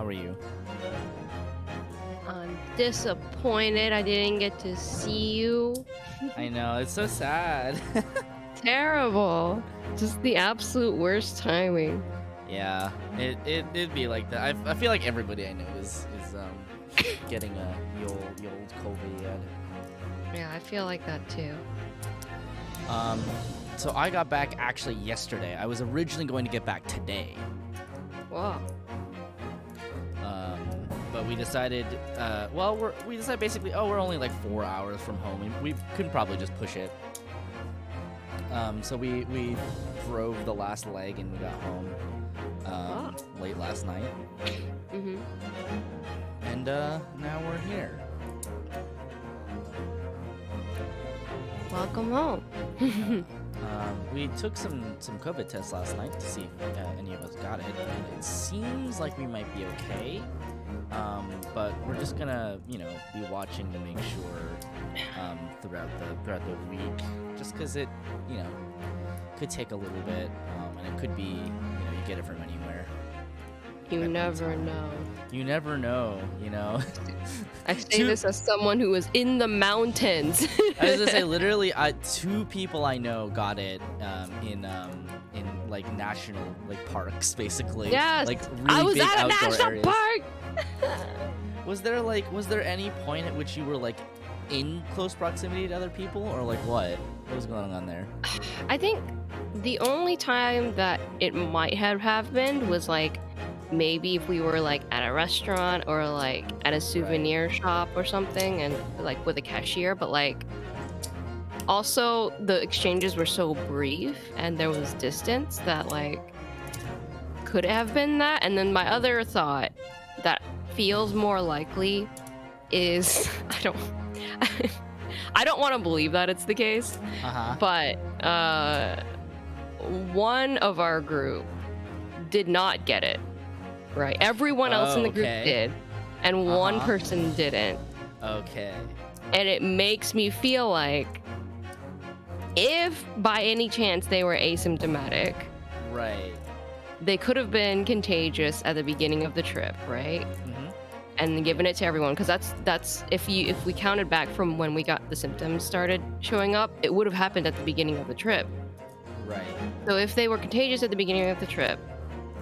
How are you? I'm disappointed I didn't get to see you. I know, it's so sad. Terrible. Just the absolute worst timing. Yeah, it'd be like that. I feel like everybody I know is getting the old COVID. Yeah, I feel like that too. Um, so I got back actually yesterday. I was originally going to get back today. Wow. But we decided, we decided basically, we're only like 4 hours from home. We could probably just push it. So we drove the last leg and we got home late last night. Mhm. And now we're here. Welcome home. We took some COVID tests last night to see if any of us got it, and it seems like we might be okay. But we're just gonna, be watching to make sure throughout the week, just because it, could take a little bit, and it could be, you get it from anywhere. You never know. You never know, I say this as someone who was in the mountains. I was gonna say, literally, 2 people I know got it in like national parks, basically. Yes, like really I was big at a outdoor national areas. park. Was there any point at which you were like in close proximity to other people, or like what was going on there? I think the only time that it might have happened was like maybe if we were like at a restaurant or like at a souvenir shop or something and like with a cashier, but like also the exchanges were so brief and there was distance that like could have been that. And then my other thought that feels more likely is I don't want to believe that it's the case, but one of our group did not get it. Right. Everyone else in the group did, and one person didn't. Okay. And it makes me feel like if by any chance they were asymptomatic, right, they could have been contagious at the beginning of the trip, right? Mm-hmm. And given it to everyone, because that's if we counted back from when we got the symptoms started showing up, it would have happened at the beginning of the trip. Right. So if they were contagious at the beginning of the trip,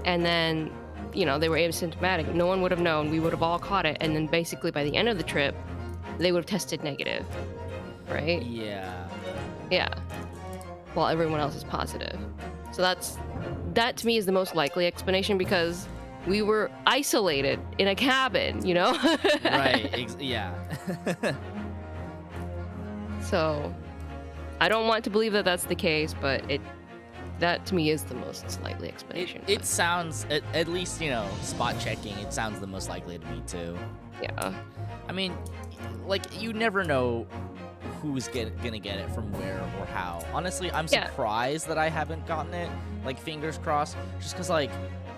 and then they were asymptomatic, no one would have known. We would have all caught it, and then basically by the end of the trip, they would have tested negative, right? Yeah. Yeah. While everyone else is positive. So that to me is the most likely explanation because we were isolated in a cabin, Right. Yeah. So I don't want to believe that that's the case, but that to me is the most likely explanation. It sounds, at least, spot checking, it sounds the most likely to me too. Yeah. I mean, like, you never know who's gonna get it from where or how. Honestly, I'm surprised that I haven't gotten it. Like, fingers crossed, just because, like,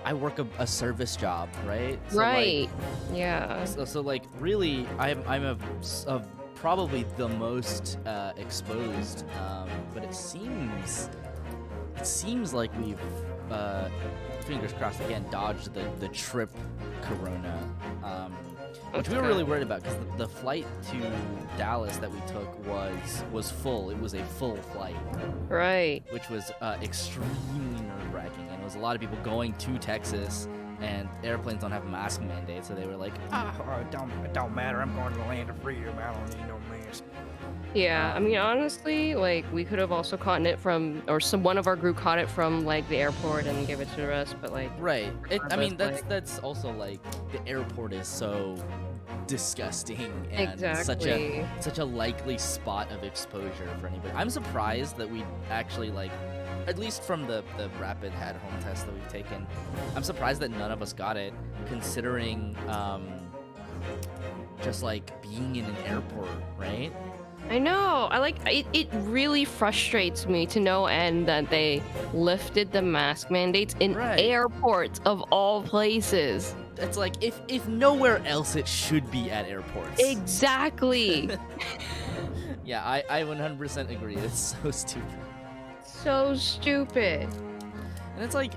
I work a service job, right? So, right. Like, yeah. So like, really, I'm probably the most exposed, but it seems like we've, fingers crossed again, dodged the trip corona, which we were really worried about because the flight to Dallas that we took was full. It was a full flight, right? Which was extremely nerve-wracking, and it was a lot of people going to Texas, and airplanes don't have a mask mandate, so they were like, it don't matter. I'm going to the land of freedom. I don't need no mask. Yeah, I mean, honestly, like, we could have also caught it from, or one of our group caught it from, like, the airport and gave it to the rest, but, like... Right. I mean, that's also, like, the airport is so disgusting and such a likely spot of exposure for anybody. I'm surprised that we actually, like, at least from the rapid at-home test that we've taken, I'm surprised that none of us got it, considering, just, like, being in an airport, right? I know. It really frustrates me to no end that they lifted the mask mandates in airports of all places. It's like, if nowhere else, it should be at airports. Exactly. Yeah, I 100% agree. It's so stupid. So stupid. And it's like,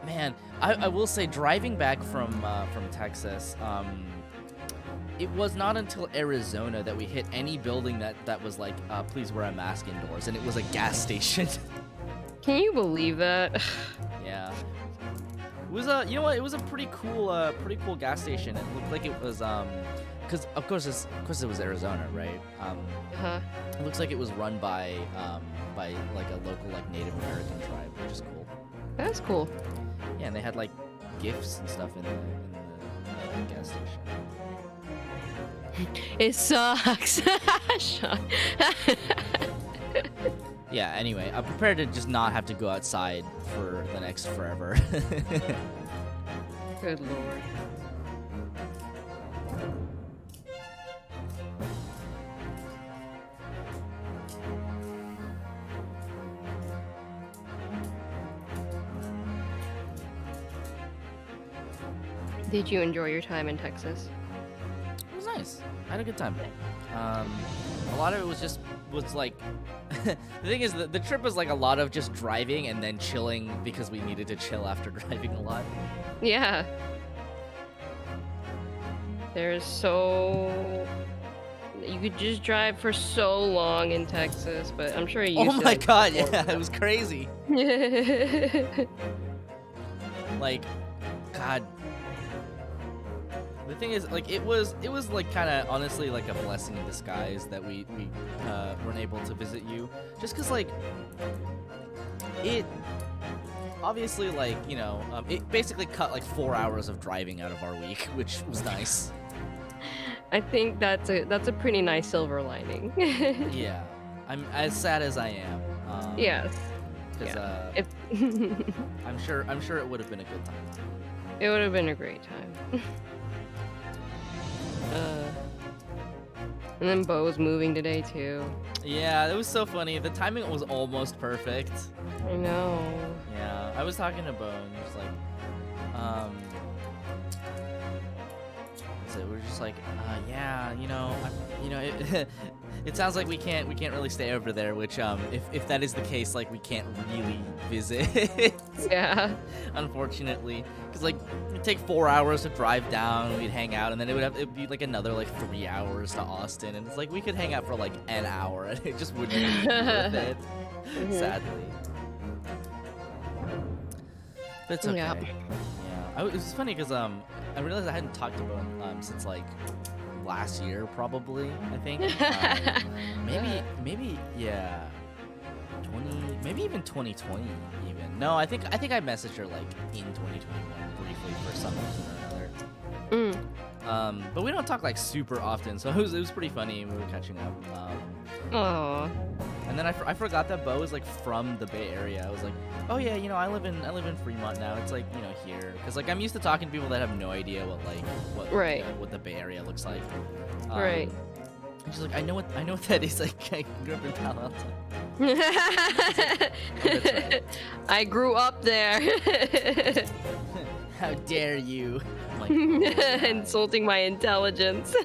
Man, I will say driving back from Texas, it was not until Arizona that we hit any building that was like, please wear a mask indoors, and it was a gas station. Can you believe that? Yeah. It was a, you know what? It was a pretty cool gas station. It looked like it was, because of course it was Arizona, right? Uh-huh. It looks like it was run by like a local like Native American tribe, which is cool. That's cool. Yeah, and they had like gifts and stuff in the gas station. It sucks. Shut- Yeah, anyway, I'm prepared to just not have to go outside for the next forever. Good lord. Did you enjoy your time in Texas? It was nice. I had a good time. A lot of it was like the thing is the trip was like a lot of just driving and then chilling because we needed to chill after driving a lot. Yeah. There's so... You could just drive for so long in Texas, but I'm sure you Oh used my to god, yeah, it was crazy. it. Like, god. The thing is, like, it was like kind of honestly like a blessing in disguise that we weren't able to visit you, just cause like it obviously like it basically cut like 4 hours of driving out of our week, which was nice. I think that's a pretty nice silver lining. Yeah, I'm as sad as I am. Yes. Cause Yeah. I'm sure it would have been a good time. It would have been a great time. And then Bo was moving today too. Yeah, it was so funny. The timing was almost perfect. I know. Yeah, I was talking to Bo and he was like, so we're just like, yeah, it sounds like we can't really stay over there. Which, if that is the case, like we can't really visit. Yeah. Unfortunately, because like it'd take 4 hours to drive down, we'd hang out, and then it'd be like another like 3 hours to Austin, and it's like we could hang out for like an hour, and it just wouldn't be worth it. Sadly, but it's okay. Yeah. Yeah, it was funny because I realized I hadn't talked to Bo since like last year, probably. I think maybe yeah, maybe even 2020 even. No, I think I messaged her like in 2021 briefly for some reason or another. But we don't talk like super often, so it was pretty funny. We were catching up. Aww. And then I forgot that Bo is like from the Bay Area. I was like, oh yeah, I live in Fremont now. It's like here, because like I'm used to talking to people that have no idea what Right. What the Bay Area looks like. Right. And she's like, I know what that is. Like I grew up in Palo Alto. That's right. I grew up there. How dare you? I'm like, oh, God. Insulting my intelligence.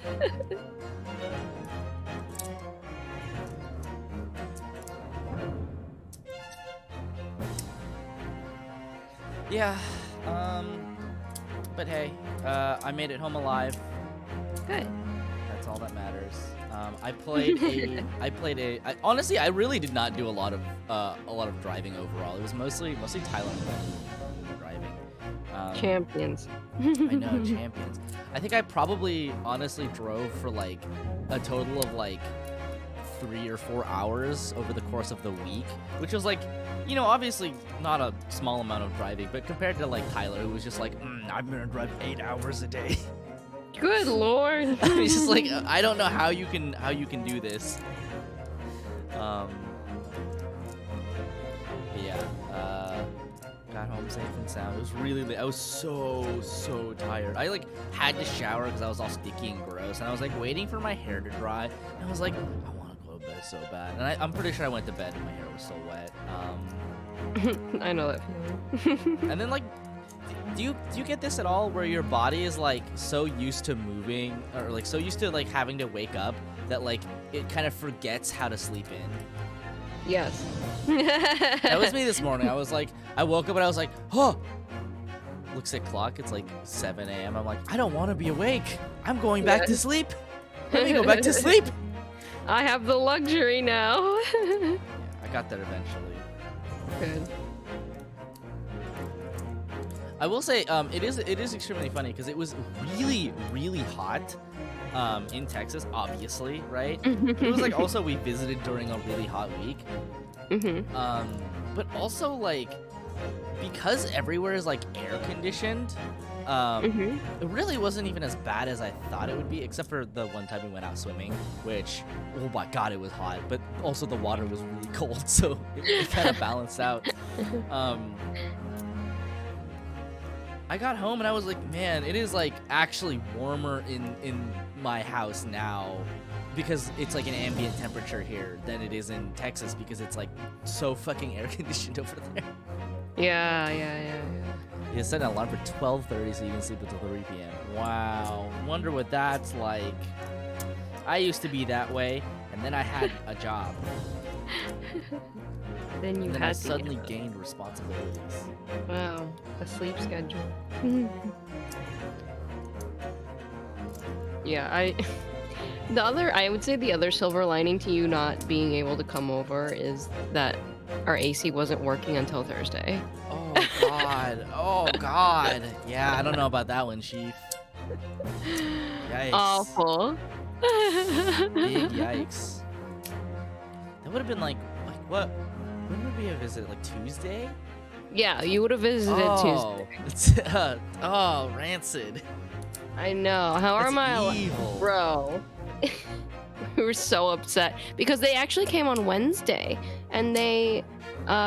Yeah. But hey, I made it home alive. Good. That's all that matters. Honestly, I really did not do a lot of driving overall. It was mostly Tyler and Ben who were driving. Champions. I know, champions. I think I probably honestly drove for like a total of like 3 or 4 hours over the course of the week, which was like, obviously not a small amount of driving, but compared to like Tyler, who was just like, I'm gonna drive 8 hours a day. Good lord. He's just like, I don't know how you can do this. But yeah, got home safe and sound. It was really late. I was so tired. I like had to shower because I was all sticky and gross, and I was like waiting for my hair to dry, and I was like, I want to go to bed so bad. And I'm pretty sure I went to bed and my hair was still wet. I know that feeling. And then like, do you get this at all, where your body is like so used to moving, or like so used to like having to wake up, that like it kind of forgets how to sleep in? Yes. That was me this morning. I was like, I woke up and I was like, oh, looks at clock. It's like 7 a.m. I'm like, I don't want to be awake. I'm going back to sleep. Let me go back to sleep. I have the luxury now. Yeah, I got there eventually. Good. I will say, it is extremely funny because it was really, really hot in Texas, obviously, right? But it was like also we visited during a really hot week. But also like because everywhere is like air conditioned, it really wasn't even as bad as I thought it would be, except for the one time we went out swimming, which, oh my god, it was hot, but also the water was really cold, so it kind of balanced out. I got home and I was like, man, it is like actually warmer in my house now because it's like an ambient temperature here than it is in Texas because it's like so fucking air conditioned over there. Yeah. You set an alarm for 12:30 so you can sleep until 3 p.m. Wow. Wonder what that's like. I used to be that way, and then I had a job. Then you and then had I suddenly gained responsibilities. Wow, a sleep schedule. Yeah, I would say the other silver lining to you not being able to come over is that our AC wasn't working until Thursday. Oh god. Oh god. Yeah, I don't know about that one, Chief. Yikes. Awful. Big yikes. That would have been like what? When would we have visited? Like Tuesday? Yeah, you would have visited Tuesday. Oh, rancid. I know. How That's am I? evil. Bro. We were so upset because they actually came on Wednesday and they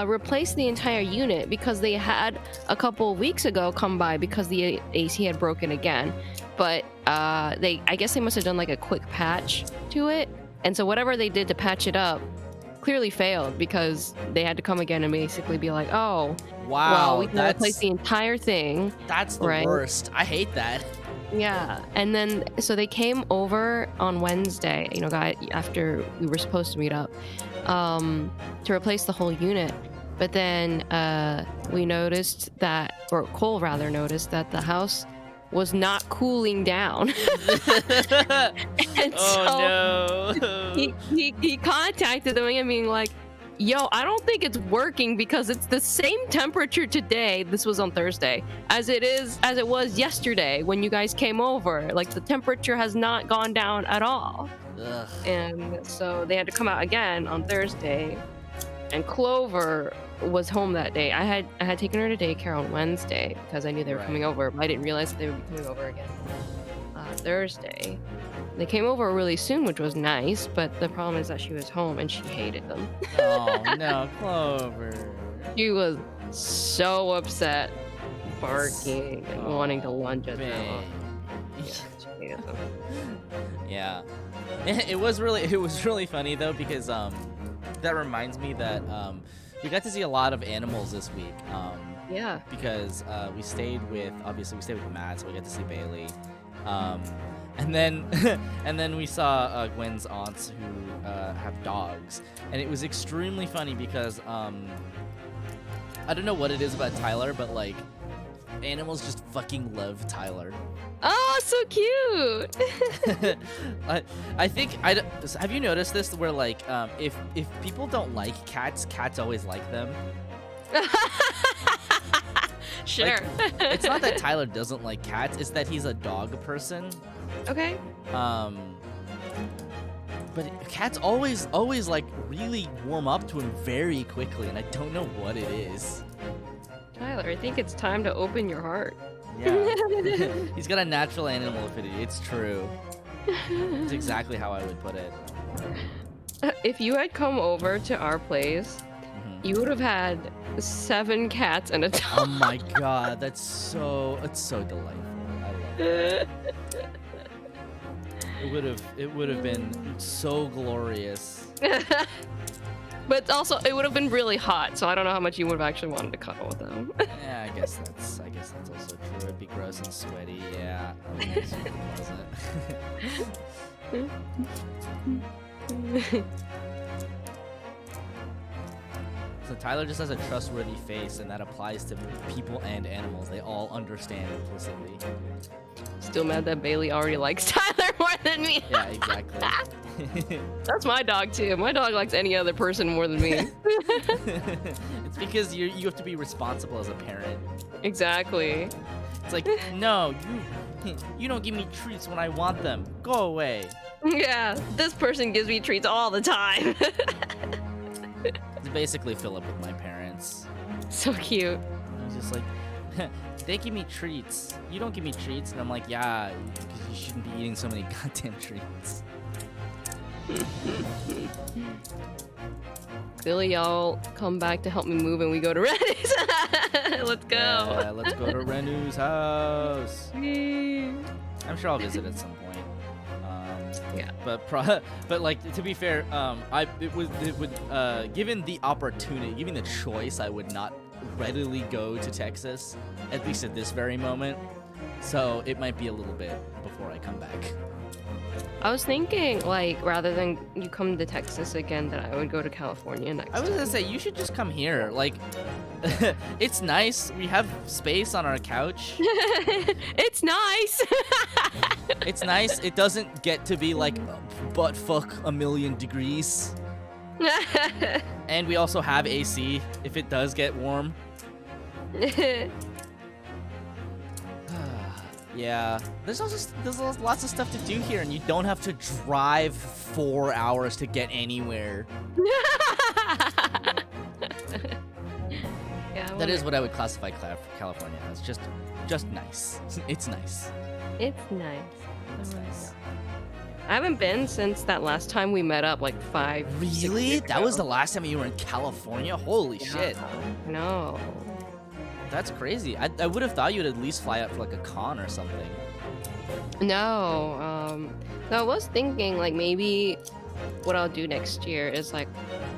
replaced the entire unit because they had a couple of weeks ago come by because the AC had broken again. But I guess they must have done like a quick patch to it. And so whatever they did to patch it up clearly failed because they had to come again and basically be like, oh, wow, well, we can replace the entire thing. That's the worst. I hate that. Yeah, and then so they came over on Wednesday, guy, after we were supposed to meet up, to replace the whole unit. But then we noticed that, or Cole rather noticed that the house was not cooling down. And oh no! he contacted them again, being like, yo, I don't think it's working because it's the same temperature today, this was on Thursday, as it was yesterday when you guys came over. Like, the temperature has not gone down at all. Ugh. And so they had to come out again on Thursday, and Clover was home that day. I had taken her to daycare on Wednesday because I knew they were coming over, but I didn't realize that they would be coming over again Thursday. They came over really soon, which was nice, but the problem is that she was home and she hated them. Oh no, Clover. She was so upset, barking and wanting to lunge at them. Yeah, she hated them. Yeah. It was really funny though because that reminds me that we got to see a lot of animals this week. Yeah. Because we stayed with Matt, so we got to see Bailey. And then we saw Gwen's aunts who have dogs, and it was extremely funny because I don't know what it is about Tyler, but like animals just fucking love Tyler. Oh, so cute! I think have you noticed this where like if people don't like cats, cats always like them. Sure. Like, it's not that Tyler doesn't like cats, it's that he's a dog person. Okay. But cats always like really warm up to him very quickly, and I don't know what it is. Tyler, I think it's time to open your heart. Yeah. He's got a natural animal affinity. It's true. It's exactly how I would put it. If you had come over to our place, you would have had 7 cats and a dog. Oh my god, it's so delightful. I love it. It would have been so glorious. But also, it would have been really hot, so I don't know how much you would have actually wanted to cuddle with them. Yeah, I guess that's also true. It'd be gross and sweaty. Yeah, that would be super pleasant. So Tyler just has a trustworthy face, and that applies to people and animals. They all understand implicitly. Still mad that Bailey already likes Tyler more than me. Yeah, exactly. That's my dog too. My dog likes any other person more than me. It's because you have to be responsible as a parent. Exactly. It's like, no, you don't give me treats when I want them. Go away. Yeah, this person gives me treats all the time. It's basically Philip with my parents. So cute. He's just like, they give me treats. You don't give me treats. And I'm like, yeah, because you shouldn't be eating so many goddamn treats. Clearly, y'all come back to help me move and we go to Renu's. Let's go. Yeah, let's go to Renu's house. Yay. I'm sure I'll visit at some point. Yeah. But like, to be fair, given the opportunity, given the choice, I would not readily go to Texas, at least at this very moment. So it might be a little bit before I come back. I was thinking, like, rather than you come to Texas again, that I would go to California next I was time. gonna say, you should just come here. Like, it's nice. We have space on our couch. It's nice. It's nice. It doesn't get to be like butt fuck 1,000,000 degrees. And we also have AC if it does get warm. Yeah, there's lots of stuff to do here, and you don't have to drive 4 hours to get anywhere. Yeah, That is what I would classify California as. Just nice. It's nice. It's nice. It's nice. I haven't been since that last time we met up, like 5. 6 Really? years That was the ago. last time you were in California? Holy shit. No. That's crazy. I would have thought you'd at least fly out for like a con or something. No. So I was thinking, like, maybe what I'll do next year is, like,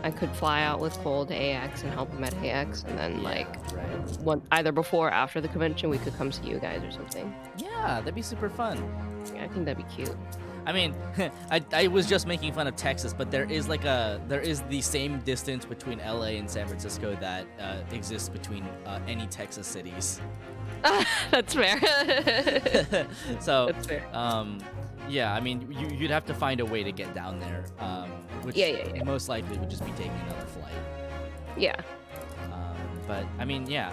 I could fly out with Cole to AX and help him at AX, and then, like, Right. either before or after the convention, we could come see you guys or something. Yeah, that'd be super fun. Yeah, I think that'd be cute. I mean, I was just making fun of Texas, but there is the same distance between LA and San Francisco that exists between any Texas cities. That's fair. So, That's fair. yeah, I mean, you'd have to find a way to get down there, which Yeah. most likely would just be taking another flight. Yeah. But I mean, yeah.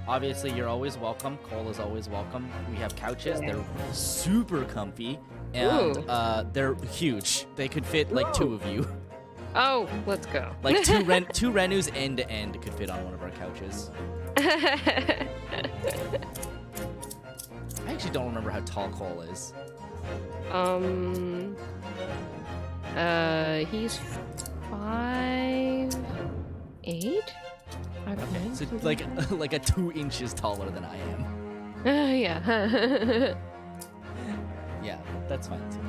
Obviously, you're always welcome. Cole is always welcome. We have couches. Yeah. They're super comfy, and Ooh. they're huge. They could fit like 2 of you. Oh, let's go. Like two Renus end to end could fit on one of our couches. I actually don't remember how tall Cole is. He's 5'8". Okay, so like a 2 inches taller than I am. Yeah. Yeah, that's fine too.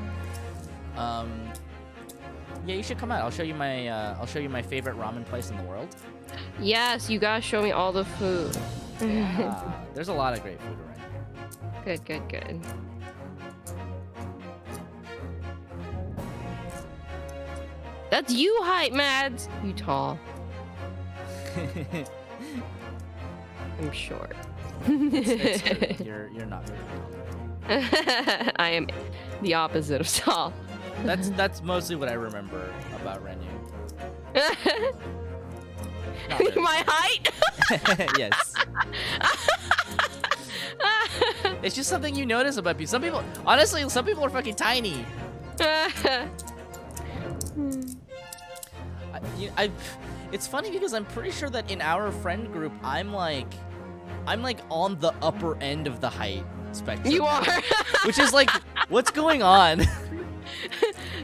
Yeah, you should come out. I'll show you my favorite ramen place in the world. Yes, you gotta show me all the food. There's a lot of great food around here. Good. That's you height, Mads. You tall. I'm short. It's true. You're not very tall. I am the opposite of tall. That's mostly what I remember about Renu. Not really. My height? Yes. It's just something you notice about people. Some people are fucking tiny. It's funny because I'm pretty sure that in our friend group, I'm like on the upper end of the height spectrum. You are. Which is like, what's going on?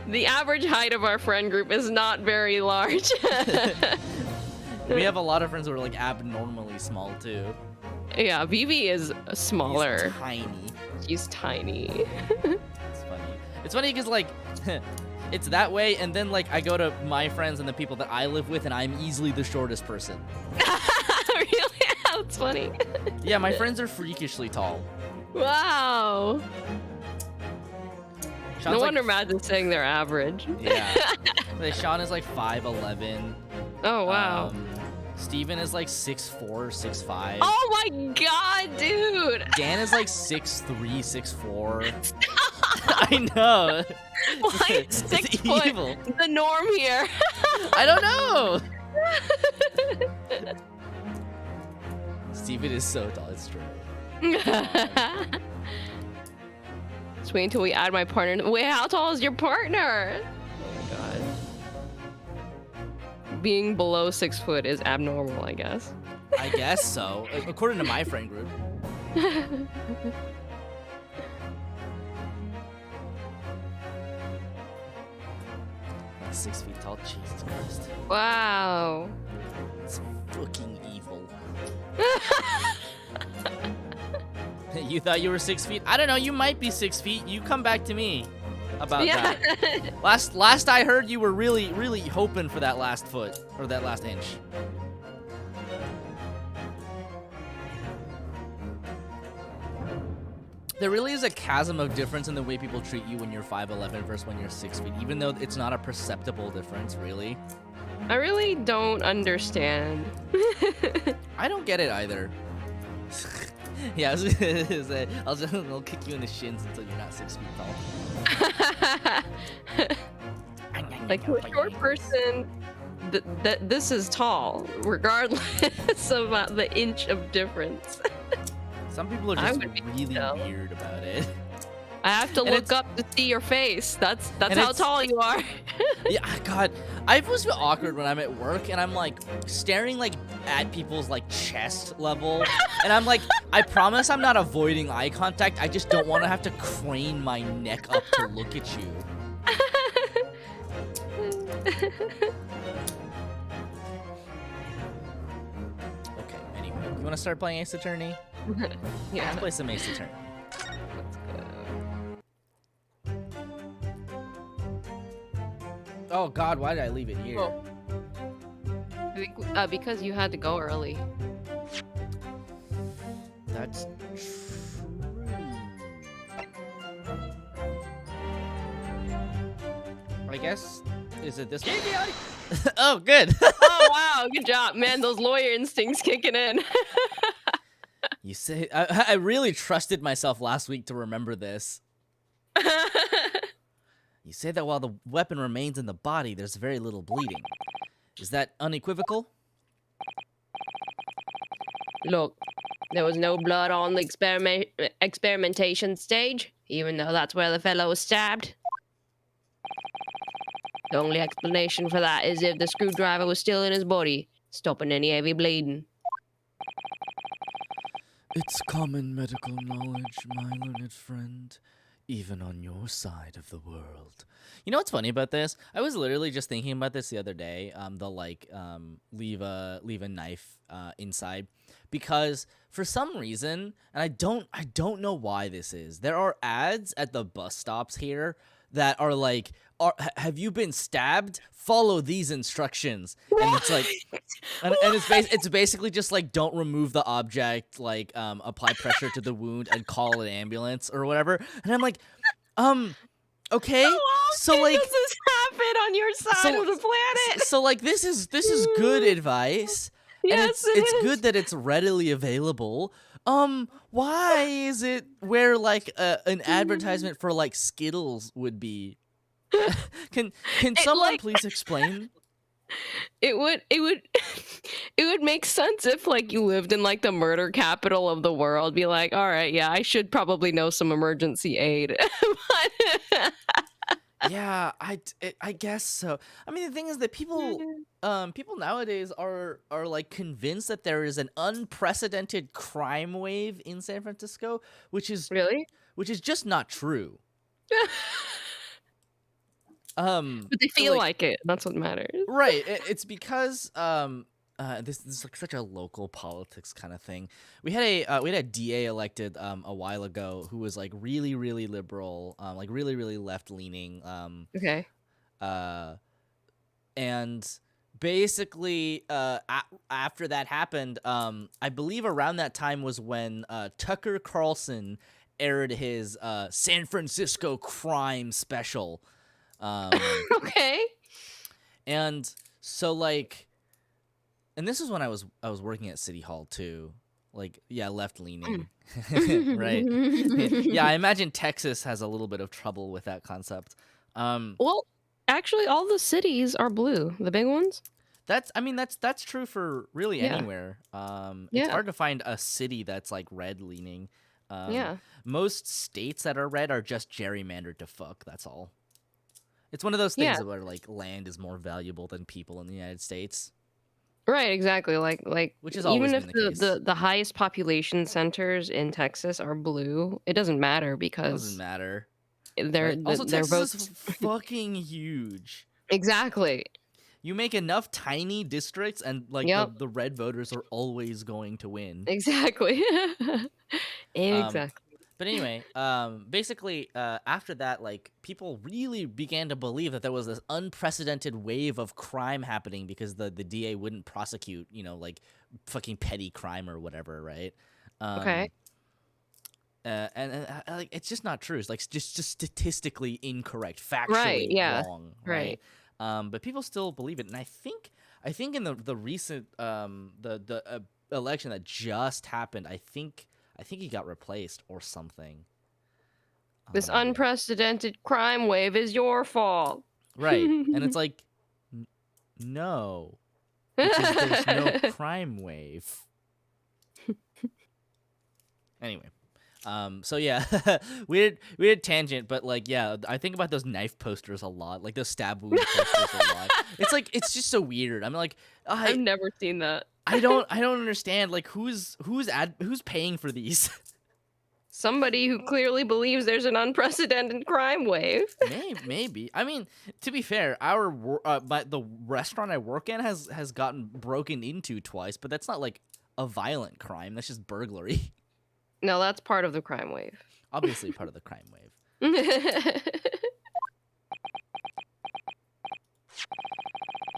The average height of our friend group is not very large. We have a lot of friends who are like abnormally small too. Yeah, Vivi is smaller. He's tiny. She's tiny. It's funny. It's funny because like it's that way, and then like I go to my friends and the people that I live with, and I'm easily the shortest person. Really? That's funny. Yeah, my friends are freakishly tall. Wow. Sean's No like, wonder Mads is saying they're average. Yeah. Like, Sean is like 5'11". Oh, wow. Steven is like 6'4", 6'5". Oh my god, dude! Dan is like 6'3", 6'4". I know. Why is 6 foot evil. the norm here? I don't know. Steven is so tall. It's true. Just wait until we add my partner. Wait, how tall is your partner? Oh my god. Being below 6 foot is abnormal, I guess. I guess so, according to my friend group. 6 feet tall. Jesus Christ. Wow. It's fucking evil. You thought you were 6 feet? I don't know. You might be 6 feet. You come back to me about that. Last I heard, you were really hoping for that last foot or that last inch. There really is a chasm of difference in the way people treat you when you're 5'11" versus when you're 6 feet, even though it's not a perceptible difference, really. I really don't understand. I don't get it either. Yeah, I was gonna say, I'll kick you in the shins until you're not 6 feet tall. Like, to a short person, this is tall, regardless of the inch of difference. Some people are just would be really so. weird about it. I have to look up to see your face. That's how tall you are. Yeah, God, I always feel awkward when I'm at work and I'm like staring like at people's like chest level, and I'm like, I promise I'm not avoiding eye contact. I just don't want to have to crane my neck up to look at you. Okay, anyway, you want to start playing Ace Attorney? Yeah. Let's play some Ace Attorney. Oh God, why did I leave it here? Oh. Because you had to go early. That's true. I guess, is it this way? Oh, good. Oh wow, good job, man. Those lawyer instincts kicking in. You say I really trusted myself last week to remember this. You say that while the weapon remains in the body, there's very little bleeding. Is that unequivocal? Look, there was no blood on the experimentation stage, even though that's where the fellow was stabbed. The only explanation for that is if the screwdriver was still in his body, stopping any heavy bleeding. It's common medical knowledge, my learned friend, even on your side of the world. You know what's funny about this? I was literally just thinking about this the other day. Leave a knife inside, because for some reason, and I don't know why this is. There are ads at the bus stops here that are like, have you been stabbed? Follow these instructions. And it's like, and it's basically just like, don't remove the object, like apply pressure to the wound and call an ambulance or whatever. And I'm like, okay, so like, does this happen on your side of the planet? So like, this is good advice. Yes, and it's good that it's readily available. Why is it where like an advertisement for like Skittles would be? Can someone please explain? It would it would make sense if like you lived in like the murder capital of the world. Be like, all right, yeah, I should probably know some emergency aid. Yeah, I guess so. I mean, the thing is that people nowadays are like convinced that there is an unprecedented crime wave in San Francisco, which is just not true. But they feel like it. That's what matters. Right. It's because this is like such a local politics kind of thing. We had a DA elected a while ago who was like really liberal, like really left leaning. Okay. And basically after that happened, I believe around that time was when Tucker Carlson aired his San Francisco crime special. Okay. And so like and this is when I was working at City Hall too. Like, yeah, left leaning, right? Yeah, I imagine Texas has a little bit of trouble with that concept. Well, actually, all the cities are blue. The big ones. I mean, that's true for really Yeah. anywhere. It's Yeah. hard to find a city that's like red leaning. Yeah. Most states that are red are just gerrymandered to fuck. That's all. It's one of those things Yeah. where like land is more valuable than people in the United States, Right, exactly. Like which has always even if been the case. the highest population centers in Texas are blue, it doesn't matter Doesn't because matter. their Right? Also, their Texas votes is fucking huge. exactly. You make enough tiny districts, and like Yep. the red voters are always going to win. Exactly. Exactly. But anyway, basically, after that, like people really began to believe that there was this unprecedented wave of crime happening because the DA wouldn't prosecute, like fucking petty crime or whatever, right? Okay. Like it's just not true. It's like just statistically incorrect, factually Right, yeah. wrong, Right. right? But people still believe it, and I think in the recent the election that just happened, I think he got replaced or something. This unprecedented crime wave is your fault. Right, and it's like, no, because there's no crime wave. Anyway. So yeah, weird tangent, but like, yeah, I think about those knife posters a lot, like those stab wound posters a lot. It's just so weird. I'm like, I've never seen that. I don't understand, like who's paying for these? Somebody who clearly believes there's an unprecedented crime wave. Maybe. I mean, to be fair, the restaurant I work in has gotten broken into twice, but that's not like a violent crime. That's just burglary. No, that's part of the crime wave. Obviously part of the crime wave.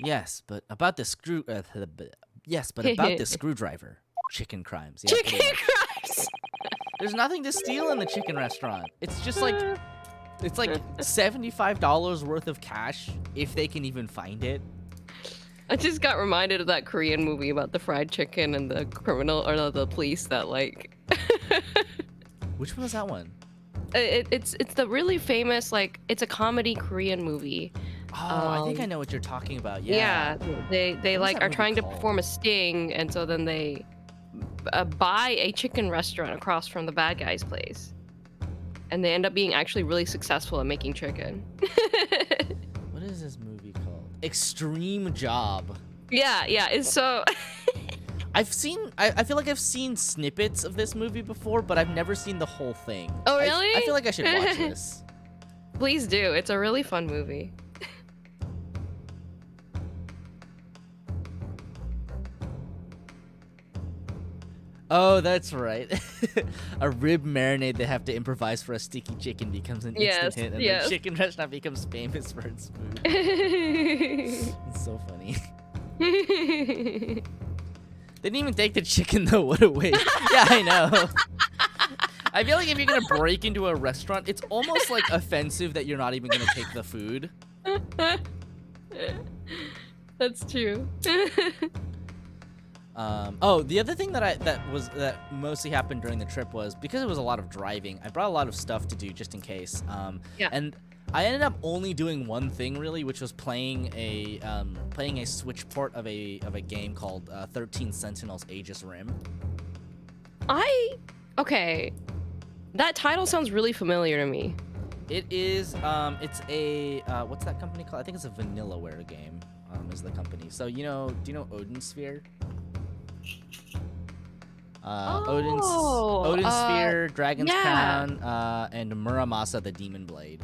Yes, but about the screwdriver. Chicken crimes. Yeah, Chicken crimes. There's nothing to steal in the chicken restaurant. It's just like it's like $75 worth of cash if they can even find it. I just got reminded of that Korean movie about the fried chicken and the criminal or the police that like. Which one was that one? It's the really famous like it's a comedy Korean movie. Oh, I think I know what you're talking about. Yeah. Yeah, they What was like that are movie trying to called? perform a sting, and so then they buy a chicken restaurant across from the bad guy's place, and they end up being actually really successful at making chicken. What is this movie called? Extreme Job. Yeah, it's so. I feel like I've seen snippets of this movie before, but I've never seen the whole thing. Oh, really? I feel like I should watch this. Please do. It's a really fun movie. Oh, that's right. A rib marinade they have to improvise for a sticky chicken becomes an instant hit, and the chicken restaurant becomes famous for its food. It's so funny. They didn't even take the chicken though. What a waste. Yeah, I know. I feel like if you're gonna break into a restaurant, it's almost like offensive that you're not even gonna take the food. That's true. Oh, the other thing that mostly happened during the trip was because it was a lot of driving. I brought a lot of stuff to do just in case. Yeah. And I ended up only doing one thing really, which was playing a Switch port of a game called 13 Sentinels: Aegis Rim. Okay, that title sounds really familiar to me. It is it's a what's that company called? I think it's a Vanillaware game. Is the company. So do you know Odin Sphere? Odin Sphere, Dragon's Crown, and Muramasa the Demon Blade.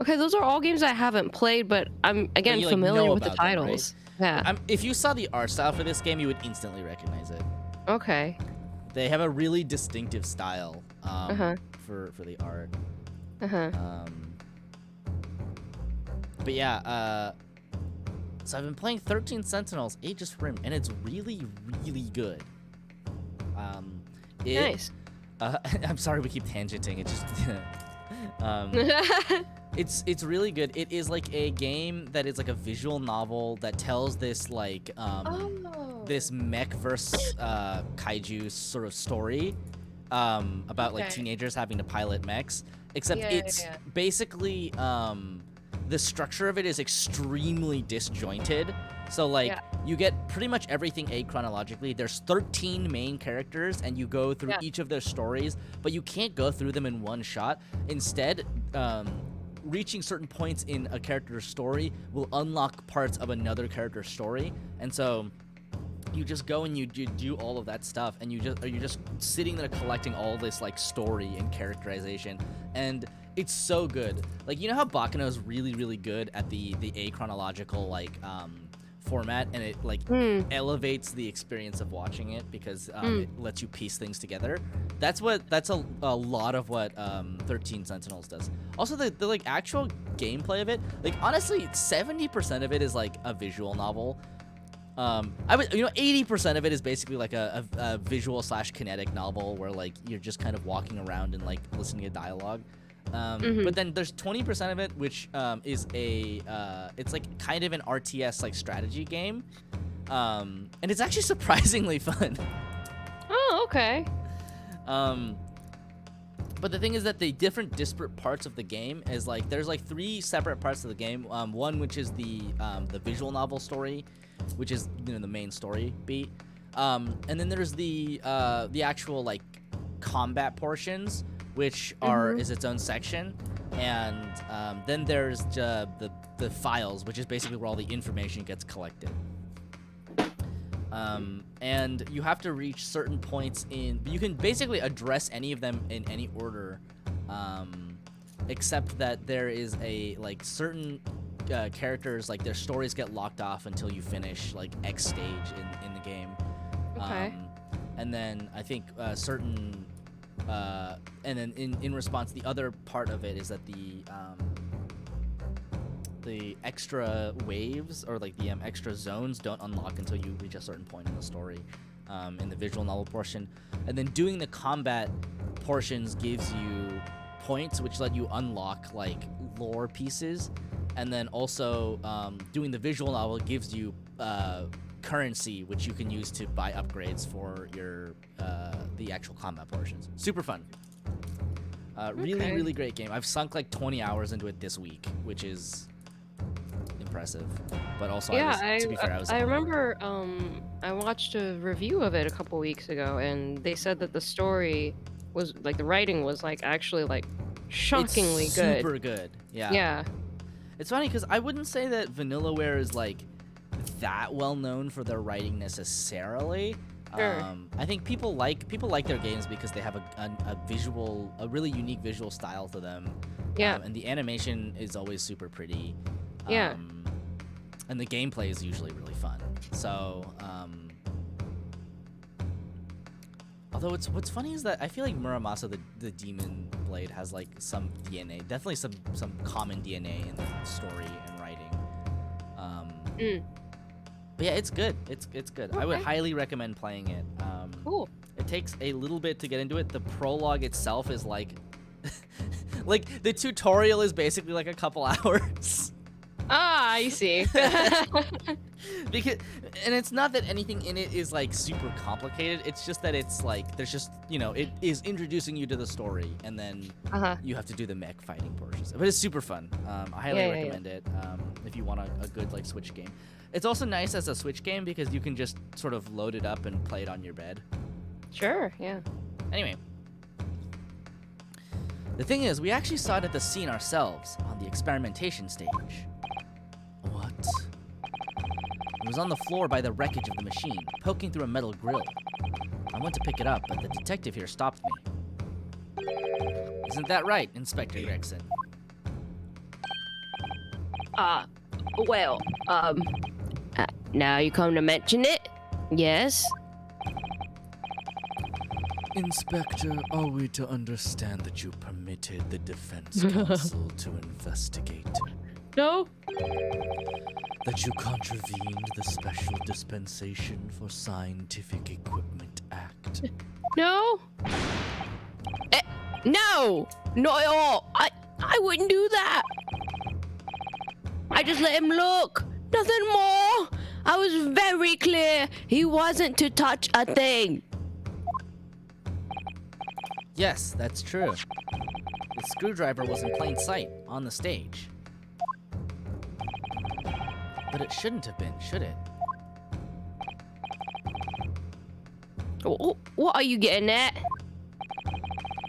Okay, those are all games I haven't played, but I'm again you, familiar know with the about them, titles. right? Yeah. If you saw the art style for this game, you would instantly recognize it. Okay. They have a really distinctive style for the art. But yeah, so I've been playing 13 Sentinels: Aegis Rim, and it's really, really good. Nice. I'm sorry we keep tangenting. It just it's really good. It is like a game that is like a visual novel that tells this like this mech versus kaiju sort of story about like Okay. teenagers having to pilot mechs, except Yeah, it's yeah. basically the structure of it is extremely disjointed. So like Yeah. you get pretty much everything chronologically. There's 13 main characters and you go through Yeah. each of their stories, but you can't go through them in one shot. Instead, reaching certain points in a character's story will unlock parts of another character's story. And so you just go and you do all of that stuff, and you're just sitting there collecting all this like story and characterization, and it's so good. Like, you know how Baccano is really, really good at the achronological like format, and it like elevates the experience of watching it because it lets you piece things together. That's a lot of what 13 Sentinels does. Also, the like actual gameplay of it, like honestly, 70% of it is like a visual novel. I would, 80% of it is basically like a visual / kinetic novel where like you're just kind of walking around and like listening to dialogue. But then there's 20% of it which is it's like kind of an RTS like strategy game, and it's actually surprisingly fun. Oh, okay. But the thing is that the different disparate parts of the game is like there's like 3 separate parts of the game. One which is the visual novel story, which is the main story beat, and then there's the actual like combat portions, which is its own section, and then there's the files, which is basically where all the information gets collected. And you have to reach certain points you can basically address any of them in any order, except that there is a like certain characters, like their stories get locked off until you finish like X stage in the game. Okay. And then I think certain and then in response, the other part of it is that the extra waves or like the extra zones don't unlock until you reach a certain point in the story, in the visual novel portion. And then doing the combat portions gives you points which let you unlock like lore pieces, and then also doing the visual novel gives you currency which you can use to buy upgrades for your the actual combat portions. Super fun. Really, really great game. I've sunk like 20 hours into it this week, which is impressive. But also, to be fair, I remember I watched a review of it a couple weeks ago, and they said that the story was like the writing was like actually like shockingly it's good. super good. Yeah. Yeah. It's funny because I wouldn't say that Vanillaware is like that well known for their writing necessarily. Sure. I think people like their games because they have a really unique visual style to them. Yeah. And the animation is always super pretty. Yeah. And the gameplay is usually really fun. So, although what's funny is that I feel like Muramasa the Demon Blade has like some DNA, definitely some common DNA in the story and writing. But yeah, it's good. It's good. I would Okay. highly recommend playing it. Cool. It takes a little bit to get into it. The prologue itself is like, like the tutorial is basically like a couple hours. Ah, I see. Because, and it's not that anything in it is like super complicated. It's just that it's like there's just it is introducing you to the story, and then you have to do the mech fighting portions. But it's super fun. I highly recommend it if you want a good like Switch game. It's also nice as a Switch game because you can just sort of load it up and play it on your bed. Sure, yeah. Anyway, the thing is, we actually saw it at the scene ourselves on the experimentation stage. What? It was on the floor by the wreckage of the machine, poking through a metal grill. I went to pick it up, but the detective here stopped me. Isn't that right, Inspector Gregson? Well, now you come to mention it, yes. Inspector, are we to understand that you permitted the defense counsel to investigate? No? That you contravened the Special Dispensation for Scientific Equipment Act? No? No! Not at all! I wouldn't do that! I just let him look! Nothing more! I was very clear he wasn't to touch a thing. Yes, that's true. The screwdriver was in plain sight, on the stage. But it shouldn't have been, should it? What are you getting at?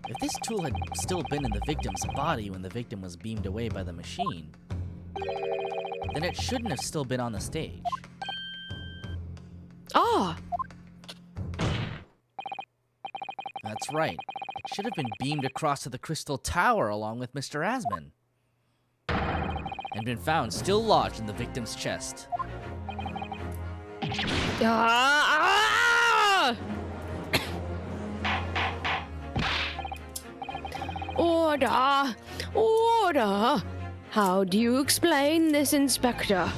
If this tool had still been in the victim's body when the victim was beamed away by the machine, then it shouldn't have still been on the stage. Ah, That's right. It should have been beamed across to the Crystal Tower along with Mr. Asman, and been found still lodged in the victim's chest. ah! Order! Order! How do you explain this, Inspector?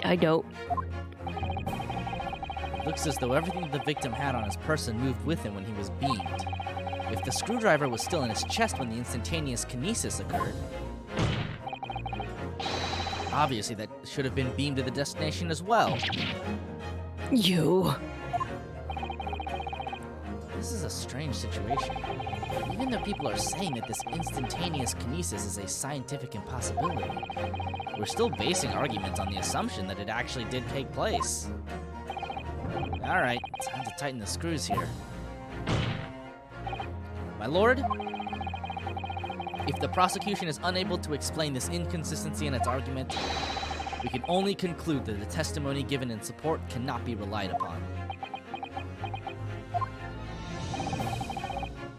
I don't. Looks as though everything the victim had on his person moved with him when he was beamed. If the screwdriver was still in his chest when the instantaneous kinesis occurred, obviously that should have been beamed to the destination as well. You. This is a strange situation. Even though people are saying that this instantaneous kinesis is a scientific impossibility, we're still basing arguments on the assumption that it actually did take place. Alright, time to tighten the screws here. My lord, if the prosecution is unable to explain this inconsistency in its argument, we can only conclude that the testimony given in support cannot be relied upon.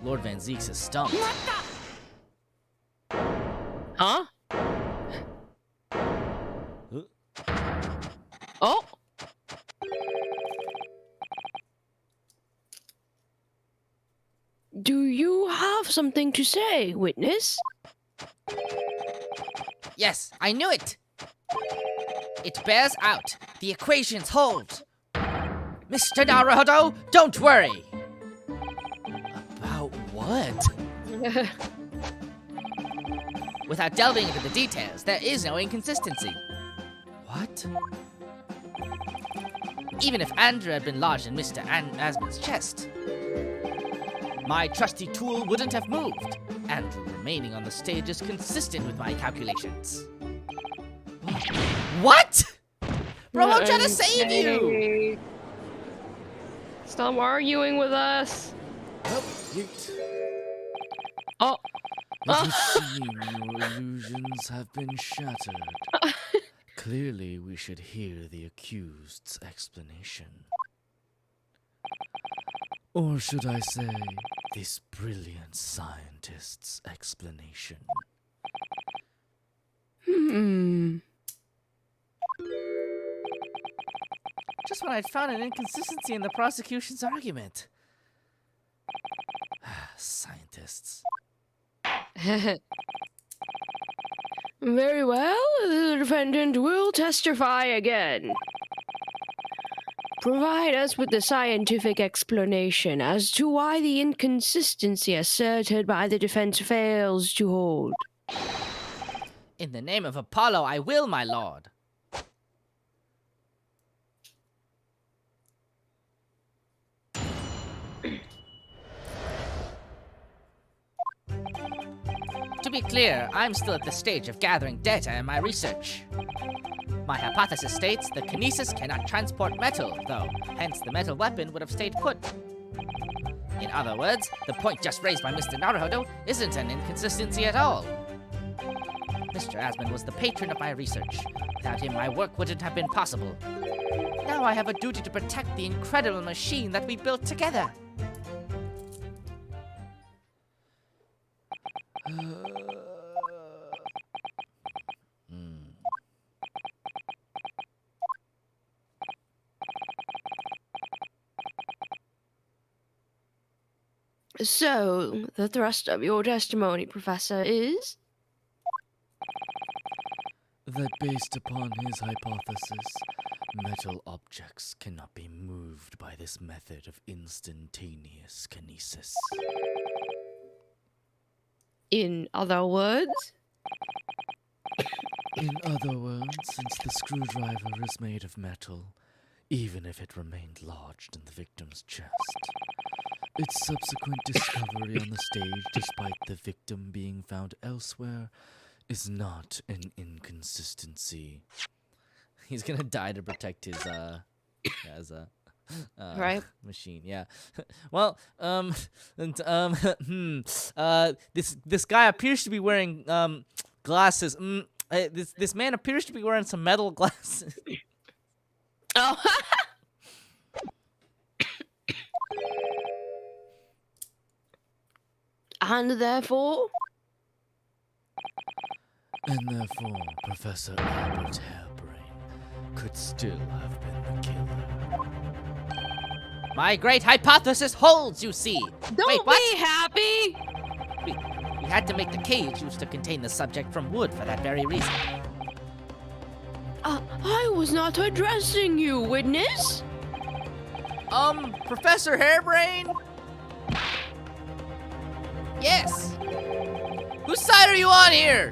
Lord Van Zeeks is stumped. Huh? Oh! Do you have something to say, witness? Yes, I knew it! It bears out. The equations hold. Mr. Naruhodo, don't worry! About what? Without delving into the details, there is no inconsistency. What? Even if Andrew had been lodged in Mr. Asman's chest, my trusty tool wouldn't have moved. Andrew remaining on the stage is consistent with my calculations. What? Bro, I'm trying to save you! Stop arguing with us. Oh, yeet. Oh. It would seem your illusions have been shattered. Clearly, we should hear the accused's explanation. Or should I say, this brilliant scientist's explanation? Just when I'd found an inconsistency in the prosecution's argument. Scientists. Very well, the defendant will testify again. Provide us with the scientific explanation as to why the inconsistency asserted by the defense fails to hold. In the name of Apollo, I will, my lord. To be clear, I'm still at the stage of gathering data in my research. My hypothesis states the kinesis cannot transport metal, though, hence the metal weapon would have stayed put. In other words, the point just raised by Mr. Naruhodo isn't an inconsistency at all. Mr. Asman was the patron of my research. Without him, my work wouldn't have been possible. Now I have a duty to protect the incredible machine that we built together. So, the thrust of your testimony, Professor, is? That based upon his hypothesis, metal objects cannot be moved by this method of instantaneous kinesis. In other words? In other words, since the screwdriver is made of metal, even if it remained lodged in the victim's chest, its subsequent discovery on the stage, despite the victim being found elsewhere, is not an inconsistency. He's gonna die to protect his Right. machine. Yeah. Well, this guy appears to be wearing glasses. This man appears to be wearing some metal glasses. Oh. And therefore? And therefore, Professor Albert Hairbrain could still have been the killer. My great hypothesis holds, you see. Don't Wait, what? be happy! We had to make the cage used to contain the subject from wood for that very reason. I was not addressing you, witness. Professor Hairbrain? Yes. Whose side are you on here?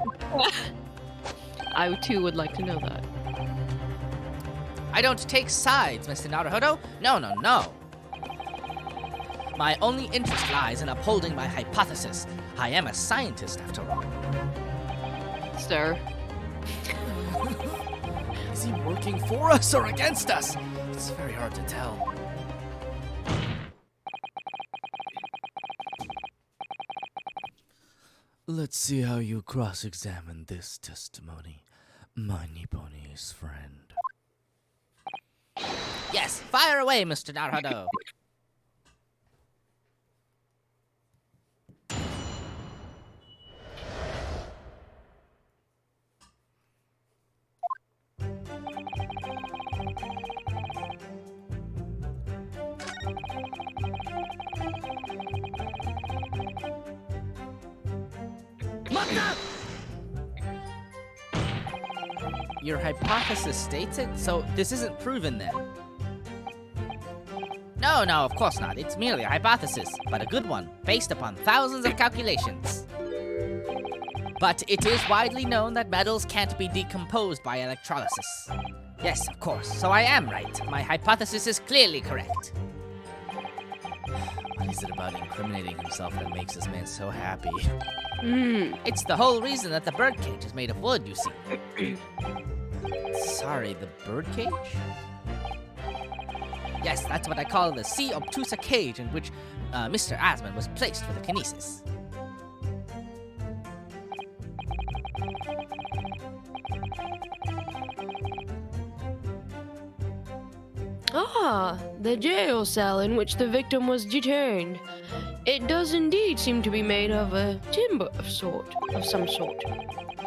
I too would like to know that. I don't take sides, Mr. Naruhodo. No. My only interest lies in upholding my hypothesis. I am a scientist, after all. Sir. Is he working for us or against us? It's very hard to tell. Let's see how you cross-examine this testimony, my Nipponese friend. Yes, fire away, Mr. Naruhodo. Your hypothesis states it, so this isn't proven then. No, of course not. It's merely a hypothesis, but a good one, based upon thousands of calculations. But it is widely known that metals can't be decomposed by electrolysis. Yes, of course, so I am right. My hypothesis is clearly correct. What is it about incriminating himself that makes this man so happy? It's the whole reason that the birdcage is made of wood, you see. Sorry, the birdcage? Yes, that's what I call the C obtusa cage in which Mr. Asman was placed for the kinesis. The jail cell in which the victim was detained. It does indeed seem to be made of a timber of some sort.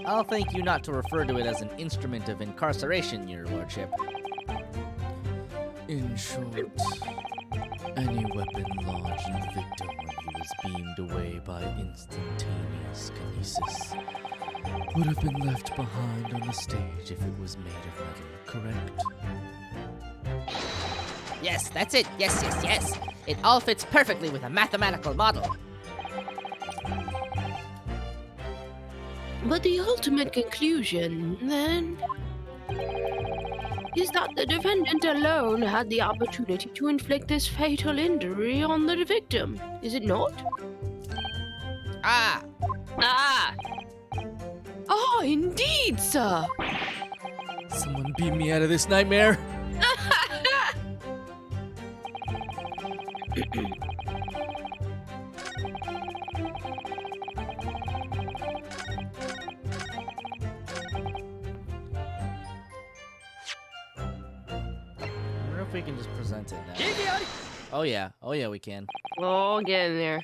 I'll thank you not to refer to it as an instrument of incarceration, your lordship. In short, any weapon lodged in the victim when he was beamed away by instantaneous kinesis would have been left behind on the stage if it was made of metal, correct? Yes, that's it. Yes. It all fits perfectly with a mathematical model. But the ultimate conclusion, then, is that the defendant alone had the opportunity to inflict this fatal injury on the victim, is it not? Ah, Indeed, sir! Someone beam me out of this nightmare! I wonder if we can just present it now. Oh yeah, we can. Oh, get in there.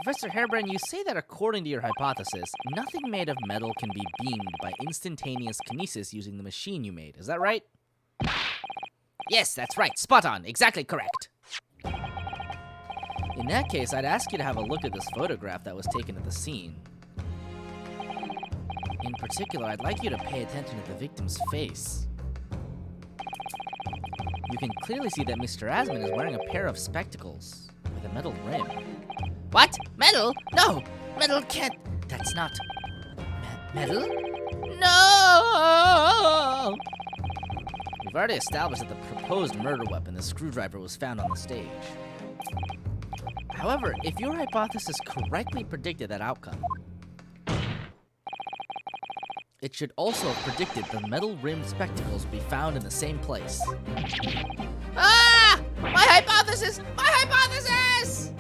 Professor Hairbrain, you say that according to your hypothesis, nothing made of metal can be beamed by instantaneous kinesis using the machine you made. Is that right? yes, that's right. Spot on. Exactly correct. In that case, I'd ask you to have a look at this photograph that was taken at the scene. In particular, I'd like you to pay attention to the victim's face. You can clearly see that Mr. Asman is wearing a pair of spectacles with a metal rim. What? Metal? No! Metal can't... That's not Metal? No! We've already established that the proposed murder weapon, the screwdriver, was found on the stage. However, if your hypothesis correctly predicted that outcome, it should also have predicted the metal-rimmed spectacles would be found in the same place. Ah! My hypothesis! My hypothesis!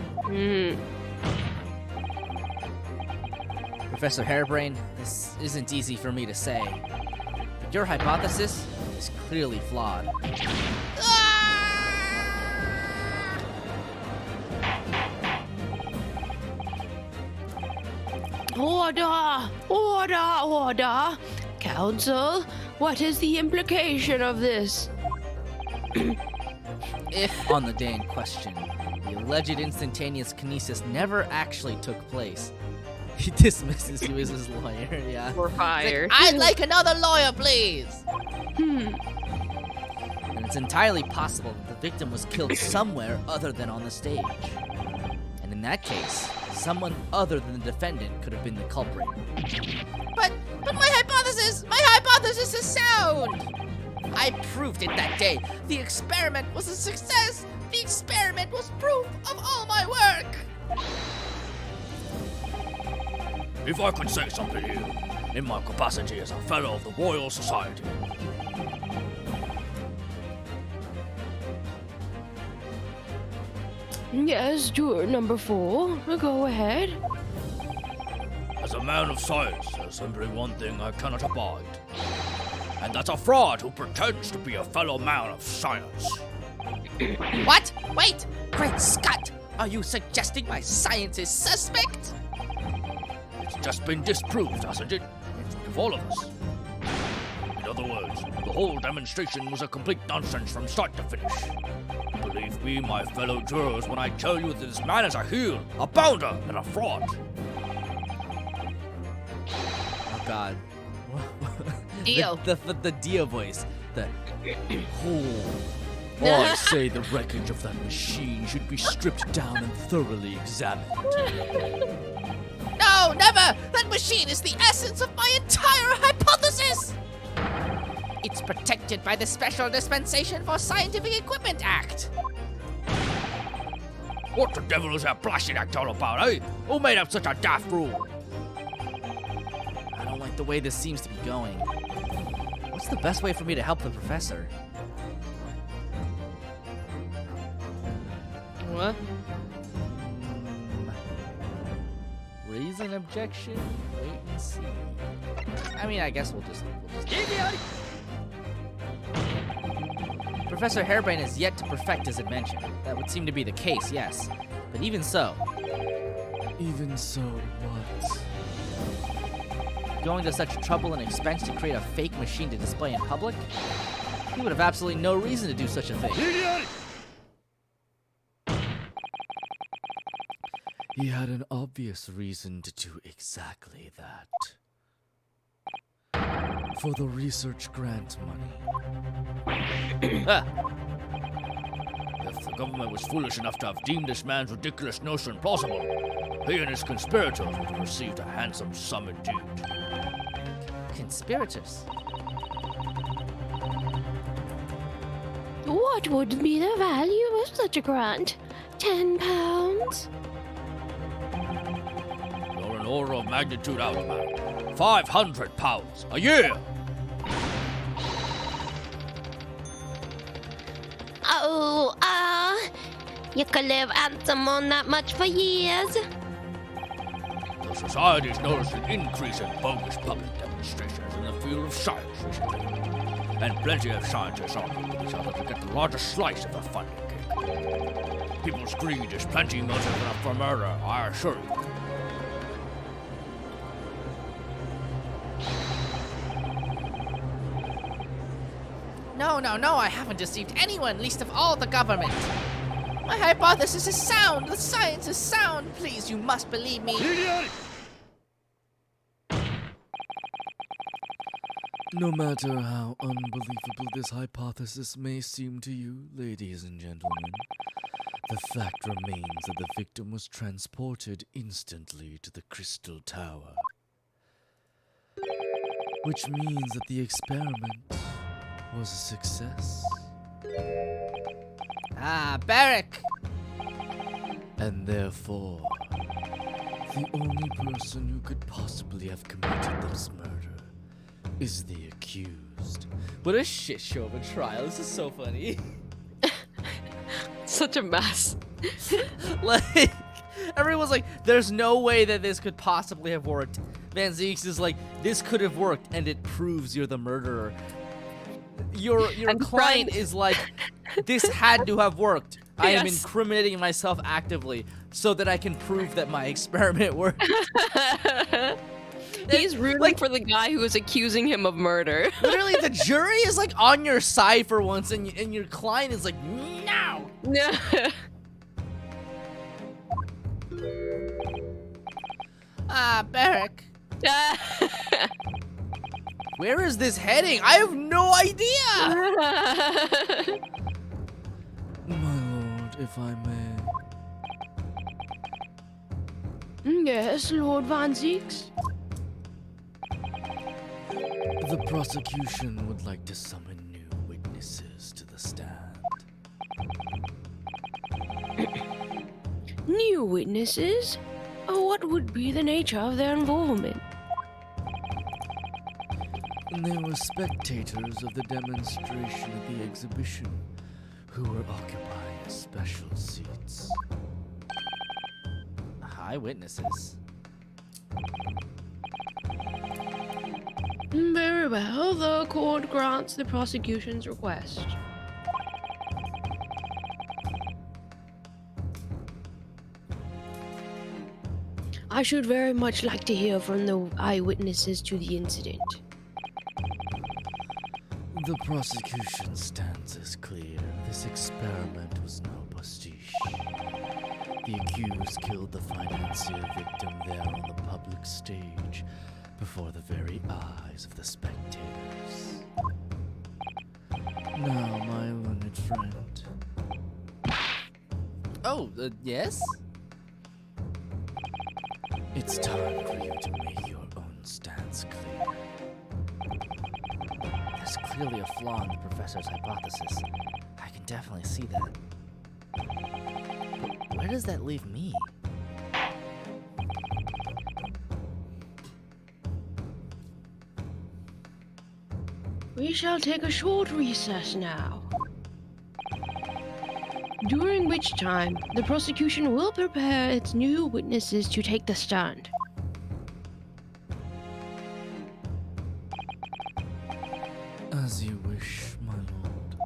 Professor Hairbrain, this isn't easy for me to say, but your hypothesis is clearly flawed. Order! Order! Order! Council, what is the implication of this? If, on the day in question, the alleged instantaneous kinesis never actually took place, he dismisses you as his lawyer, yeah. We're fired. I'd like another lawyer, please! And it's entirely possible that the victim was killed somewhere other than on the stage. And in that case, someone other than the defendant could have been the culprit. But my hypothesis is sound! I proved it that day. The experiment was a success. The experiment was proof of all my work. If I could say something here, in my capacity as a fellow of the Royal Society. Yes, juror number 4. Go ahead. As a man of science, there's simply one thing I cannot abide. And that's a fraud who pretends to be a fellow man of science. What? Wait! Great Scott! Are you suggesting my science is suspect? It's just been disproved, hasn't it? In front of all of us. In other words, the whole demonstration was a complete nonsense from start to finish. Believe me, my fellow jurors, when I tell you that this man is a heel, a bounder, and a fraud. Oh God. Dio. The Dio voice. The I say the wreckage of that machine should be stripped down and thoroughly examined. No, never! That machine is the essence of my entire hypothesis! It's protected by the Special Dispensation for Scientific Equipment Act. What the devil is that blasted act all about, eh? Who made up such a daft rule? I don't like the way this seems to be going. What's the best way for me to help the professor? What? Raise an objection? Wait and see. I mean, I guess we'll just Professor Hairbrain is yet to perfect his invention. That would seem to be the case, yes. But even so... Even so what? Going to such trouble and expense to create a fake machine to display in public? He would have absolutely no reason to do such a thing. He had an obvious reason to do exactly that. For the research grant money. If the government was foolish enough to have deemed this man's ridiculous notion plausible, he and his conspirators would have received a handsome sum indeed. Conspirators? What would be the value of such a grant? 10 pounds? You're an order of magnitude out, man. 500 pounds a year! Oh, you could live handsome on that much for years. The Society's noticed an increase in bogus public demonstrations in the field of science recently. And plenty of scientists argue with each other to get the largest slice of the funding cake. People's greed is plenty motive enough for murder, I assure you. No, I haven't deceived anyone, least of all the government. My hypothesis is sound. The science is sound. Please, you must believe me. No matter how unbelievable this hypothesis may seem to you, ladies and gentlemen, the fact remains that the victim was transported instantly to the Crystal Tower. which means that the experiment was a success. Ah, Barrack! And therefore, the only person who could possibly have committed this murder is the accused. What a shit show of a trial. This is so funny. Such a mess. Like, everyone's like, there's no way that this could possibly have worked. Van Zeeks is like, this could have worked, and it proves you're the murderer. Your And client Brian- is like, this had to have worked. I am Yes. incriminating myself actively so that I can prove that my experiment worked. He's rooting like- for the guy who is accusing him of murder. Literally, the jury is like on your side for once, and your client is like, no. Ah, Barrack. Where is this heading? I have no idea. My lord, if I may. Yes, Lord Van Zeeks. The prosecution would like to summon new witnesses to the stand. New witnesses? What would be the nature of their involvement? They were spectators of the demonstration at the exhibition who were occupying special seats. Eyewitnesses. Very well, the court grants the prosecution's request. I should very much like to hear from the eyewitnesses to the incident. The prosecution's stance is clear. This experiment was no pastiche. The accused killed the financier victim there on the public stage before the very eyes of the spectators. Now, my learned friend, Oh, yes? it's time for you to make your own stance clear. There's clearly a flaw in the professor's hypothesis. I can definitely see that. But where does that leave me? We shall take a short recess now, during which time the prosecution will prepare its new witnesses to take the stand. As you wish, my lord.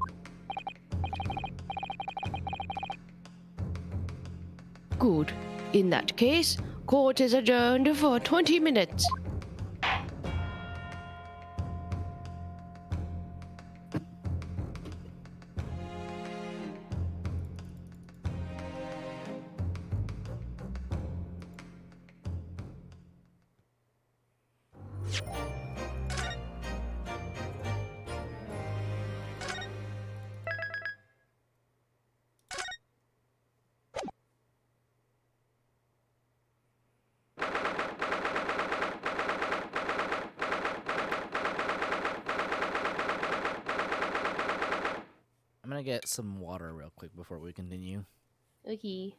Good. In that case, court is adjourned for 20 minutes. I'm gonna get some water real quick before we continue. Okay.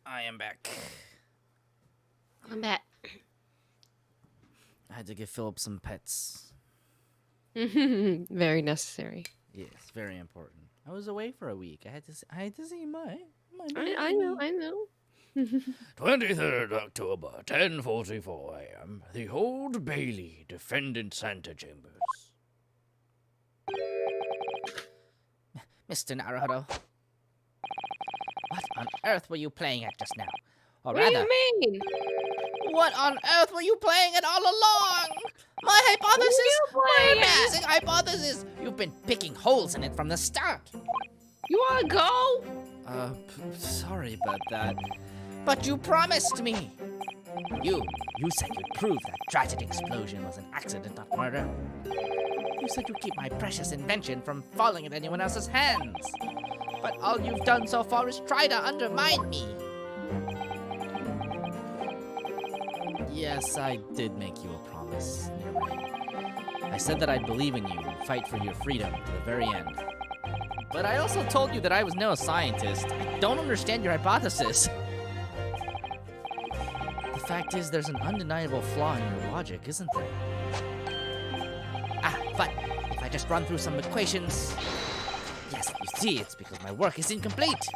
I am back. I'm back. I had to give Philip some pets. Very necessary. Yes, very important. I was away for a week. I had to see my I know. 23rd October, 10:44 a.m. The Old Bailey, Defendant Santa Chambers. Mr. Naruhodo. What on earth were you playing at just now? Or What do rather, you mean? what on earth were you playing at all along? My hypothesis? you My playing at? amazing hypothesis! You've been picking holes in it from the start. You wanna go? Sorry about that. But you promised me. You said you'd prove that tragic explosion was an accident, not murder. You said you'd keep my precious invention from falling in anyone else's hands. But all you've done so far is try to undermine me. Yes, I did make you a promise. You're right. I said that I'd believe in you and fight for your freedom to the very end. But I also told you that I was no scientist. I don't understand your hypothesis. The fact is, there's an undeniable flaw in your logic, isn't there? But if I just run through some equations... Yes, you see, it's because my work is incomplete.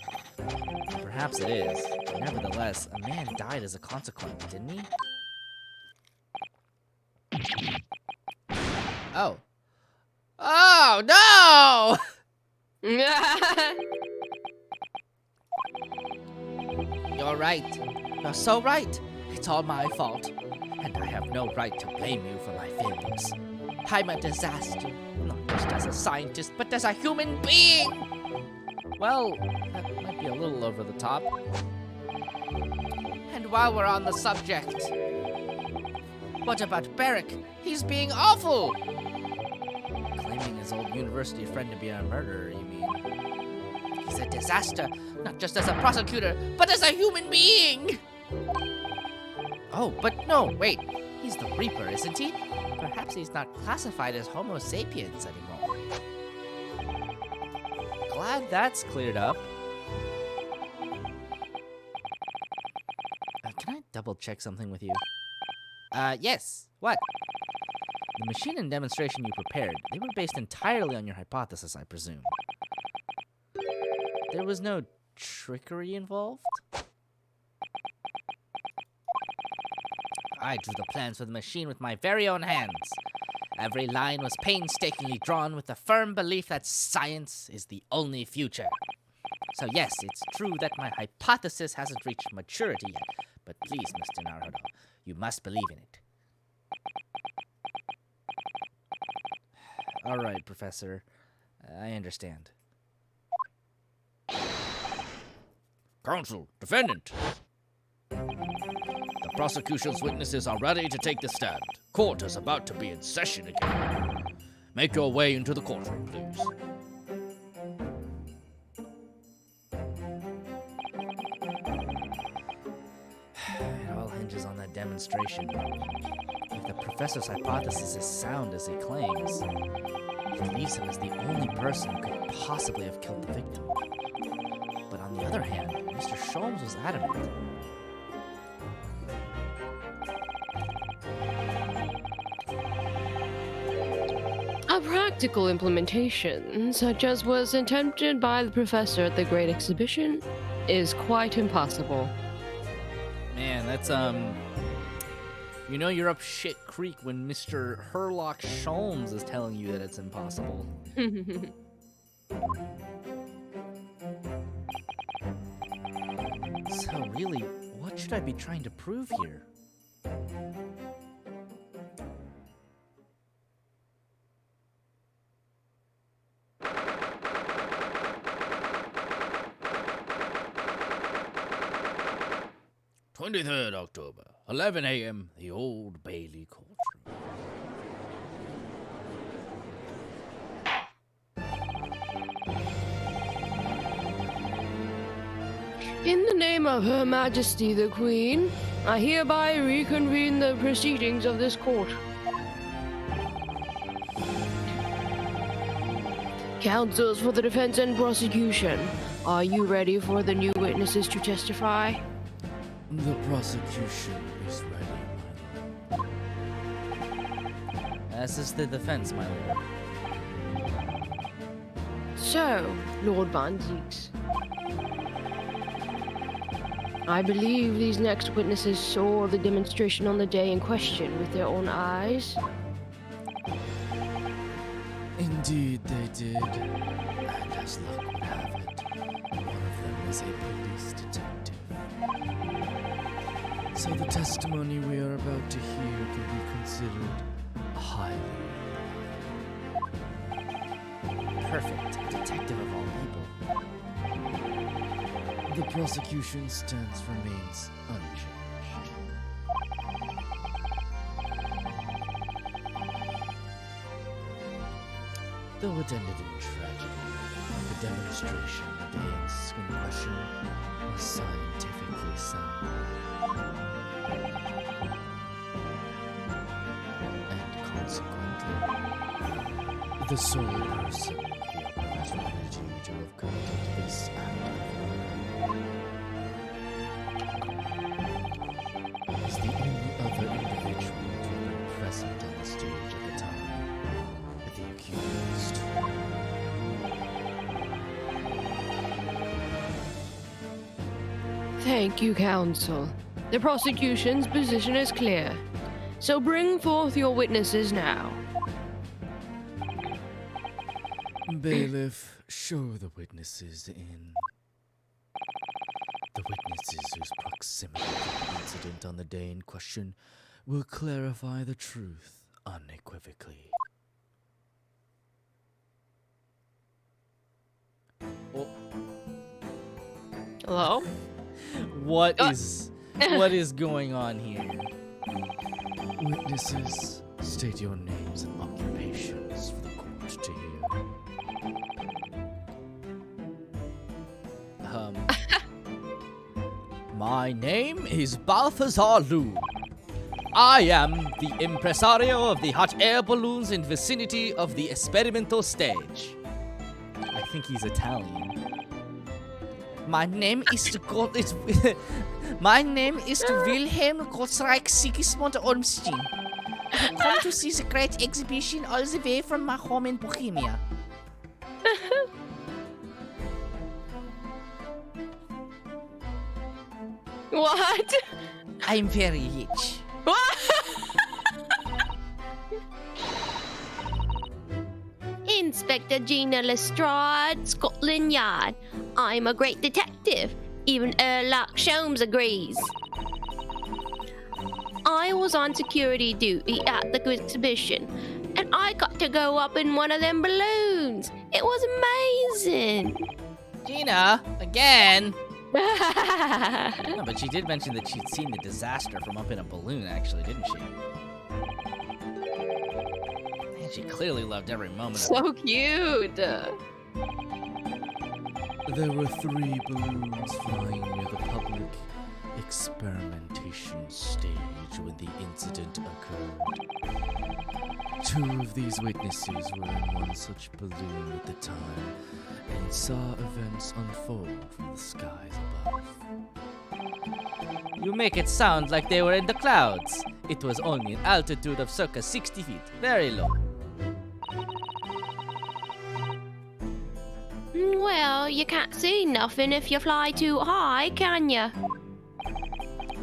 Perhaps it is. Nevertheless, a man died as a consequence, didn't he? Oh. Oh, no! You're right. You're so right. It's all my fault. And I have no right to blame you for my failures. I'm a disaster. Not just as a scientist, but as a human being. Well, that might be a little over the top. And while we're on the subject, what about Barrick? He's being awful. Claiming his old university friend to be a murderer, you mean? He's a disaster, not just as a prosecutor, but as a human being. Oh, but no, wait. He's the Reaper, isn't he? Perhaps he's not classified as Homo sapiens anymore. Glad that's cleared up. Can I double check something with you? Yes. What? The machine and demonstration you prepared, they were based entirely on your hypothesis, I presume. There was no trickery involved? I drew the plans for the machine with my very own hands. Every line was painstakingly drawn with the firm belief that science is the only future. So yes, it's true that my hypothesis hasn't reached maturity yet, but please, Mr. Naruhodo, you must believe in it. All right, Professor. I understand. Counsel, defendant. The prosecution's witnesses are ready to take the stand. Court is about to be in session again. Make your way into the courtroom, please. It all hinges on that demonstration. If the professor's hypothesis is sound as he claims, it leaves him as the only person who could possibly have killed the victim. But on the other hand, Mr. Sholmes was adamant. A practical implementation, such as was attempted by the professor at the Great Exhibition, is quite impossible. Man, that's, you know you're up shit creek when Mr. Herlock Sholmes is telling you that it's impossible. So really, what should I be trying to prove here? "23rd October, 11 a.m., the Old Bailey courtroom." In the name of Her Majesty the Queen, I hereby reconvene the proceedings of this court. Counsels for the defense and prosecution, are you ready for the new witnesses to testify? The prosecution is ready, my lord. As is the defense, my lord. So, Lord Van Zieks, I believe these next witnesses saw the demonstration on the day in question with their own eyes. Indeed they did. And as luck would have it, one of them is a police detective. So the testimony we are about to hear can be considered highly reliable. Perfect. Detective of all people. The prosecution's stance remains unchanged. Though it ended in tragedy, the demonstration the day in question was scientifically sound. And consequently, the sole person with the opportunity to have committed this act is the only other individual to have been present on the stage at the time with the accused. Thank you, counsel. The prosecution's position is clear. So bring forth your witnesses now. Bailiff, show the witnesses in. The witnesses whose proximity to the incident on the day in question will clarify the truth unequivocally. Hello? What is going on here? Witnesses, state your names and occupations for the court to hear. My name is Balthazar Lu. I am the impresario of the hot air balloons in vicinity of the experimental stage. I think he's Italian. My name is Wilhelm Gottsreich Sigismund Ormstein. I come to see the great exhibition all the way from my home in Bohemia. What? I'm very rich. Inspector Gina Lestrade, Scotland Yard. I'm a great detective. Even Sherlock Holmes agrees. I was on security duty at the exhibition, and I got to go up in one of them balloons. It was amazing. Gina, again. No, but she did mention that she'd seen the disaster from up in a balloon, actually, didn't she? Man, she clearly loved every moment of it. So cute. There were 3 balloons flying near the public experimentation stage when the incident occurred. 2 of these witnesses were in one such balloon at the time and saw events unfold from the skies above. You make it sound like they were in the clouds. It was only an altitude of circa 60 feet, very low. Well, you can't see nothing if you fly too high, can you?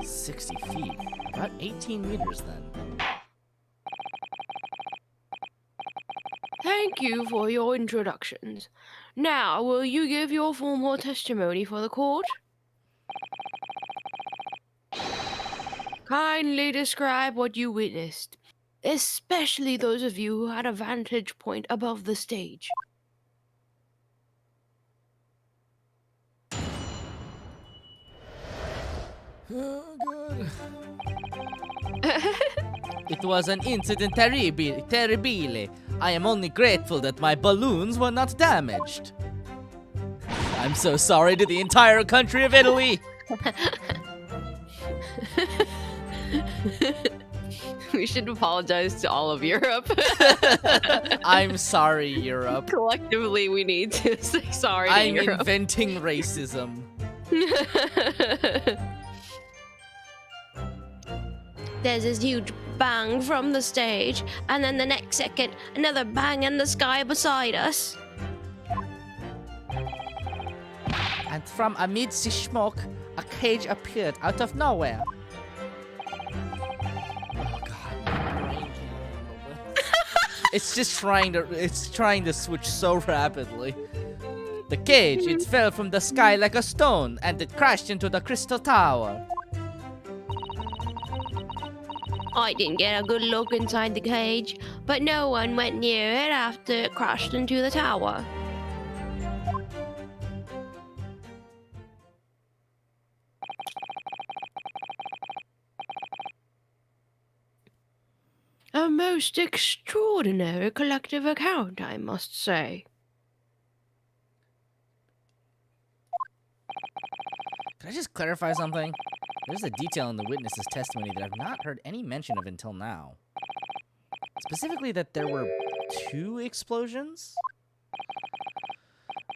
60 feet, about 18 meters then. Thank you for your introductions. Now, will you give your formal testimony for the court? Kindly describe what you witnessed, especially those of you who had a vantage point above the stage. Oh, God. It was an incident terribile. I am only grateful that my balloons were not damaged. I'm so sorry to the entire country of Italy. We should apologize to all of Europe. I'm sorry, Europe. Collectively, we need to say sorry to I'm Europe. inventing racism. there's this huge bang from the stage, and then the next second, another bang in the sky beside us. And from amidst the smoke, a cage appeared out of nowhere. Oh god. It's trying to switch so rapidly. The cage, it fell from the sky like a stone, and it crashed into the crystal tower. I didn't get a good look inside the cage, but no one went near it after it crashed into the tower. A most extraordinary collective account, I must say. Can I just clarify something? There's a detail in the witness's testimony that I've not heard any mention of until now. Specifically that there were 2 explosions?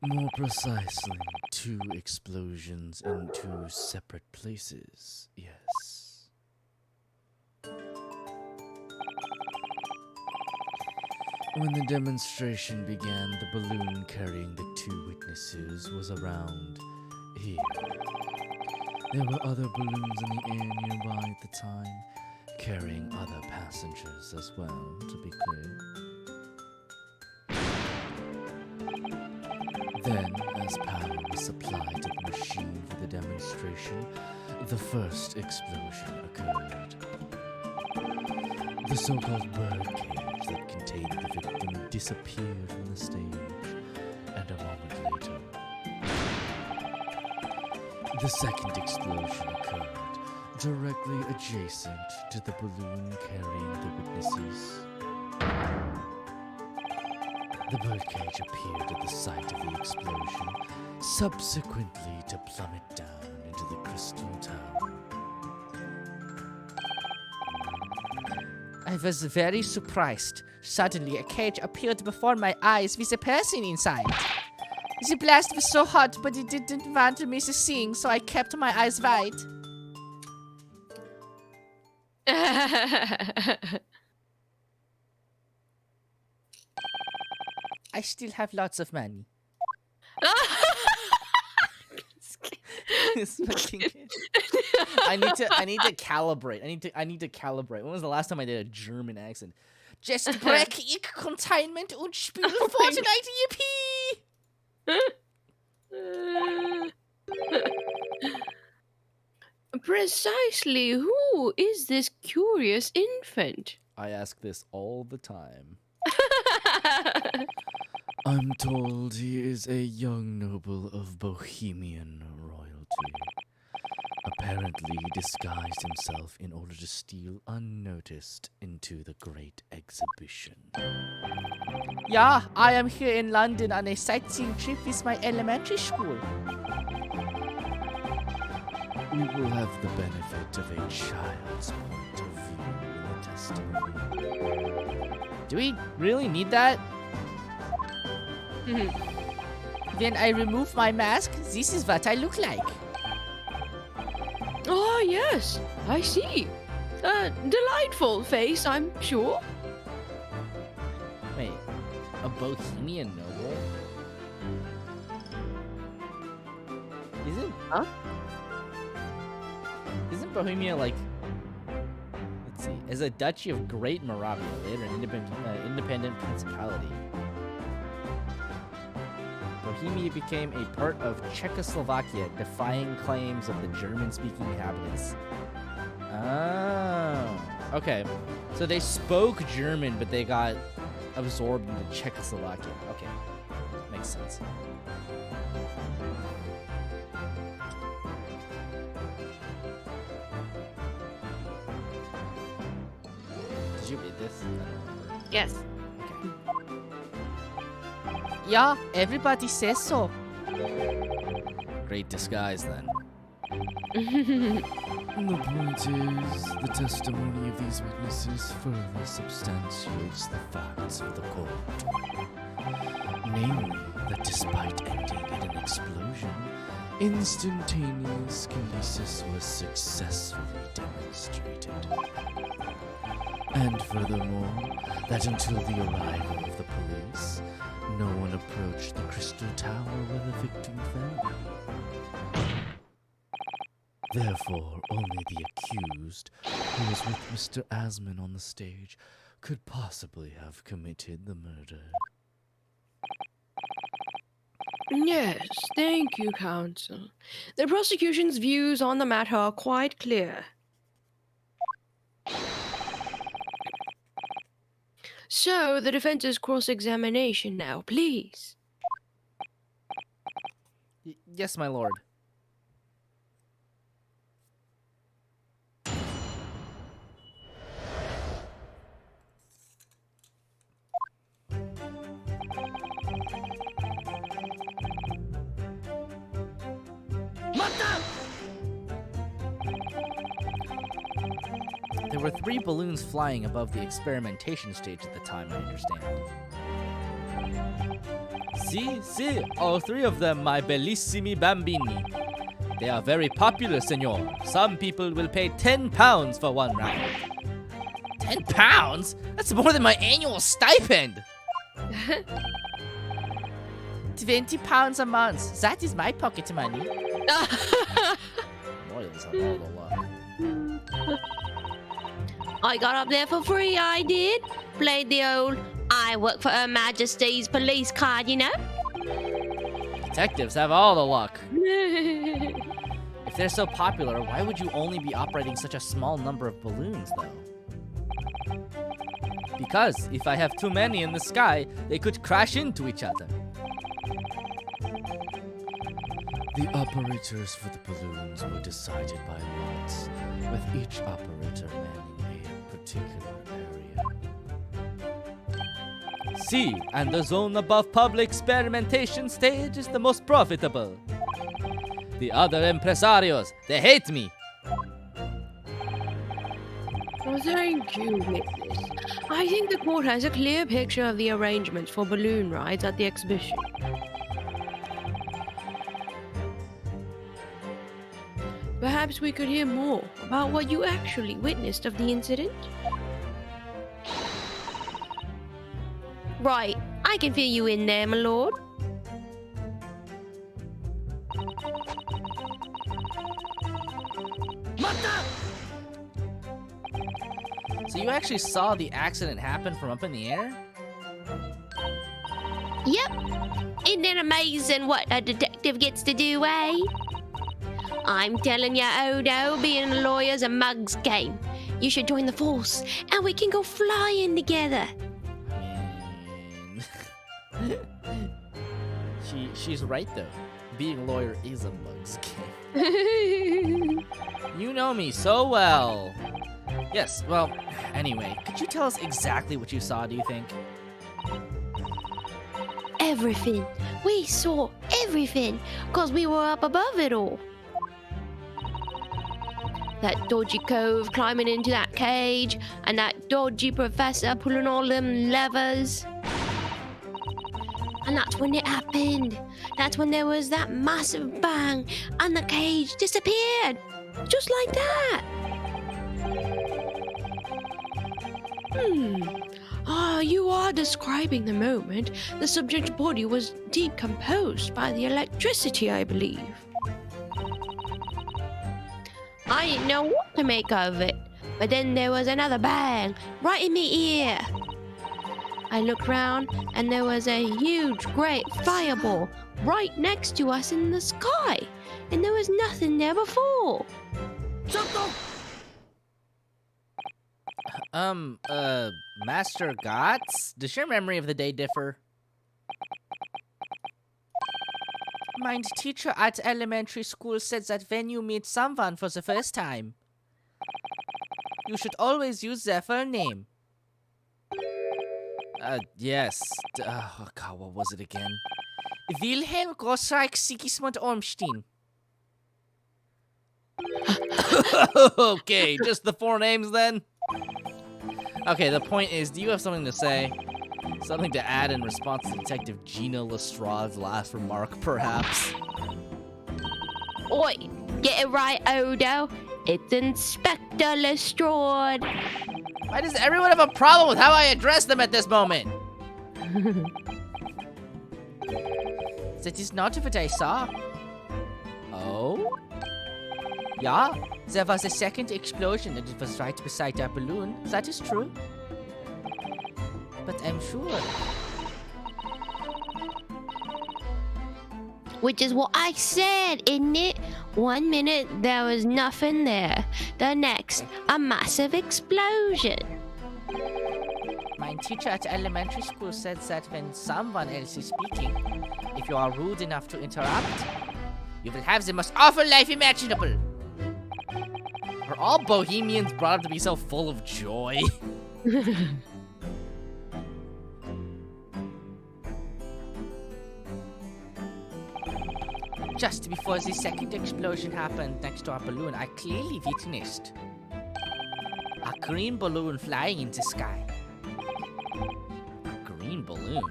More precisely, 2 explosions in 2 separate places, yes. When the demonstration began, the balloon carrying the 2 witnesses was around here. There were other balloons in the air nearby at the time, carrying other passengers as well, to be clear. Then, as power was supplied to the machine for the demonstration, the first explosion occurred. The so-called birdcage that contained the victim disappeared from the stage, and a moment later, the second explosion occurred, directly adjacent to the balloon carrying the witnesses. The birdcage appeared at the site of the explosion, subsequently to plummet down into the crystal tower. I was very surprised. Suddenly, a cage appeared before my eyes with a person inside. The blast was so hot, but it didn't want me to sing, so I kept my eyes wide. I still have lots of money. This fucking kid. I need to calibrate. I need to calibrate. When was the last time I did a German accent? Just break ich containment und spiel Fortnite, yippee! Precisely who is this curious infant? I ask this all the time. I'm told he is a young noble of Bohemian royalty. Apparently disguised himself in order to steal unnoticed into the great exhibition. Yeah, I am here in London on a sightseeing trip with my elementary school. We will have the benefit of a child's point of view in the testimony. Do we really need that? When I remove my mask, this is what I look like. Oh, yes, I see. A delightful face, I'm sure. Wait, a Bohemian noble? Isn't Bohemia like? Let's see. As a duchy of Great Moravia, later an independent principality. Bohemia became a part of Czechoslovakia, defying claims of the German-speaking inhabitants. Oh, okay. So they spoke German, but they got absorbed into Czechoslovakia. Okay, makes sense. Did you read this? I don't remember. Yes. Okay. Yeah, everybody says so. Great disguise, then. The point is, the testimony of these witnesses further substantiates the facts of the court. Namely, that despite ending in an explosion, instantaneous kinesis was successfully demonstrated. illustrated. And furthermore, that until the arrival of the police, no one approached the Crystal Tower where the victim fell. Therefore, only the accused, who was with Mr. Asman on the stage, could possibly have committed the murder. Yes, thank you, counsel. The prosecution's views on the matter are quite clear. So, the defense's cross-examination now, please. Yes, my lord. There were 3 balloons flying above the experimentation stage at the time, I understand. Si, all 3 of them, my bellissimi bambini. They are very popular, senor. Some people will pay 10 pounds for one round. 10 pounds? That's more than my annual stipend! 20 pounds a month. That is my pocket money. Royals have all the luck. I got up there for free, I did. Played the old I work for Her Majesty's police card, you know? Detectives have all the luck. If they're so popular, why would you only be operating such a small number of balloons, though? Because if I have too many in the sky, they could crash into each other. The operators for the balloons were decided by lots, with each operator manning a particular area. See, and the zone above public experimentation stage is the most profitable. The other impresarios, they hate me. Oh, thank you, witness. I think the court has a clear picture of the arrangements for balloon rides at the exhibition. Perhaps we could hear more about what you actually witnessed of the incident? Right, I can fill you in there, my lord. So you actually saw the accident happen from up in the air? Yep. Isn't it amazing what a detective gets to do, eh? I'm telling ya, Odo, being a lawyer's a mug's game. You should join the force, and we can go flying together. I mean... she's right, though. Being a lawyer is a mug's game. You know me so well. Yes, well, anyway, could you tell us exactly what you saw, do you think? Everything. We saw everything, 'cause we were up above it all. That dodgy cove climbing into that cage, and that dodgy professor pulling all them levers. And that's when it happened. That's when there was that massive bang, and the cage disappeared. Just like that. You are describing the moment the subject's body was decomposed by the electricity, I believe. I didn't know what to make of it, but then there was another bang right in my ear. I looked round, and there was a huge, great fireball right next to us in the sky, and there was nothing there before. Master Gotts? Does your memory of the day differ? My teacher at elementary school said that when you meet someone for the first time, you should always use their full name. Yes. Oh, God, what was it again? Wilhelm Grossreich Sigismund Ormstein. Okay, just the 4 names then? Okay, the point is, do you have something to say? Something to add in response to Detective Gina Lestrade's last remark, perhaps? Oi, get it right, Odo. It's Inspector Lestrade. Why does everyone have a problem with how I address them at this moment? That is not what I saw. Oh? Yeah, there was a second explosion and it was right beside our balloon. That is true. But I'm sure. Which is what I said, isn't it? 1 minute there was nothing there. The next, a massive explosion. My teacher at elementary school said that when someone else is speaking, if you are rude enough to interrupt, you will have the most awful life imaginable. Are all Bohemians brought up to be so full of joy? Just before the second explosion happened next to our balloon, I clearly witnessed a green balloon flying in the sky. A green balloon?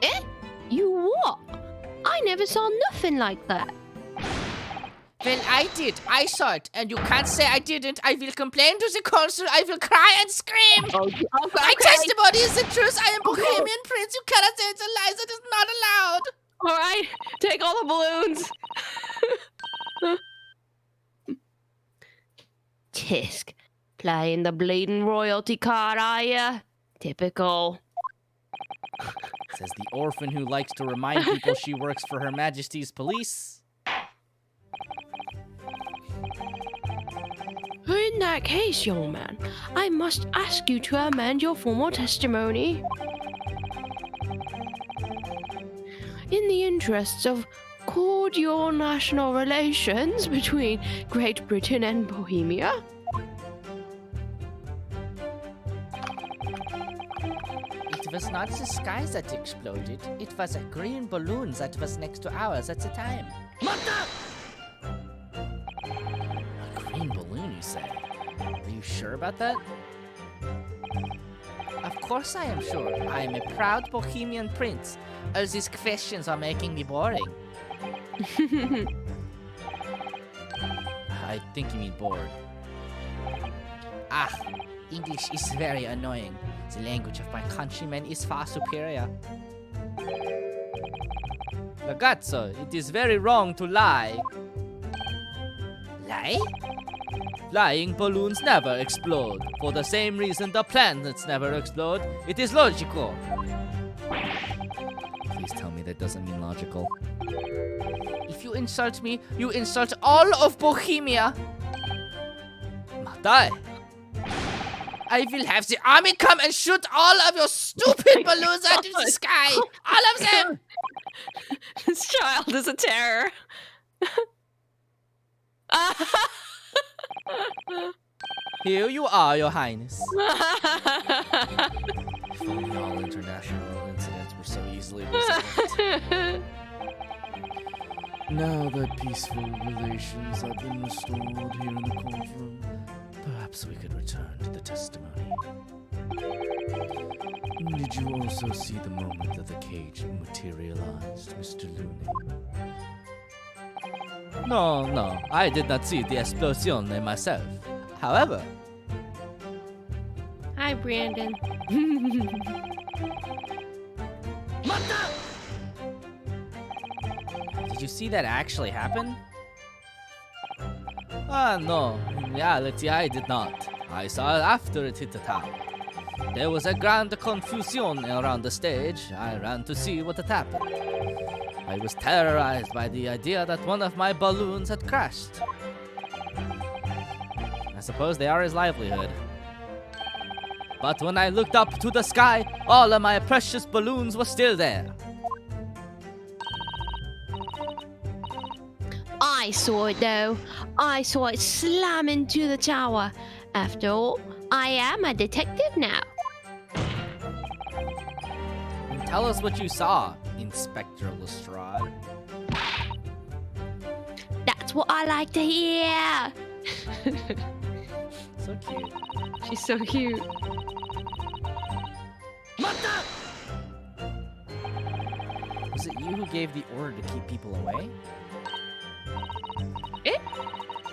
Eh? You what? I never saw nothing like that. Well, I did. I saw it. And you can't say I didn't. I will complain to the council. I will cry and scream. My testimony is the truth. I am Bohemian Prince. You cannot say it's a lie. That is not allowed. All right, take all the balloons. Tisk, playing the bleeding royalty card, are ya? Typical. Says the orphan who likes to remind people she works for Her Majesty's police. In that case, young man, I must ask you to amend your formal testimony. In the interests of cordial national relations between Great Britain and Bohemia. It was not the sky that exploded. It was a green balloon that was next to ours at the time. A green balloon, you say? Are you sure about that? Of course I am sure. I am a proud Bohemian prince. All these questions are making me boring. I think you mean bored. Ah, English is very annoying. The language of my countrymen is far superior. Ragazzo, it is very wrong to lie. Lie? Flying balloons never explode. For the same reason the planets never explode. It is logical. Please tell me that doesn't mean logical. If you insult me, you insult all of Bohemia. Madai. I will have the army come and shoot all of your stupid balloons out of the sky. All of them. This child is a terror. Here you are, Your Highness. If only all international incidents were so easily resolved. Now that peaceful relations have been restored here in the courtroom, perhaps we could return to the testimony. Did you also see the moment that the cage materialized, Mr. Looney? No, I did not see the explosion myself. However, Hi, Brandon. did you see that actually happen? No. In reality, I did not. I saw it after it hit the tower. There was a grand confusion around the stage. I ran to see what had happened. I was terrorized by the idea that one of my balloons had crashed. I suppose they are his livelihood. But when I looked up to the sky, all of my precious balloons were still there. I saw it though. I saw it slam into the tower. After all, I am a detective now. Tell us what you saw, Inspector Lestrade. That's what I like to hear. So cute. She's so cute. Was it you who gave the order to keep people away?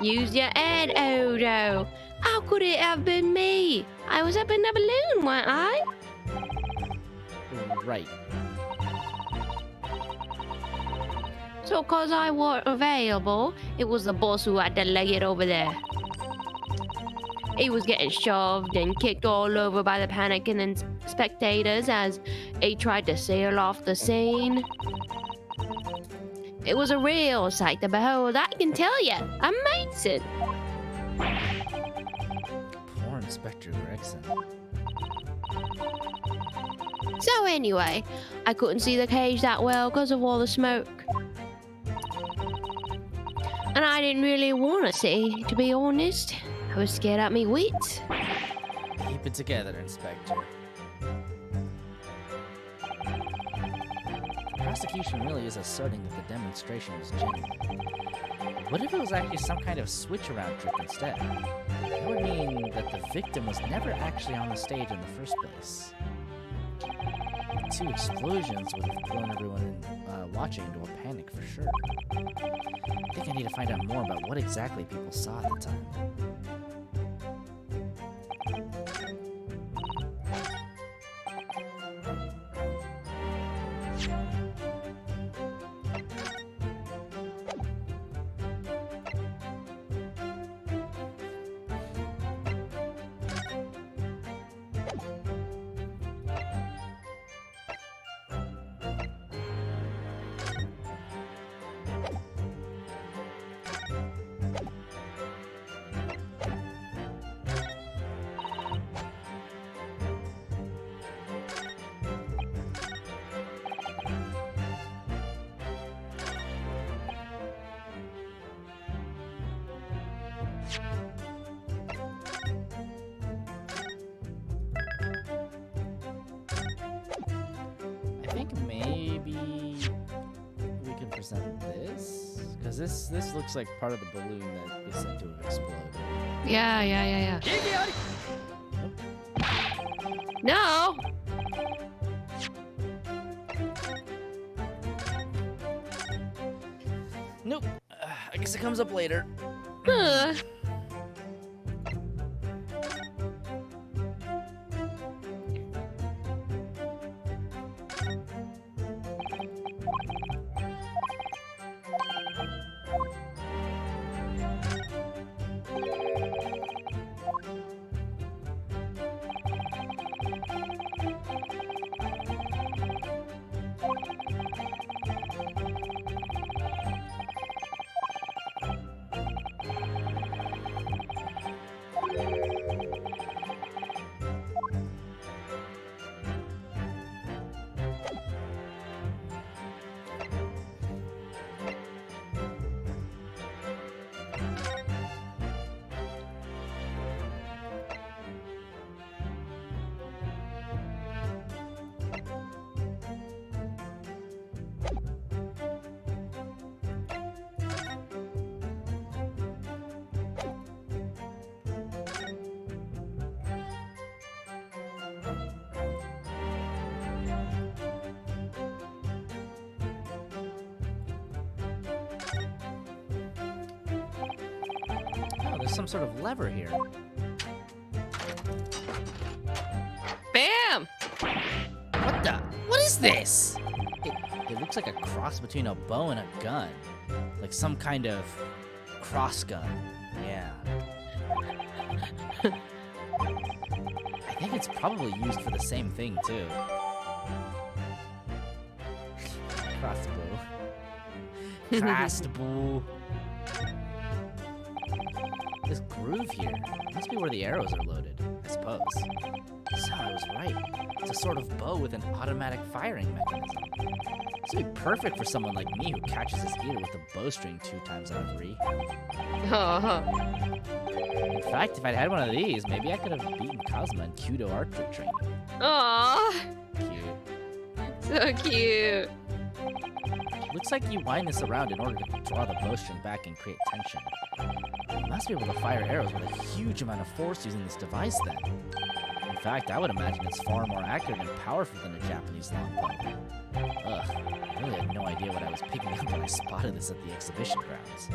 Use your head, Odo. How could it have been me? I was up in the balloon, weren't I? Right. So, 'cause I weren't available, it was the boss who had to leg it over there. He was getting shoved and kicked all over by the panicking spectators as he tried to sail off the scene. It was a real sight to behold, I can tell you. Amazing. Poor Inspector Gregson. So anyway, I couldn't see the cage that well because of all the smoke. And I didn't really want to see, to be honest. I was scared out me wits. Keep it together, Inspector. The prosecution really is asserting that the demonstration was genuine. What if it was actually some kind of switch-around trick instead? That would mean that the victim was never actually on the stage in the first place. The 2 explosions would have thrown everyone watching into a panic for sure. I think I need to find out more about what exactly people saw at the time. I think maybe we can present this, because this looks like part of the balloon that is said to have exploded. Yeah. No! Nope. I guess it comes up later. Huh. Oh, there's some sort of lever here. Bam! What the? What is this? It looks like a cross between a bow and a gun. Like some kind of cross gun. Yeah. I think it's probably used for the same thing, too. Crossbow. Crossbow. This groove here must be where the arrows are loaded, I suppose. So I was right. It's a sort of bow with an automatic firing mechanism. This would be perfect for someone like me who catches his ear with a bowstring 2 times out of 3. In fact, if I'd had one of these, maybe I could have beaten Cosma in Kudo archery training. Aw, Cute. so cute. Looks like you wind this around in order to draw the bowstring back and create tension. You must be able to fire arrows with a huge amount of force using this device then. In fact, I would imagine it's far more accurate and powerful than a Japanese longbow. Ugh, I really had no idea what I was picking up when I spotted this at the exhibition grounds.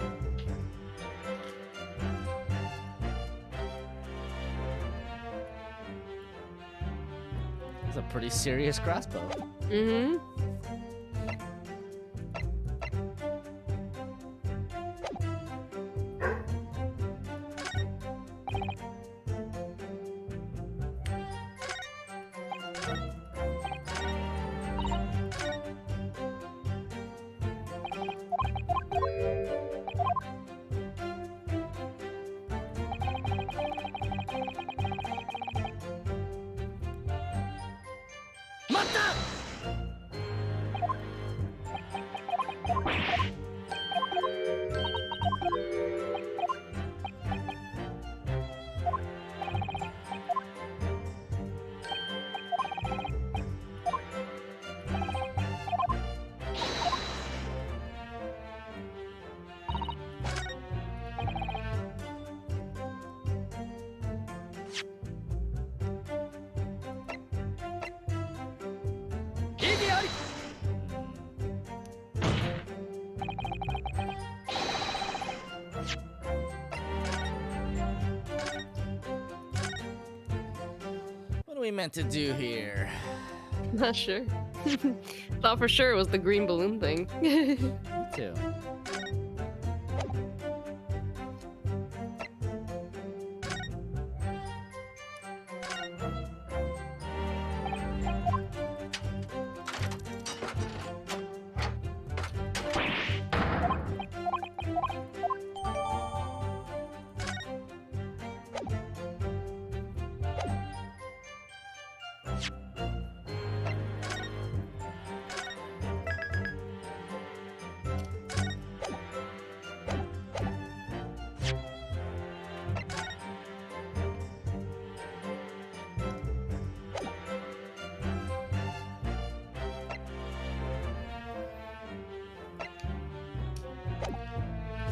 It's a pretty serious crossbow. Mm-hmm. What are we meant to do here? Not sure. Thought for sure it was the green balloon thing. Me too.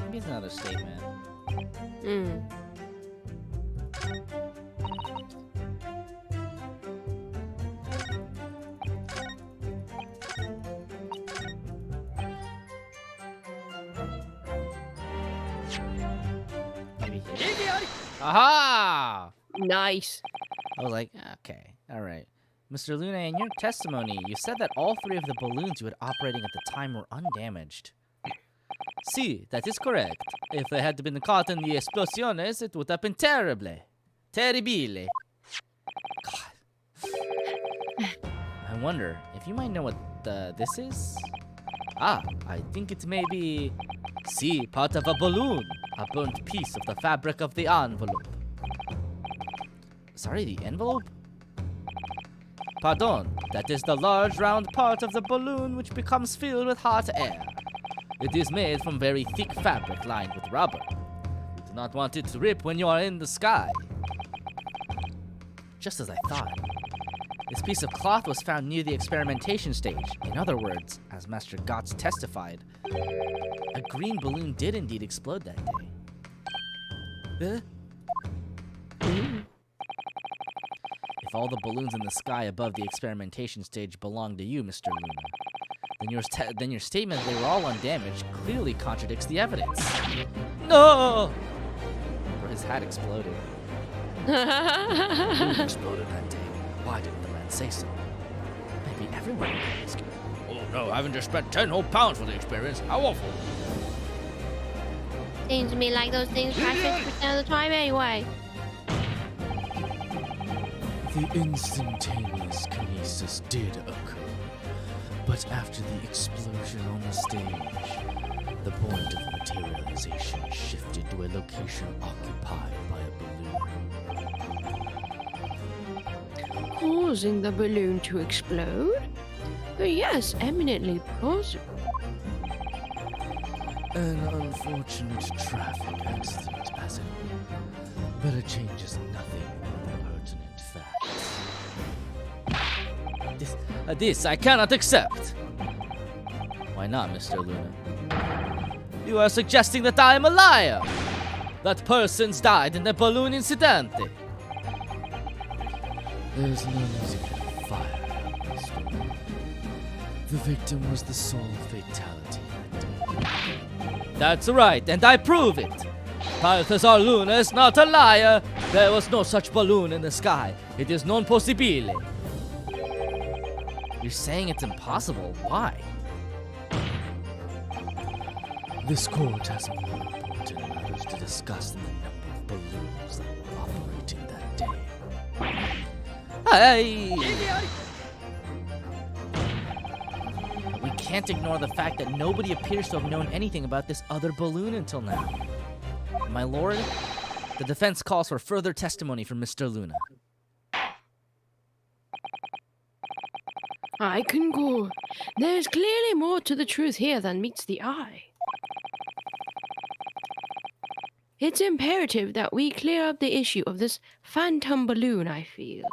Maybe it's another statement. Mm. Maybe here. Aha! Nice. I was like, okay, all right. Mr. Luna, in your testimony, you said that all three of the balloons you had operating at the time were undamaged. See, that is correct. If they had been caught in the explosiones, it would have been terribly. Terribile. God. I wonder if you might know what this is? Ah, I think it may be... See, part of a balloon. A burnt piece of the fabric of the envelope. Sorry, the envelope? Pardon, that is the large round part of the balloon which becomes filled with hot air. It is made from very thick fabric lined with rubber. You do not want it to rip when you are in the sky. Just as I thought. This piece of cloth was found near the experimentation stage. In other words, as Master GAAC testified, a green balloon did indeed explode that day. If all the balloons in the sky above the experimentation stage belong to you, Mr. Luna, then your statement that they were all undamaged clearly contradicts the evidence. No! Or his hat exploded. Who exploded that day? Why didn't the man say so? Maybe everyone would ask him. Oh no, I haven't just spent 10 whole pounds for the experience. How awful. Seems to me like those things crash 50% of the time anyway. The instantaneous kinesis did occur, but after the explosion on the stage, the point of materialization shifted to a location occupied by a balloon. Causing the balloon to explode? Yes, eminently plausible. An unfortunate traffic accident, as it were, but it changes nothing in the pertinent facts. This I cannot accept. Why not, Mr. Luna? You are suggesting that I am a liar. That persons died in the balloon incidente. There's no need to get fire out this one. The victim was the sole fatality that day. That's right, and I prove it. Balthazar Luna is not a liar. There was no such balloon in the sky. It is non possibile. You're saying it's impossible. Why? This court has more important matters to discuss than the number of balloons that were operating that day. Hey! We can't ignore the fact that nobody appears to have known anything about this other balloon until now. My lord, the defense calls for further testimony from Mr. Luna. I concur. There's clearly more to the truth here than meets the eye. It's imperative that we clear up the issue of this phantom balloon, I feel.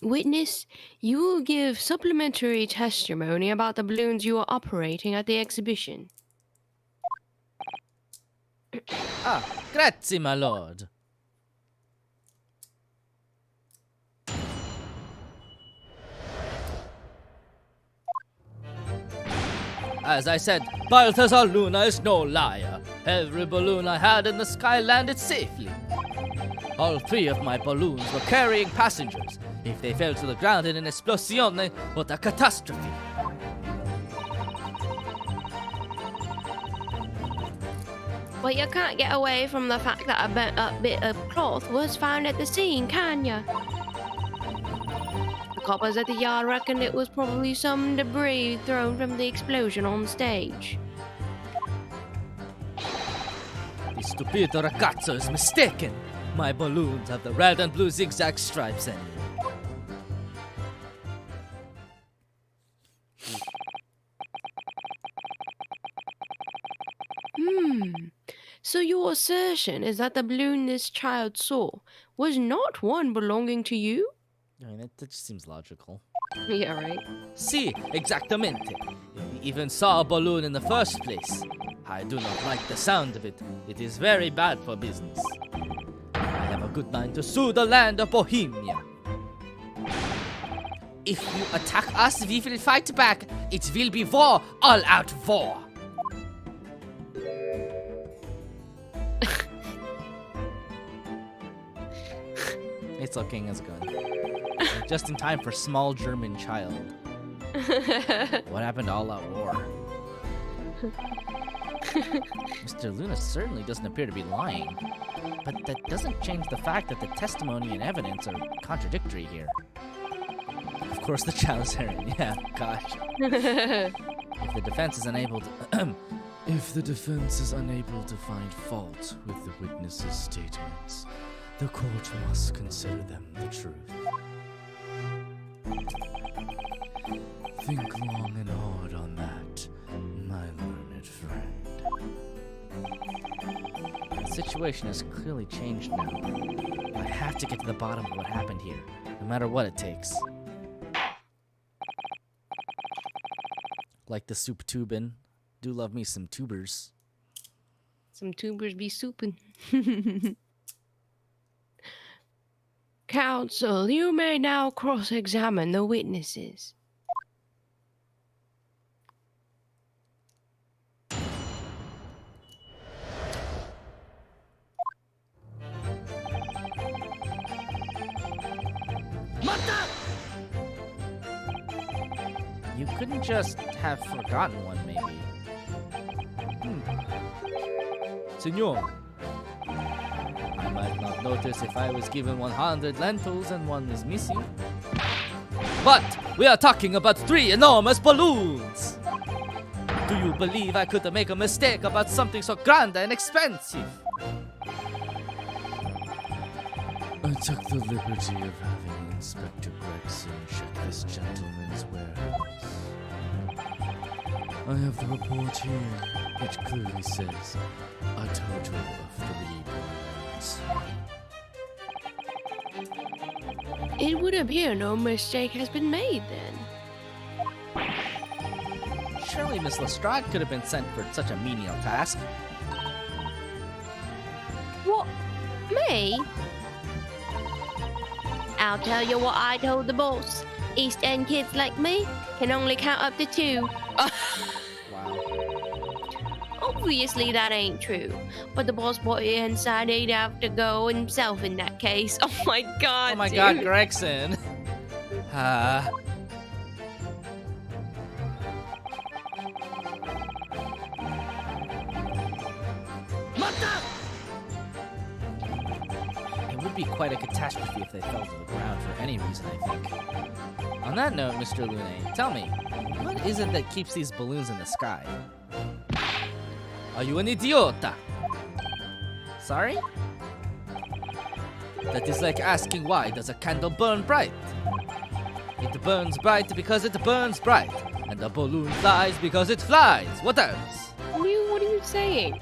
Witness, you will give supplementary testimony about the balloons you are operating at the exhibition. Ah, grazie, my lord. As I said, Balthazar Luna is no liar. Every balloon I had in the sky landed safely. All 3 of my balloons were carrying passengers. If they fell to the ground in an esplosione, what a catastrophe. But you can't get away from the fact that a burnt up bit of cloth was found at the scene, can ya? The coppers at the yard reckoned it was probably some debris thrown from the explosion on stage. The stupido ragazzo is mistaken. My balloons have the red and blue zigzag stripes in them. So your assertion is that the balloon this child saw was not one belonging to you? I mean, that just seems logical. Yeah, right. Si, exactamente. If we even saw a balloon in the first place. I do not like the sound of it. It is very bad for business. I have a good mind to sue the land of Bohemia. If you attack us, we will fight back. It will be war, all-out war. It's looking as good. Just in time for small German child. What happened to all-out war? Mr. Luna certainly doesn't appear to be lying. But that doesn't change the fact that the testimony and evidence are contradictory here. Of course, the child's hearing. Yeah, gosh. If the defense is unable to... If the defense is unable to find fault with the witnesses' statements, the court must consider them the truth. Think long and hard on that, my learned friend. The situation has clearly changed now. I have to get to the bottom of what happened here, no matter what it takes. Like the soup tubin'. Do love me some tubers. Some tubers be souping. Counsel, you may now cross-examine the witnesses. You couldn't just have forgotten one, maybe. Senor, I might not notice if I was given 100 lentils and one is missing. But we are talking about 3 enormous balloons! Do you believe I could make a mistake about something so grand and expensive? I took the liberty of having Inspector Gregson check this gentleman's warehouse. I have the report here, which clearly says a total of 3 balloons. It would appear no mistake has been made then. Surely Miss Lestrade could have been sent for such a menial task. What? Me? I'll tell you what I told the boss. East End kids like me can only count up to 2. Wow. Oh, Obviously, that ain't true. But the boss boy inside, he'd have to go himself in that case. Oh my god. Oh my dude. god, Gregson. It would be quite a catastrophe if they fell to the ground for any reason, I think. On that note, Mr. Lune, tell me, what is it that keeps these balloons in the sky? Are you an idiota? Sorry? That is like asking why does a candle burn bright? It burns bright because it burns bright. And a balloon flies because it flies. What else? What are you saying?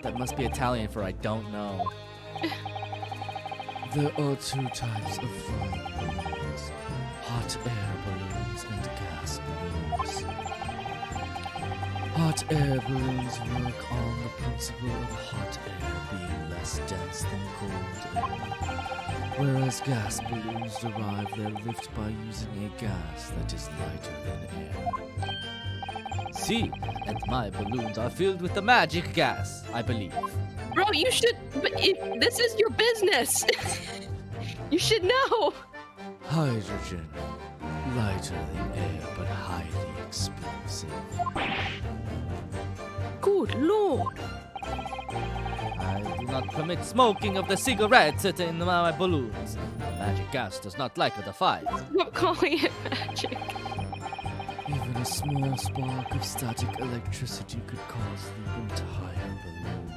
That must be Italian for I don't know. There are two types of flying balloons: hot air balloons and gas balloons. Hot air balloons work on the principle of hot air being less dense than cold air, whereas gas balloons derive their lift by using a gas that is lighter than air. See, and my balloons are filled with the magic gas, I believe. Bro, you should. But this is your business. You should know. Hydrogen, lighter than air but highly explosive. Good lord. I do not permit smoking of the cigarettes in my balloons. The magic gas does not like the fire. Stop calling it magic. Even a small spark of static electricity could cause the entire balloon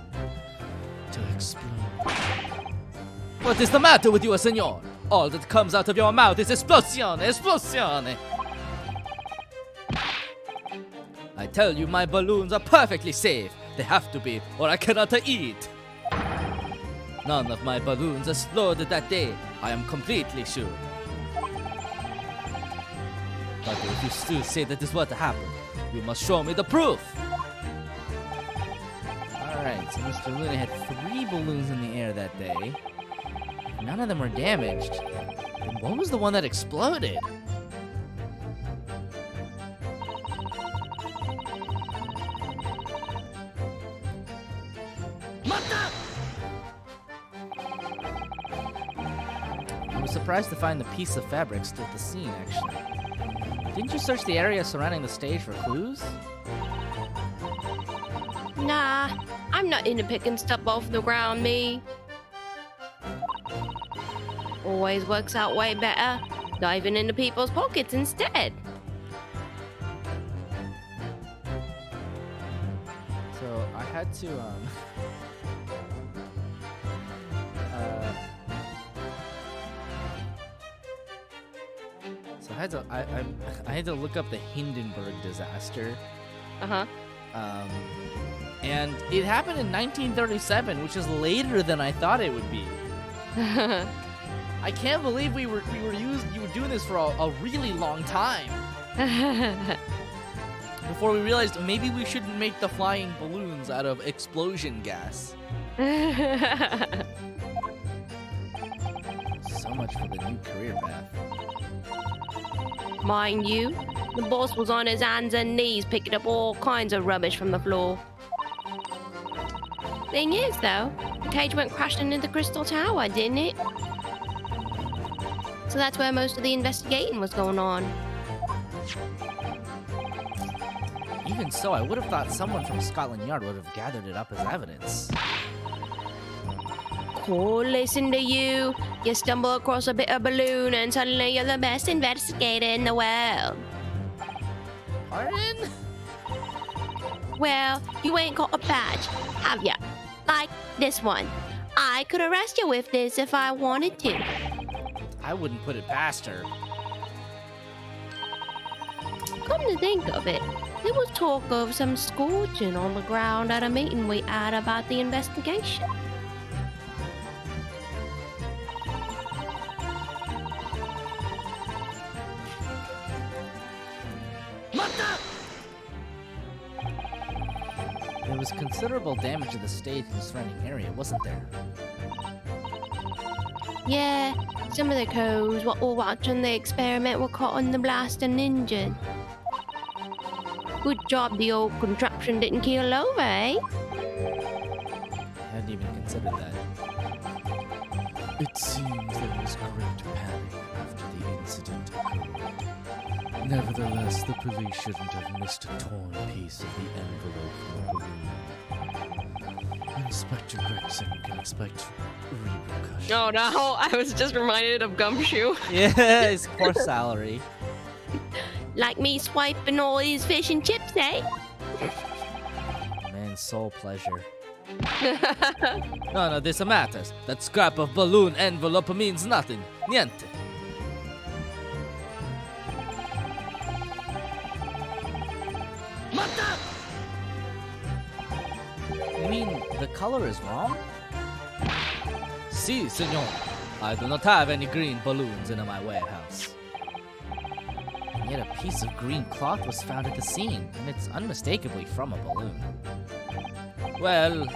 to explode. What is the matter with you, senor? All that comes out of your mouth is explosion, explosion. I tell you, my balloons are perfectly safe. They have to be, or I cannot eat. None of my balloons exploded that day. I am completely sure. But if you still say that is what happened, you must show me the proof. Alright, so Mr. Luna had 3 balloons in the air that day. None of them were damaged. Then what was the one that exploded? I was surprised to find the piece of fabric still at the scene, actually. Didn't you search the area surrounding the stage for clues? Nah, I'm not into picking stuff off the ground, me. Always works out way better diving into people's pockets instead. So I had to so I had to look up the Hindenburg disaster. Uh-huh. And it happened in 1937, which is later than I thought it would be. I can't believe you were doing this for a really long time before we realized maybe we shouldn't make the flying balloons out of explosion gas. So much for the new career path. Mind you, the boss was on his hands and knees picking up all kinds of rubbish from the floor. Thing is, though, the cage went crashing into the Crystal Tower, didn't it? So that's where most of the investigating was going on. Even so, I would have thought someone from Scotland Yard would have gathered it up as evidence. Cool, listen to you. You stumble across a bit of balloon and suddenly you're the best investigator in the world. Pardon? Well, you ain't got a badge, have ya? Like this one. I could arrest you with this if I wanted to. I wouldn't put it past her. Come to think of it, there was talk of some scorching on the ground at a meeting we had about the investigation. There was considerable damage to the stage and the surrounding area, wasn't there? Yeah, some of the crews what were watching the experiment were caught in the blast and injured. Good job the old contraption didn't keel over, eh? I hadn't even considered that. It seems there was great panic after the incident occurred. Nevertheless, the police shouldn't have missed a torn piece of the envelope from the balloon. Inspector Gregson can expect repercussions. Oh no, I was just reminded of Gumshoe. Yeah, his poor salary. Like me swiping all his fish and chips, eh? Man's sole pleasure. None of this matters. That scrap of balloon envelope means nothing. Niente. You mean the color is wrong? Si, senor. I do not have any green balloons in my warehouse. And yet a piece of green cloth was found at the scene, and it's unmistakably from a balloon. Well,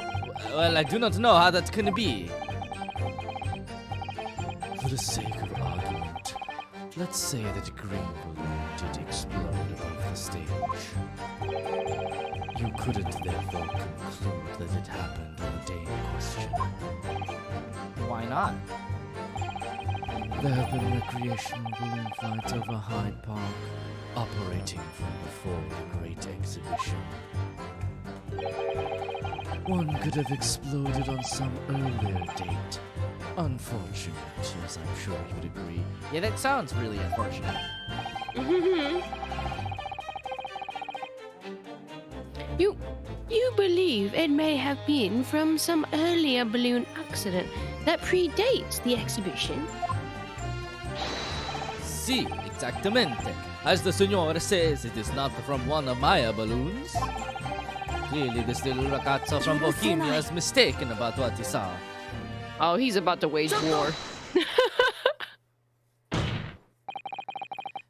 I do not know how that can be. For the sake of argument, let's say that a green balloon did explode above the stage. You couldn't therefore conclude that it happened on the day in question. Why not? There have been recreational balloon flights over Hyde Park, operating from before the Great Exhibition. One could have exploded on some earlier date. Unfortunate, as I'm sure you'd agree. Yeah, that sounds really unfortunate. You believe it may have been from some earlier balloon accident that predates the exhibition? Si, exactamente. As the senor says, it is not from one of my balloons. Clearly, this little ragazzo from Bohemia is mistaken about what he saw. Oh, he's about to wage war.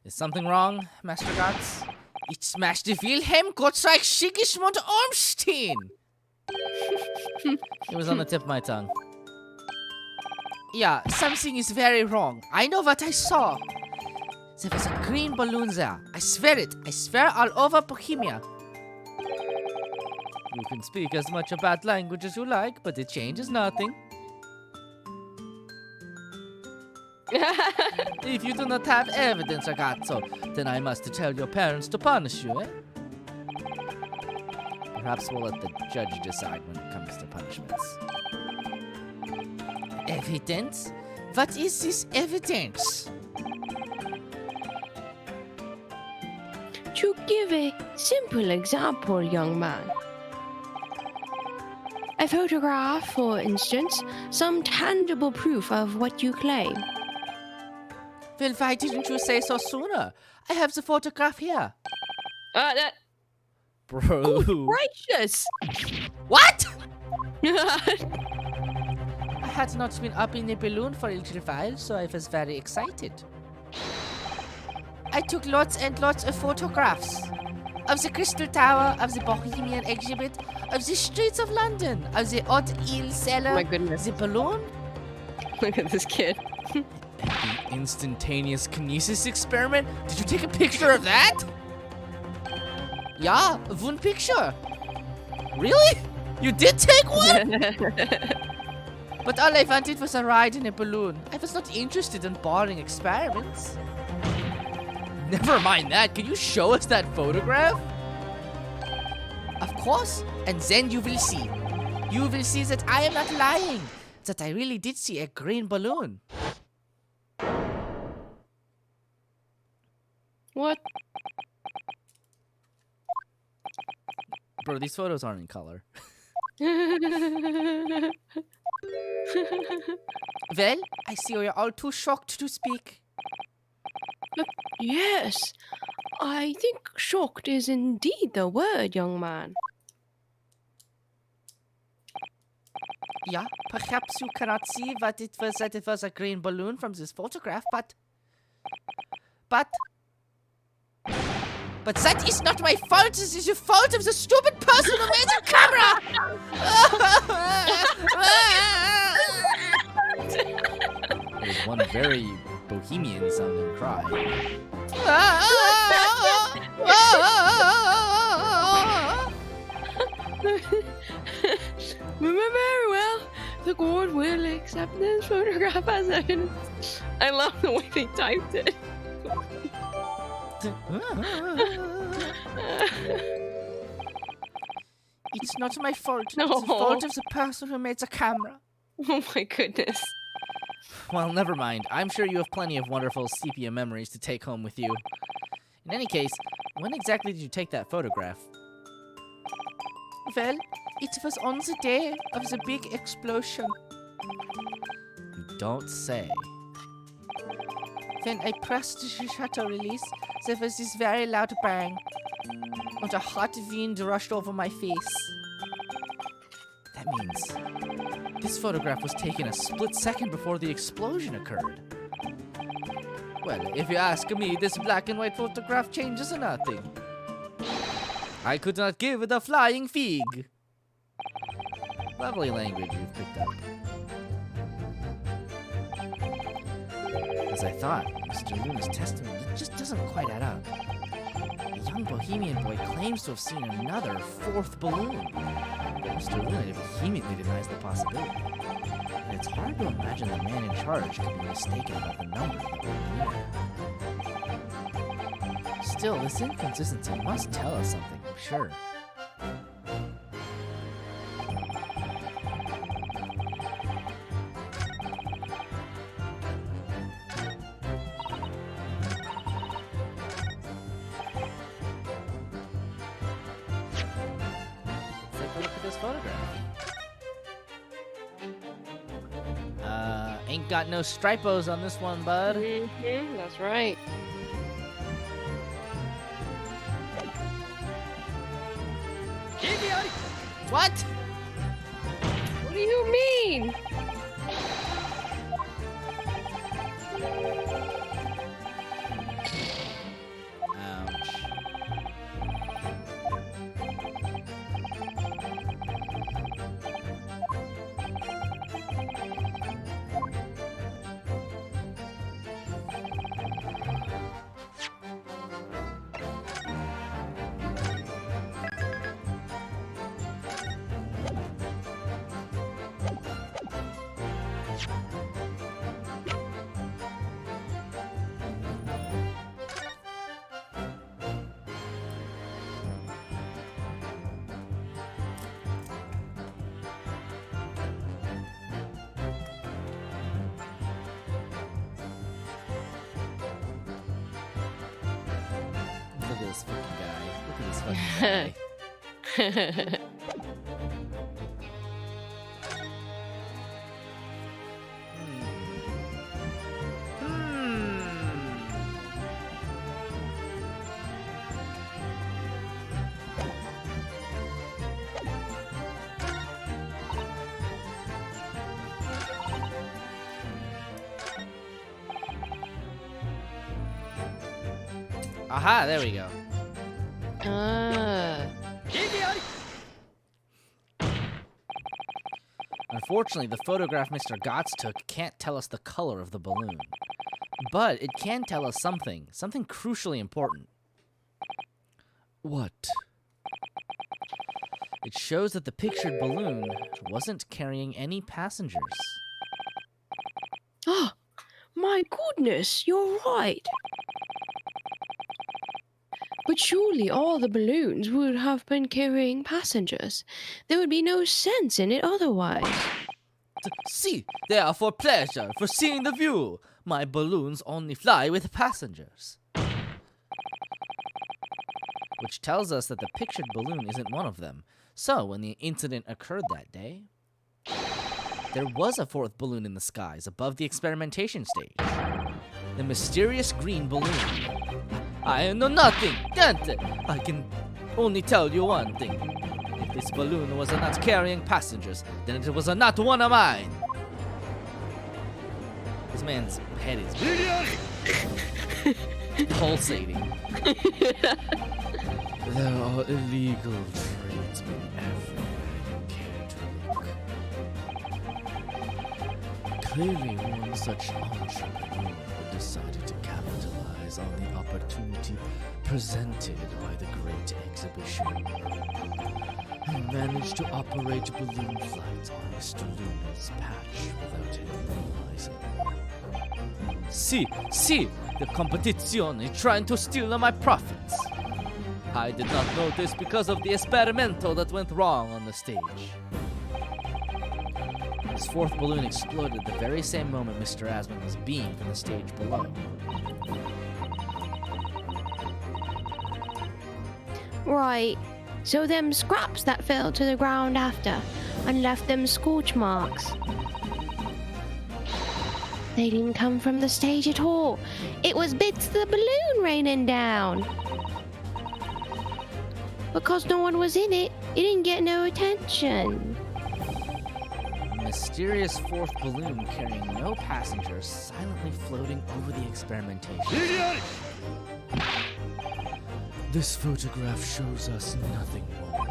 Is something wrong, Master Gotts? Ich smashed Wilhelm Gottschalk Sigismund Ormstein! It was on the tip of my tongue. Yeah, something is very wrong. I know what I saw. There was a green balloon there. I swear it. I swear all over Bohemia. You can speak as much a bad language as you like, but it changes nothing. If you do not have evidence, ragazzo, then I must tell your parents to punish you, eh? Perhaps we'll let the judge decide when it comes to punishments. Evidence? What is this evidence? To give a simple example, young man. A photograph, for instance, some tangible proof of what you claim. Well, why didn't you say so sooner? I have the photograph here. That. Bro. Gracious! What? I had not been up in a balloon for a little while, so I was very excited. I took lots and lots of photographs of the Crystal Tower, of the Bohemian exhibit, of the streets of London, of the Haute Ile cellar, Oh my goodness. the balloon, Look at this kid. the instantaneous kinesis experiment. Did you take a picture of that? Yeah, one picture. Really? You did take one? But all I wanted was a ride in a balloon. I was not interested in boring experiments. Never mind that. Can you show us that photograph? Of course. And then you will see. You will see that I am not lying. That I really did see a green balloon. What? Bro, these photos aren't in color. Well, I see you're all too shocked to speak. Yes, I think shocked is indeed the word, young man. Yeah, perhaps you cannot see that it was a green balloon from this photograph, but that is not my fault. This is the fault of the stupid person who made the camera. There's one very bohemian sounding cry. Very well. The court will accept this photograph as evidence. I love the way they typed it. It's not my fault. No. It's the fault of the person who made the camera. Oh my goodness. Well, never mind. I'm sure you have plenty of wonderful sepia memories to take home with you. In any case, when exactly did you take that photograph? Well, it was on the day of the big explosion. You don't say. When I pressed the shutter release, there was this very loud bang, and a hot wind rushed over my face. That means this photograph was taken a split second before the explosion occurred. Well, if you ask me, this black and white photograph changes nothing. I could not give the flying fig. Lovely language you've picked up. As I thought, Mr. Luna's testimony just doesn't quite add up. A young bohemian boy claims to have seen another fourth balloon, but Mr. Luna vehemently denies the possibility. And it's hard to imagine the man in charge could be mistaken about the number of the balloon. Still, this inconsistency must tell us something, I'm sure. Ain't got no stripos on this one, bud. That's right. What? What do you mean? Ouch. Look at this fucking guy. Look at this fucking guy. Aha, there we go. Unfortunately, the photograph Mr. Gotts took can't tell us the color of the balloon. But it can tell us something crucially important. What? It shows that the pictured balloon wasn't carrying any passengers. Oh, my goodness, you're right. But surely all the balloons would have been carrying passengers. There would be no sense in it otherwise. See, they are for pleasure, for seeing the view. My balloons only fly with passengers. Which tells us that the pictured balloon isn't one of them. So, when the incident occurred that day, there was a fourth balloon in the skies above the experimentation stage. The mysterious green balloon. I know nothing, can't it? I can only tell you one thing. If this balloon was not carrying passengers, then it was not one of mine. This man's head is pulsating. There are illegal tradesmen everywhere you care to look. Clearly, one such entrepreneur decided to capitalize on the opportunity presented by the Great Exhibition. I managed to operate balloon flight on Mr. Luna's patch without him realizing. See, the competition is trying to steal my profits. I did not know this because of the experimento that went wrong on the stage. His fourth balloon exploded at the very same moment Mr. Asman was beamed from the stage below. Right. So them scraps that fell to the ground after and left them scorch marks. They didn't come from the stage at all. It was bits of the balloon raining down. Because no one was in it, it didn't get no attention. A mysterious fourth balloon carrying no passengers silently floating over the experimentation. This photograph shows us nothing more.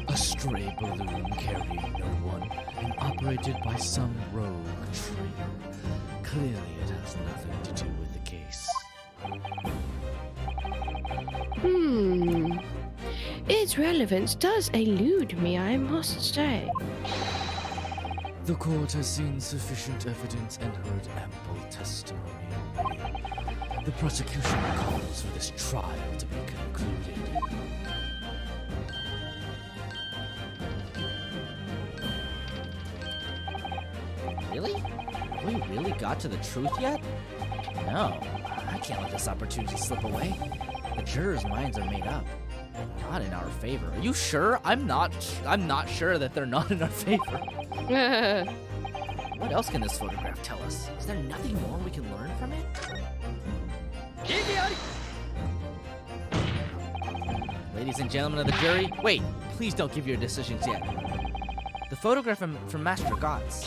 A stray balloon carrying no one and operated by some rogue trainer. Clearly it has nothing to do with the case. Its relevance does elude me, I must say. The court has seen sufficient evidence and heard ample testimony already. The prosecution calls for this trial to be concluded. Really? Have we really got to the truth yet? No, I can't let this opportunity slip away. The jurors' minds are made up. Not in our favor. Are you sure? I'm not sure that they're not in our favor. What else can this photograph tell us? Is there nothing more we can learn from it? Ladies and gentlemen of the jury, wait, please don't give your decisions yet. The photograph from Master GAAC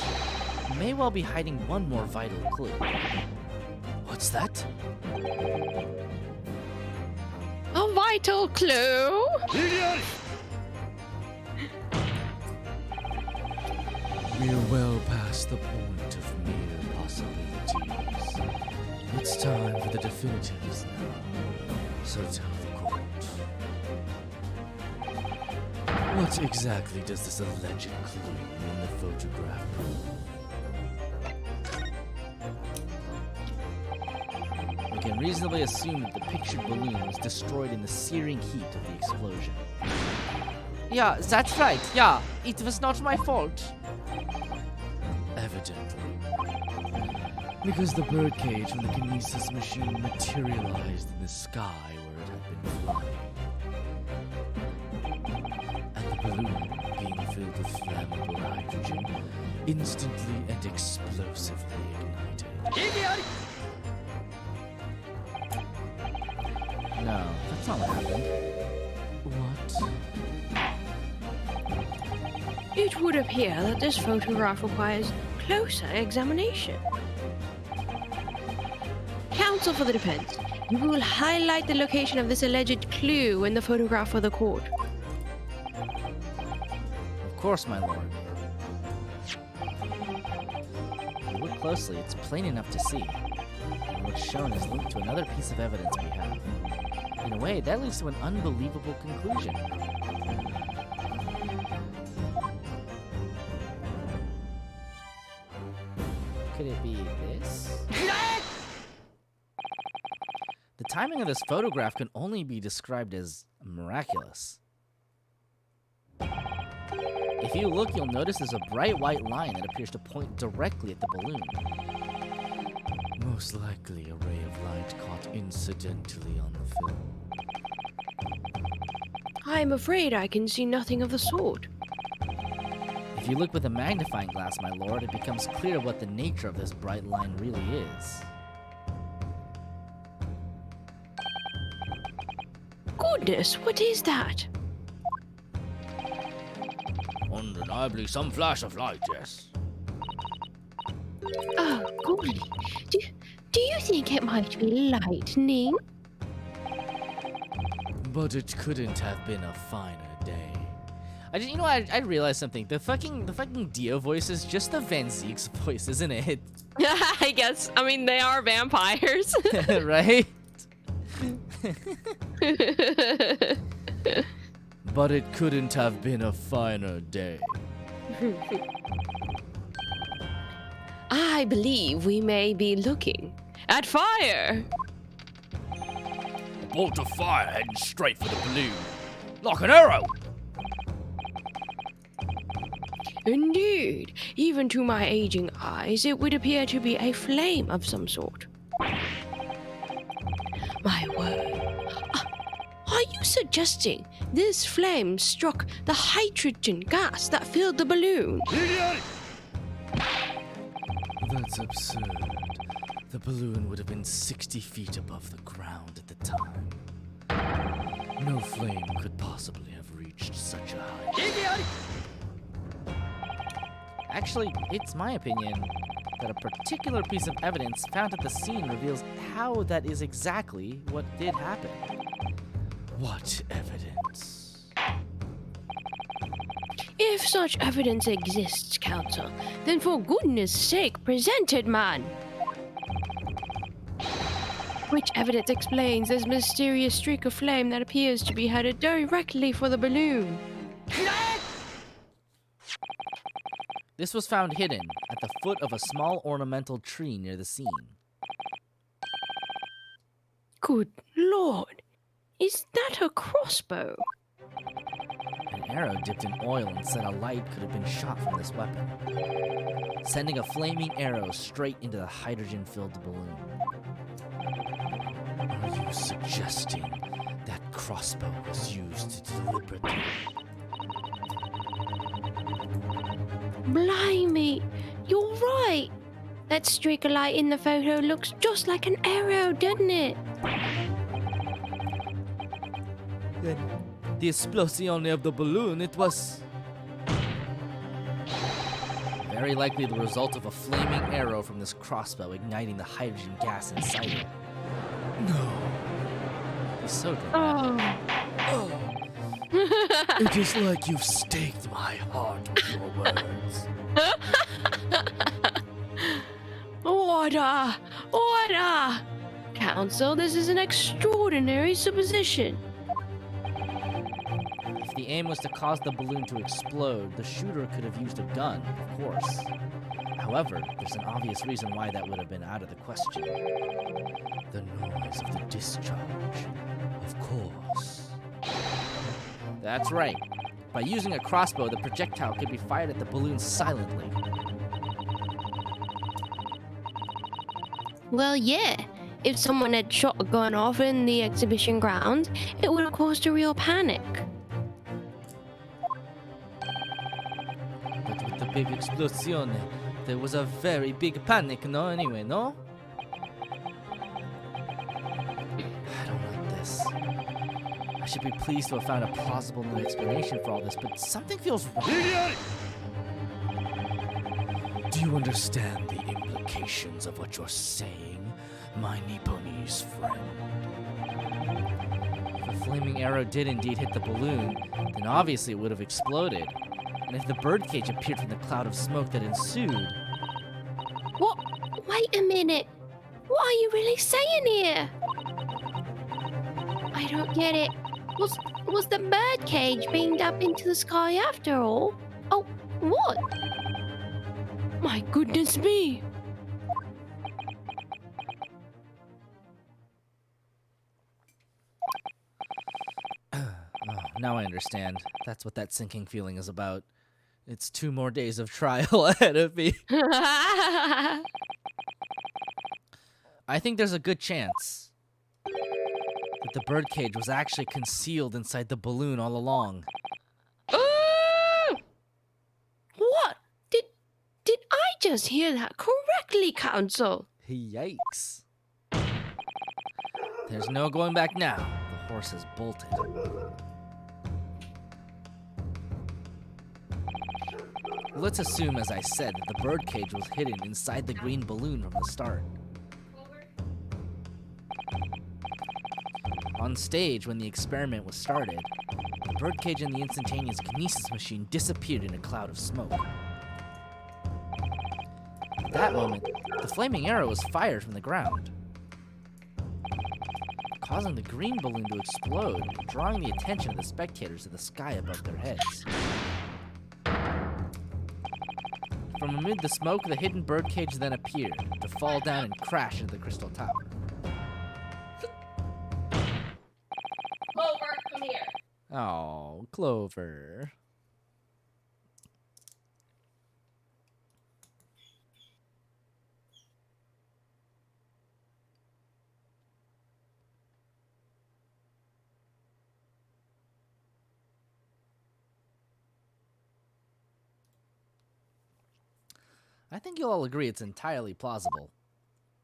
may well be hiding one more vital clue. What's that? A vital clue? We're well past the point of mere possibilities. It's time for the definitives now. So tell the court. What exactly does this alleged clue in the photograph prove? We can reasonably assume that the pictured balloon was destroyed in the searing heat of the explosion. Yeah, that's right. Yeah, it was not my fault. Evidently. Because the birdcage from the Kinesis machine materialized in the sky where it had been flying. And the balloon, being filled with flammable hydrogen, instantly and explosively ignited. No, that's not what happened. What? It would appear that this photograph requires closer examination. Counsel for the defense, you will highlight the location of this alleged clue in the photograph for the court. Of course, my lord. If you look closely, it's plain enough to see. And what's shown is linked to another piece of evidence we have. In a way, that leads to an unbelievable conclusion. Could it be this? The timing of this photograph can only be described as miraculous. If you look, you'll notice there's a bright white line that appears to point directly at the balloon. Most likely a ray of light caught incidentally on the film. I'm afraid I can see nothing of the sort. If you look with a magnifying glass, my lord, it becomes clear what the nature of this bright line really is. Goodness, what is that? Undeniably some flash of light, yes. Oh, golly. Do you think it might be lightning? But it couldn't have been a finer day. I realized something. The fucking Dio voice is just the Van Zeek's voice, isn't it? I guess. I mean, they are vampires. Right? But it couldn't have been a finer day. I believe we may be looking at fire. A bolt of fire heading straight for the balloon. Like an arrow! Indeed, even to my aging eyes, it would appear to be a flame of some sort. My word. Are you suggesting this flame struck the hydrogen gas that filled the balloon? That's absurd. The balloon would have been 60 feet above the ground at the time. No flame could possibly have reached such a height. Actually, it's my opinion that a particular piece of evidence found at the scene reveals how that is exactly what did happen. What evidence? If such evidence exists, Counsel, then for goodness sake, present it, man! Which evidence explains this mysterious streak of flame that appears to be headed directly for the balloon? This was found hidden at the foot of a small ornamental tree near the scene. Good lord! Is that a crossbow? An arrow dipped in oil and set alight could have been shot from this weapon, sending a flaming arrow straight into the hydrogen-filled balloon. Are you suggesting that crossbow was used deliberately? Blimey, you're right. That streak of light in the photo looks just like an arrow, doesn't it? Then the explosion of the balloon, it was... Very likely the result of a flaming arrow from this crossbow igniting the hydrogen gas inside it. No. He's so dramatic. Oh. It is like you've staked my heart with your words. Order! Order! Counsel, this is an extraordinary supposition. If the aim was to cause the balloon to explode, the shooter could have used a gun, of course. However, there's an obvious reason why that would have been out of the question. The noise of the discharge, of course. That's right. By using a crossbow, the projectile could be fired at the balloon silently. Well, yeah. If someone had shot a gun off in the exhibition grounds, it would have caused a real panic. But with the big explosion, there was a very big panic, no? Anyway, no? I don't like this. I should be pleased to have found a plausible new explanation for all this, but something feels wrong. Do you understand the implications of what you're saying, my Nipponese friend? If a flaming arrow did indeed hit the balloon, then obviously it would have exploded. And if the birdcage appeared from the cloud of smoke that ensued... What? Wait a minute. What are you really saying here? I don't get it. Was the birdcage beamed up into the sky after all? Oh, what? My goodness me! Oh, now I understand. That's what that sinking feeling is about. It's 2 more days of trial ahead of me. I think there's a good chance that the birdcage was actually concealed inside the balloon all along. What? Did I just hear that correctly, Counsel? Yikes. There's no going back now. The horse has bolted. Let's assume, as I said, that the birdcage was hidden inside the green balloon from the start. On stage, when the experiment was started, the birdcage and the instantaneous kinesis machine disappeared in a cloud of smoke. At that moment, the flaming arrow was fired from the ground, causing the green balloon to explode, drawing the attention of the spectators to the sky above their heads. From amid the smoke, the hidden birdcage then appeared, to fall down and crash into the crystal tower. Clover, come here. Oh, Clover. I think you'll all agree it's entirely plausible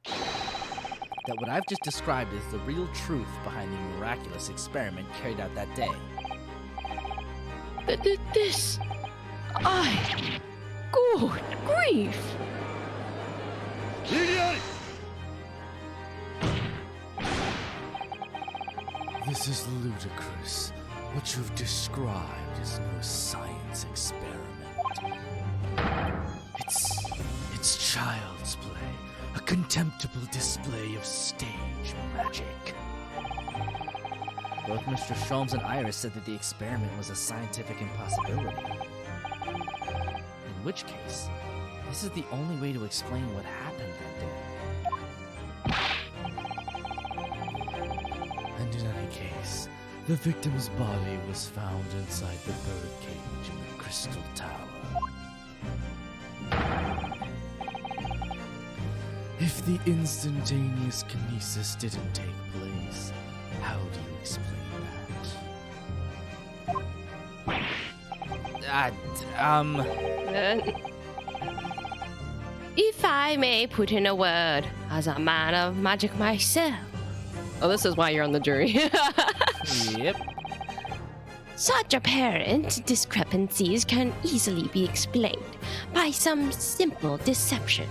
that what I've just described is the real truth behind the miraculous experiment carried out that day. This... Good grief! This is ludicrous. What you've described is no science experiment. It's child's play, a contemptible display of stage magic. Both Mr. Sholmes and Iris said that the experiment was a scientific impossibility. In which case, this is the only way to explain what happened that day. And in any case, the victim's body was found inside the birdcage in the crystal tower. If the instantaneous kinesis didn't take place, how do you explain Uh, If I may put in a word, as a man of magic myself. Oh, this is why you're on the jury. Yep. Such apparent discrepancies can easily be explained by some simple deception.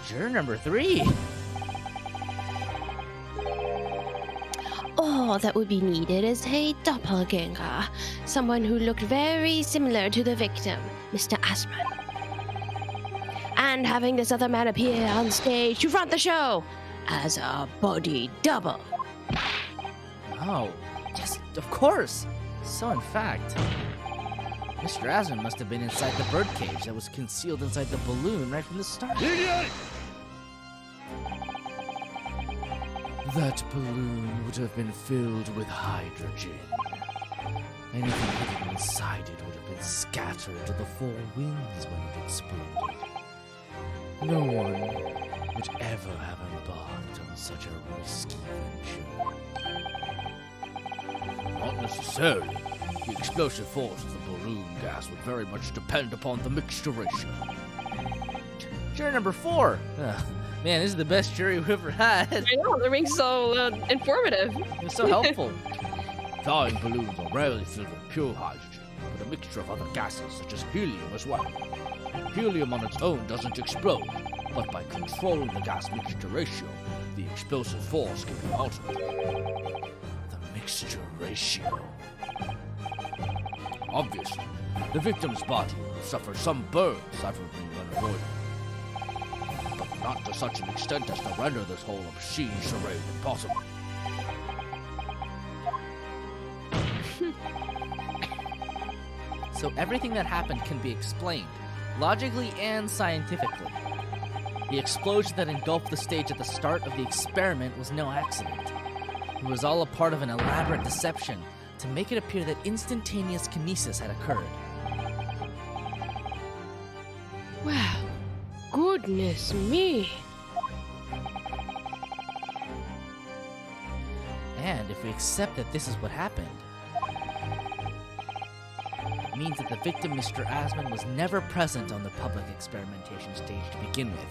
Juror number 3. All that would be needed is a doppelganger, someone who looked very similar to the victim, Mr. Asman. And having this other man appear on stage to front the show as a body double. Oh, yes, of course. So, in fact, Mr. Asman must have been inside the birdcage that was concealed inside the balloon right from the start. That balloon would have been filled with hydrogen. Anything hidden inside it would have been scattered to the four winds when it exploded. No one would ever have embarked on such a risky venture. Not necessarily. The explosive force of the balloon gas would very much depend upon the mixture ratio. Juror number 4. Man, this is the best jury we've ever had. I know, they're being so informative. It's so helpful. Flying balloons are rarely filled with pure hydrogen, but a mixture of other gases such as helium as well. Helium on its own doesn't explode, but by controlling the gas mixture ratio, the explosive force can be altered. The mixture ratio. Obviously, the victim's body will have suffered some burns that would be unavoidable. But not to such an extent as to render this whole obscene charade impossible. So everything that happened can be explained, logically and scientifically. The explosion that engulfed the stage at the start of the experiment was no accident. It was all a part of an elaborate deception to make it appear that instantaneous kinesis had occurred. Wow, goodness me. And if we accept that this is what happened, it means that the victim, Mr. Asman, was never present on the public experimentation stage to begin with.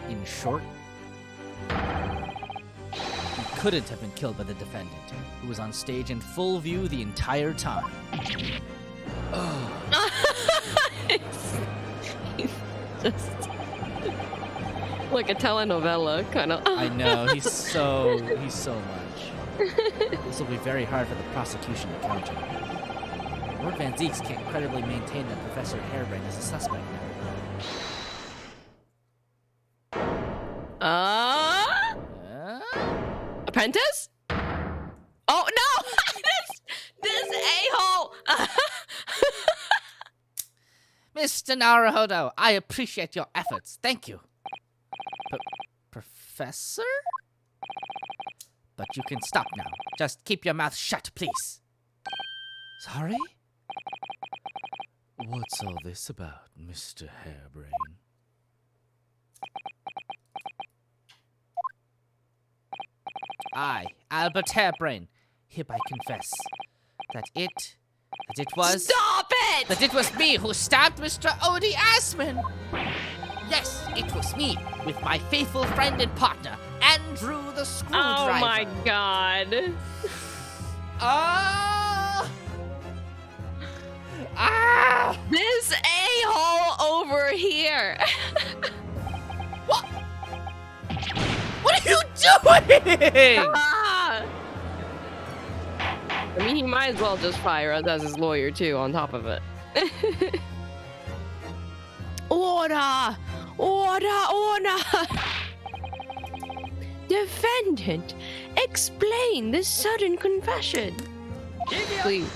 In short, he couldn't have been killed by the defendant, who was on stage in full view the entire time. He's just like a telenovela, kind of. I know, he's so much. This will be very hard for the prosecution to counter. Lord Van Zeeks can't credibly maintain that Professor Harebrained is a suspect now. Apprentice? Oh no! this a-hole! Mr. Naruhodo, I appreciate your efforts. Thank you. Professor? But you can stop now. Just keep your mouth shut, please. Sorry? What's all this about, Mr. Harebrain? I, Albert Harebrain, hereby confess that it was... Stop it! That it was me who stabbed Mr. Odie Assman! Yes, it was me, with my faithful friend and partner, Andrew the Screwdriver. Oh my god. Ah! Ah! This a-hole over here. What? What are you doing? Ah! I mean, he might as well just fire us as his lawyer, too, on top of it. Order! Order! Order! Defendant, explain this sudden confession. Please.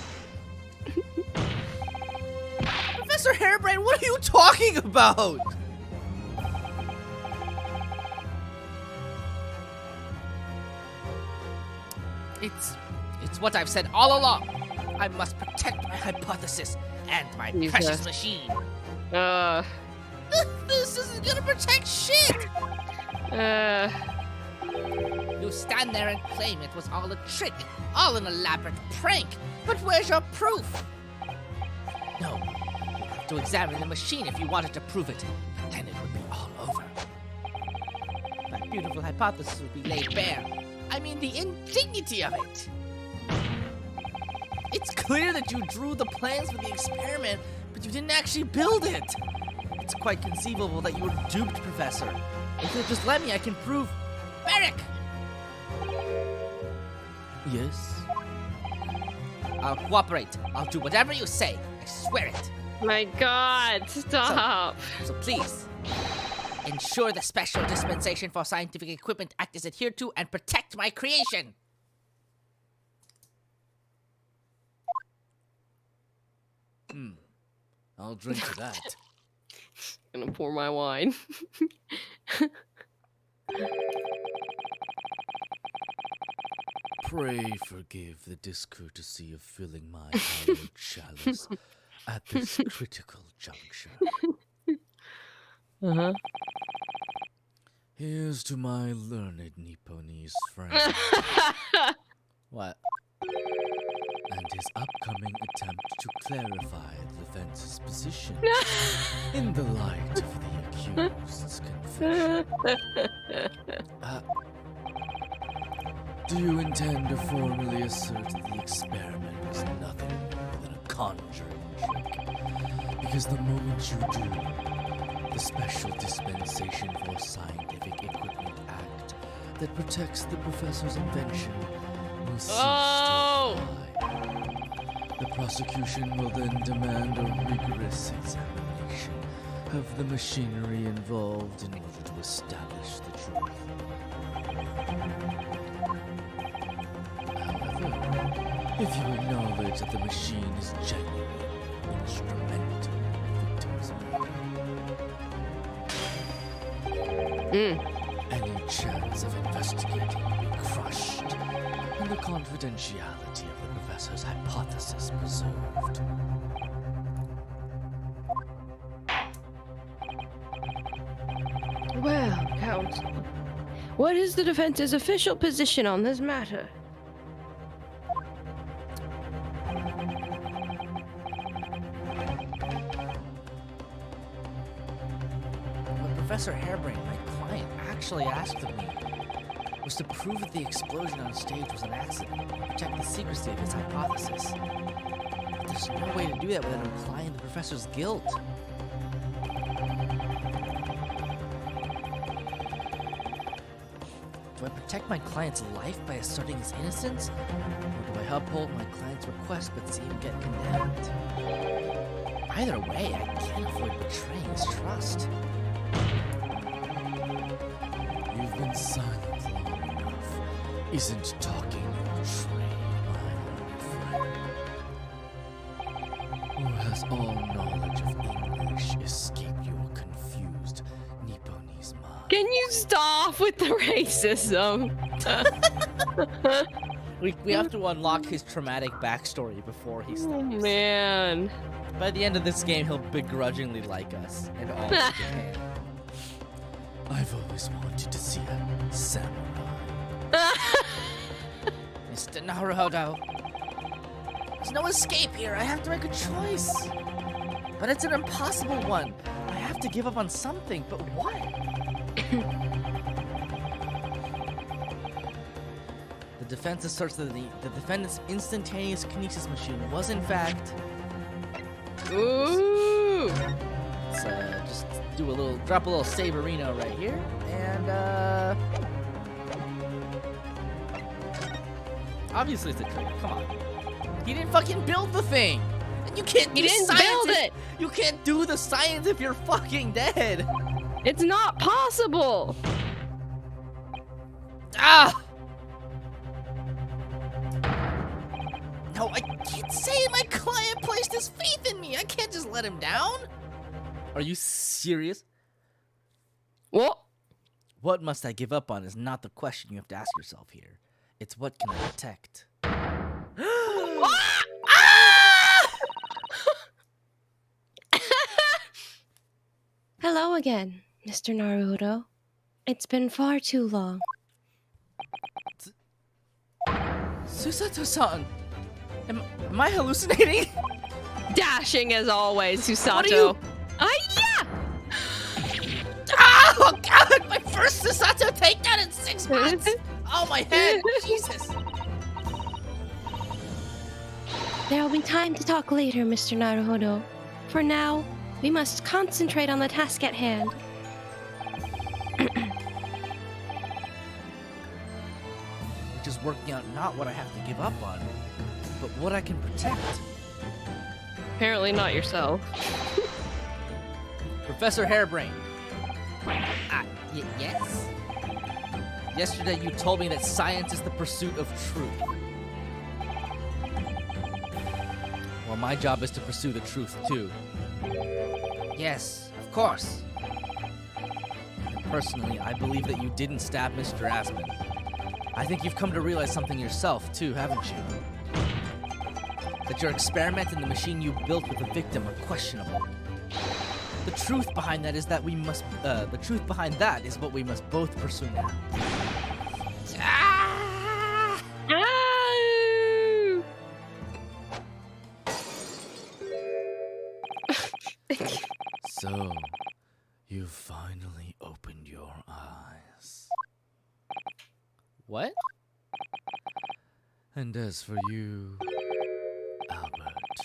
Professor Harebrain, what are you talking about? It's what I've said all along. I must protect my hypothesis and my Jesus. precious machine. This isn't gonna protect shit! You stand there and claim it was all a trick, all an elaborate prank. But where's your proof? No, you have to examine the machine if you wanted to prove it. But then it would be all over. My beautiful hypothesis would be laid bare. I mean, the indignity of it. It's clear that you drew the plans for the experiment, but you didn't actually build it. It's quite conceivable that you were duped, Professor. If you'll just let me, I can prove... Merrick! Yes? I'll cooperate. I'll do whatever you say. I swear it. My god, stop. So please, ensure the Special Dispensation for Scientific Equipment Act is adhered to and protect my creation. I'll drink to that. Gonna pour my wine. Pray forgive the discourtesy of filling my hallowed chalice at this critical juncture. Uh-huh. Here's to my learned Nipponese friend What? and his upcoming attempt to clarify the defense's position in the light of the accused's confession. Do you intend to formally assert that the experiment was nothing more than a conjuring trick? Because the moment you do, the Special Dispensation for Scientific Equipment Act that protects the professor's invention will cease to apply. The prosecution will then demand a rigorous examination of the machinery involved in order to establish the truth. However, if you acknowledge that the machine is genuinely instrumental in the victim's murder, any chance of investigating will be crushed, and the confidentiality of the professor's hypothesis preserved. Well, counsel, what is the defense's official position on this matter? What Professor Harebrain, my client, actually asked of me was to prove that the explosion on stage was an accident and protect the secrecy of his hypothesis. But there's no way to do that without implying the professor's guilt. Do I protect my client's life by asserting his innocence? Or do I uphold my client's request but see him get condemned? Either way, I can't avoid betraying his trust. You've been silent long enough. Isn't talking your trade, my learned friend? Or has all knowledge of English escaped your confused Nipponese mind? Can you stop with the racism? We have to unlock his traumatic backstory before he Oh stops. man. By the end of this game, he'll begrudgingly like us and all of Japan. I've always wanted to see a samurai. Mr. Naruhodo, there's no escape here. I have to make a choice. But it's an impossible one. I have to give up on something, but what? The defense asserts that the defendant's instantaneous kinesis machine was in fact... Ooh. Let's just drop a little Saberino right here, and obviously it's a trick. Come on, he didn't fucking build the thing, and you can't. He didn't build it. You can't do the science if you're fucking dead. It's not possible. Ah! No, I can't say it. My client placed his faith in me. I can't just let him down. Are you serious? What? What must I give up on is not the question you have to ask yourself here. It's what can I protect? Hello again, Mr. Naruto. It's been far too long. Susato-san! Am I hallucinating? Dashing as always, Susato. What are you- Yeah! Oh god! My first Susato takedown in 6 months! Oh my head! Jesus! There will be time to talk later, Mr. Naruhodo. For now, we must concentrate on the task at hand. Which is working out not what I have to give up on, but what I can protect. Apparently not yourself. Professor Hairbrain. Yes? Yesterday you told me that science is the pursuit of truth. Well, my job is to pursue the truth too. Yes, of course. And personally, I believe that you didn't stab Mr. Asman. I think you've come to realize something yourself too, haven't you? That your experiment and the machine you built with the victim are questionable. The truth behind that is that we must. The truth behind that is what we must both pursue now. Ah! So, you finally opened your eyes. What? And as for you, Albert,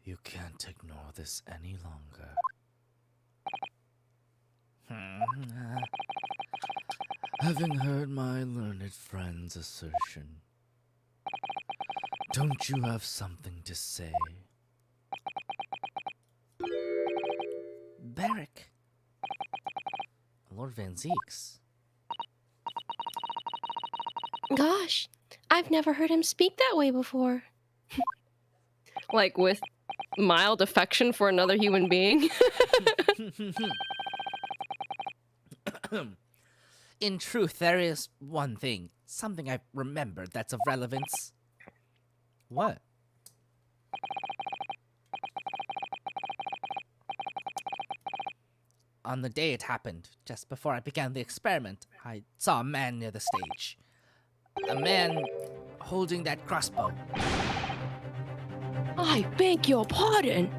you can't ignore this any longer. Having heard my learned friend's assertion, don't you have something to say? Barrack. Lord Van Zeeks. Gosh, I've never heard him speak that way before. Like with mild affection for another human being. In truth, there is one thing, something I've remembered that's of relevance. What? On the day it happened, just before I began the experiment, I saw a man near the stage. A man holding that crossbow. I beg your pardon.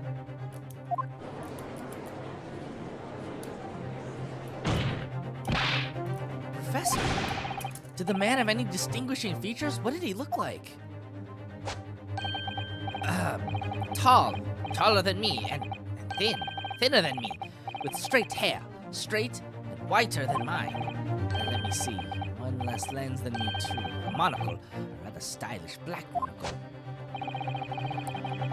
Professor, did the man have any distinguishing features? What did he look like? Taller than me, and thinner than me, with straight hair, straight and whiter than mine. Let me see. less lens than me too. A monocle, a rather stylish black monocle.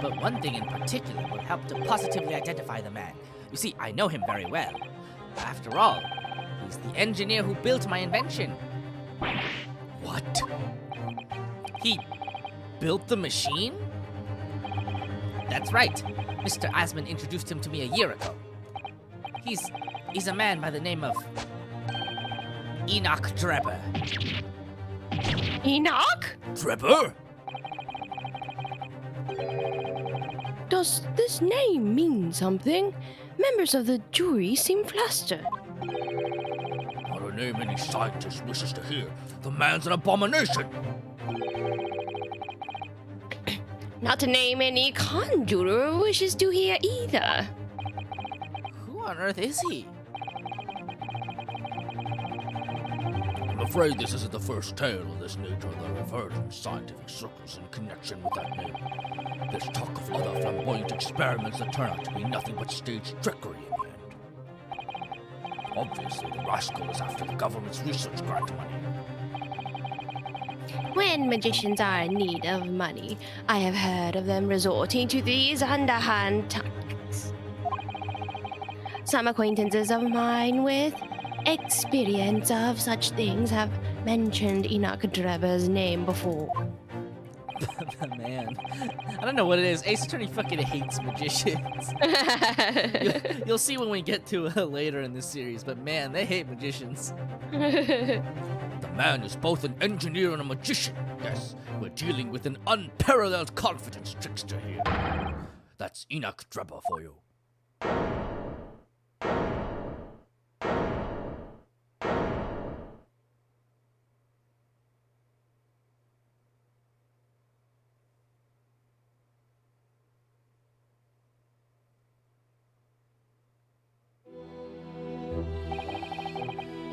But one thing in particular will help to positively identify the man. You see, I know him very well. After all, he's the engineer who built my invention. What? He built the machine? That's right. Mr. Asman introduced him to me a year ago. He's a man by the name of Enoch Drebber. Enoch? Trevor? Does this name mean something? Members of the jury seem flustered. Not a name any scientist wishes to hear. The man's an abomination. Not to name any conjurer wishes to hear either. Who on earth is he? I'm afraid this isn't the first tale of this nature that I've heard from scientific circles in connection with that name. There's talk of other flamboyant experiments that turn out to be nothing but staged trickery in the end. Obviously, the rascal is after the government's research grant money. When magicians are in need of money, I have heard of them resorting to these underhand tactics. Some acquaintances of mine with experience of such things have mentioned Enoch Drebber's name before. Man, I don't know what it is. Ace Attorney fucking hates magicians. You'll see when we get to later in this series, but man, they hate magicians. The man is both an engineer and a magician. Yes, we're dealing with an unparalleled confidence trickster here. That's Enoch Drebber for you.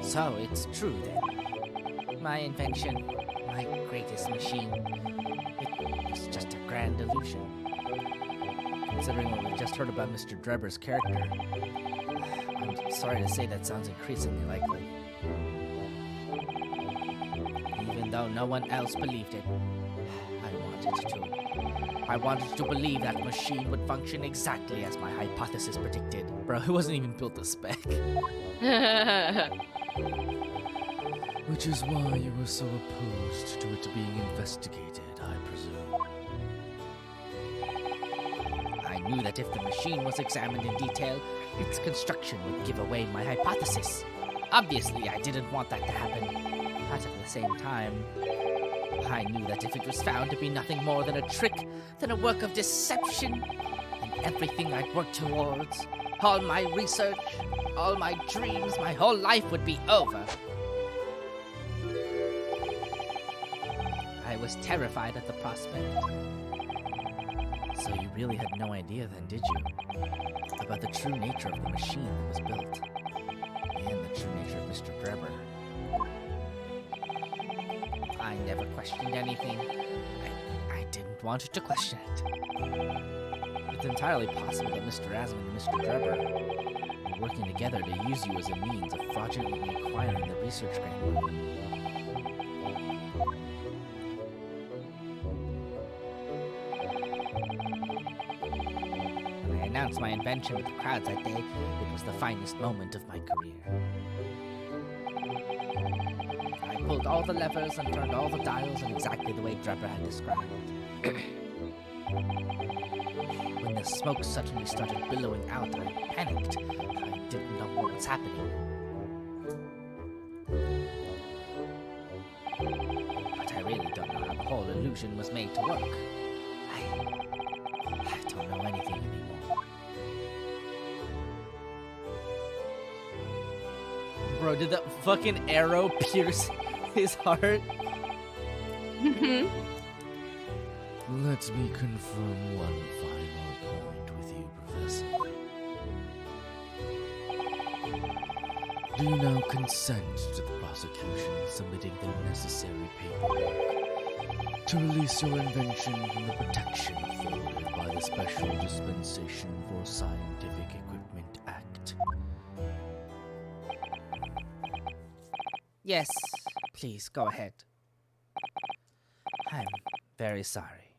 So it's true then. My invention, my greatest machine, it was just a grand illusion. Considering what we just heard about Mr. Drebber's character, I'm sorry to say that sounds increasingly likely. Even though no one else believed it, I wanted to. I wanted to believe that machine would function exactly as my hypothesis predicted. Bro, it wasn't even built to spec. Which is why you were so opposed to it being investigated, I presume. I knew that if the machine was examined in detail, its construction would give away my hypothesis. Obviously, I didn't want that to happen. But at the same time, I knew that if it was found to be nothing more than a trick, than a work of deception, and everything I'd worked towards, all my research, all my dreams, my whole life would be over. I was terrified at the prospect. So you really had no idea then, did you? About the true nature of the machine that was built. And the true nature of Mr. Drebber. I never questioned anything. I didn't want to question it. It's entirely possible that Mr. Asman and Mr. Drebber were working together to use you as a means of fraudulently acquiring the research grant money. When I announced my invention with the crowds that day, it was the finest moment of my career. I pulled all the levers and turned all the dials in exactly the way Drebber had described. When the smoke suddenly started billowing out, I panicked. I didn't know what was happening. But I really don't know how the whole illusion was made to work. I don't know anything anymore. Bro, did that fucking arrow pierce his heart? Let me confirm one final point with you, Professor. Do you now consent to the prosecution submitting the necessary paperwork to release your invention from the protection afforded by the Special Dispensation for Scientific Equipment Act? Yes, Please, go ahead. I'm very sorry.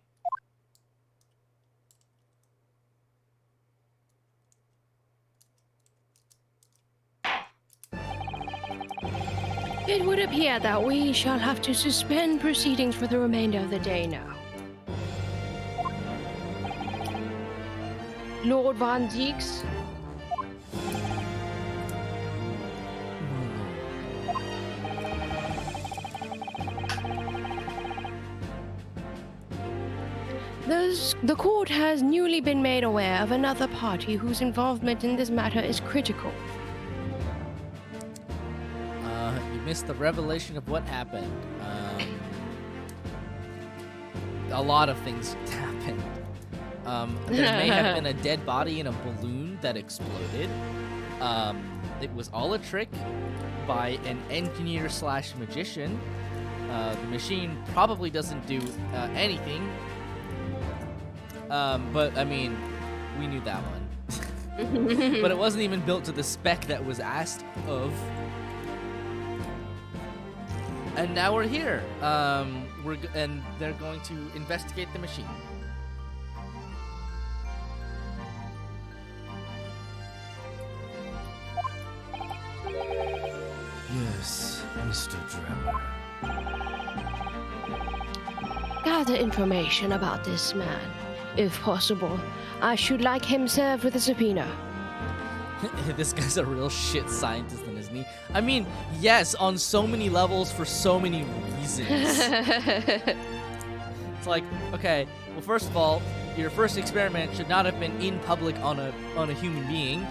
It would appear that we shall have to suspend proceedings for the remainder of the day now. Lord Von Zeeks, the court has newly been made aware of another party whose involvement in this matter is critical. You missed the revelation of what happened. A lot of things happened. There may have been a dead body in a balloon that exploded. It was all a trick by an engineer / magician. The machine probably doesn't do anything. But I mean, we knew that one. But it wasn't even built to the spec that was asked of. And now we're here. And they're going to investigate the machine. Yes, Mr. Drebber. Gather information about this man. If possible, I should like him served with a subpoena. This guy's a real shit scientist, then, isn't he? I mean, yes, on so many levels for so many reasons. It's like, okay, well, first of all, your first experiment should not have been in public on a human being.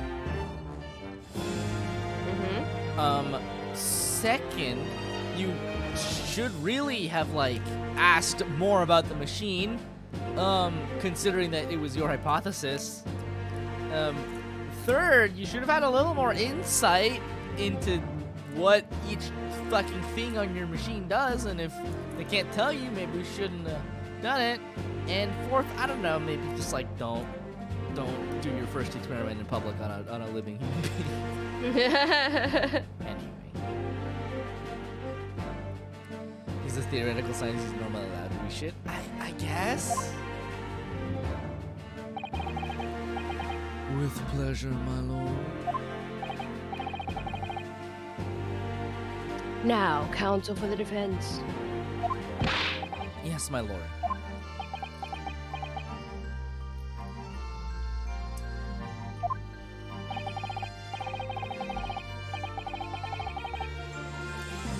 Second, you should really have asked more about the machine, considering that it was your hypothesis. Third, you should have had a little more insight into what each fucking thing on your machine does, and if they can't tell you, maybe we shouldn't have done it. And fourth, I don't know, maybe just don't do your first experiment in public on a living human being. Anyway, he's a theoretical scientist. He's normally allowed to do shit, I guess. With pleasure, my lord. Now, counsel for the defense. Yes, my lord.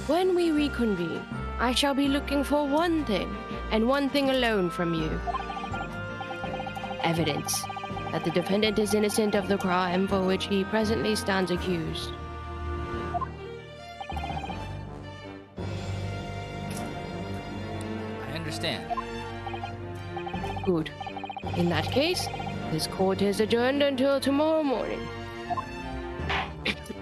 When we reconvene, I shall be looking for one thing, and one thing alone from you. Evidence that the defendant is innocent of the crime for which he presently stands accused. I understand. Good. In that case, this court is adjourned until tomorrow morning. Doctor.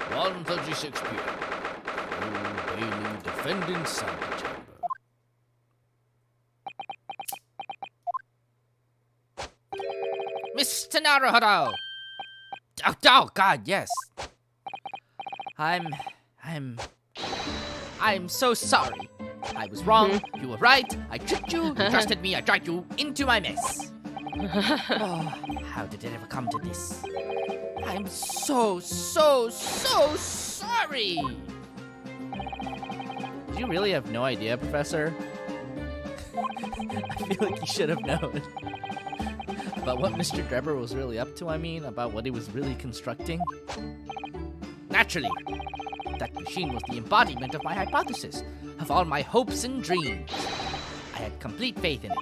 1:36 p.m. Old Bailey Defendant's Antechamber. Mr. Naruhodo! Oh, God, yes. I'm so sorry. I was wrong. You were right. I tricked you. You trusted me. I dragged you into my mess. Oh, how did it ever come to this? I'm so sorry. Did you really have no idea, Professor? I feel like you should have known. About what Mr. Drebber was really up to, about what he was really constructing. Naturally. That machine was the embodiment of my hypothesis, of all my hopes and dreams. I had complete faith in it.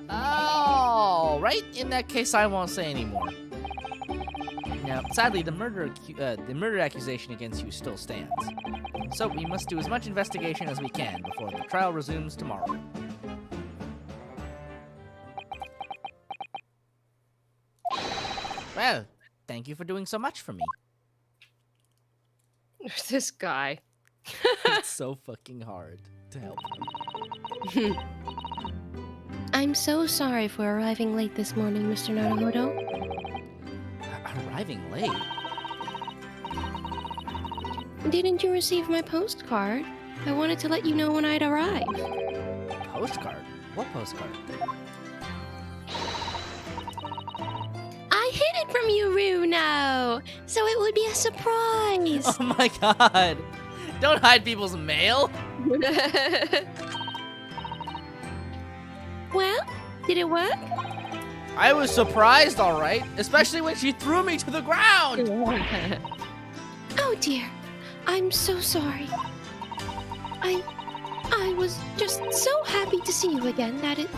Oh, right. In that case, I won't say anymore. Now, sadly, the murder accusation against you still stands. So we must do as much investigation as we can before the trial resumes tomorrow. Well, thank you for doing so much for me. This guy. It's so fucking hard to help him. I'm so sorry for arriving late this morning, Mr. Naruhodo. Arriving late? Didn't you receive my postcard? I wanted to let you know when I'd arrive. Postcard? What postcard? I hid it from you, Renu, so it would be a surprise. Oh my god! Don't hide people's mail! Well, did it work? I was surprised, alright. Especially when she threw me to the ground! Oh dear, I'm so sorry. I was just so happy to see you again that it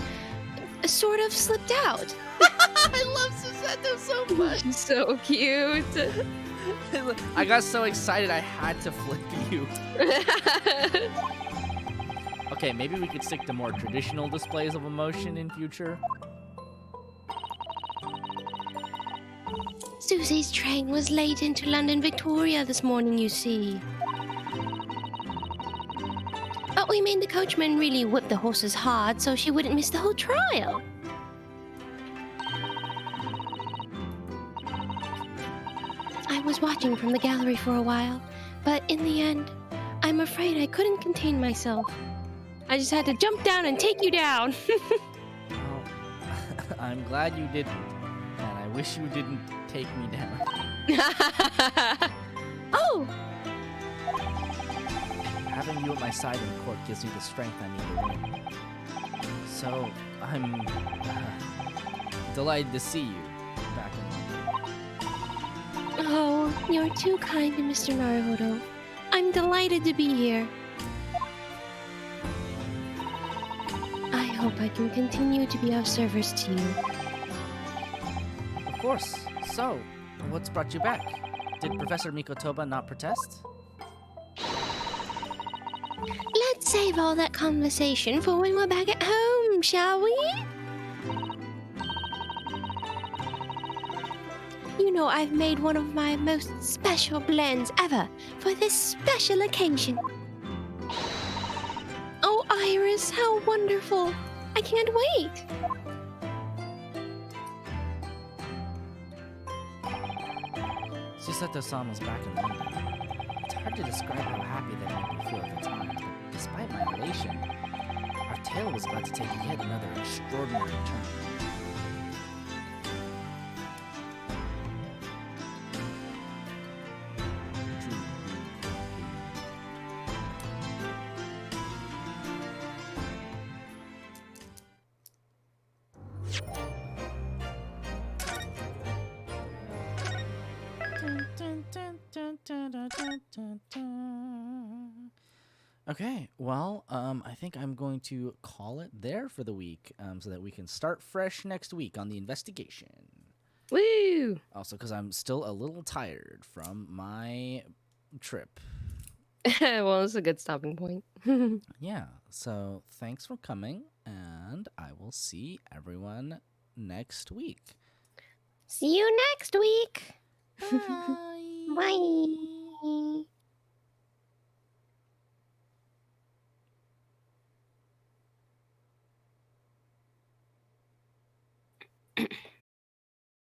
sort of slipped out. I love Susanto so much. So cute. I got so excited I had to flip you. Okay, maybe we could stick to more traditional displays of emotion in future. Susie's train was late into London Victoria this morning, you see. But we made the coachman really whip the horses hard so she wouldn't miss the whole trial. I was watching from the gallery for a while, but in the end, I'm afraid I couldn't contain myself. I just had to jump down and take you down. Well, I'm glad you didn't, and I wish you didn't take me down. Oh, Having you at my side in court gives me the strength I need to win. So, I'm delighted to see you back in London. oh, you're too kind to Mr. Naruhodo. I'm delighted to be here. I hope I can continue to be of service to you. Of course. So, what's brought you back? Did Professor Mikotoba not protest? Let's save all that conversation for when we're back at home, shall we? You know I've made one of my most special blends ever for this special occasion. Oh, Iris, how wonderful! I can't wait! Susato-san was back in London. It's hard to describe how happy that made me feel at the time, but despite my elation, our tale was about to take yet another extraordinary turn. Okay, well, I think I'm going to call it there for the week, so that we can start fresh next week on the investigation. Woo! Also, because I'm still a little tired from my trip. Well, it's a good stopping point. Yeah, so thanks for coming, and I will see everyone next week. See you next week! Bye. Bye!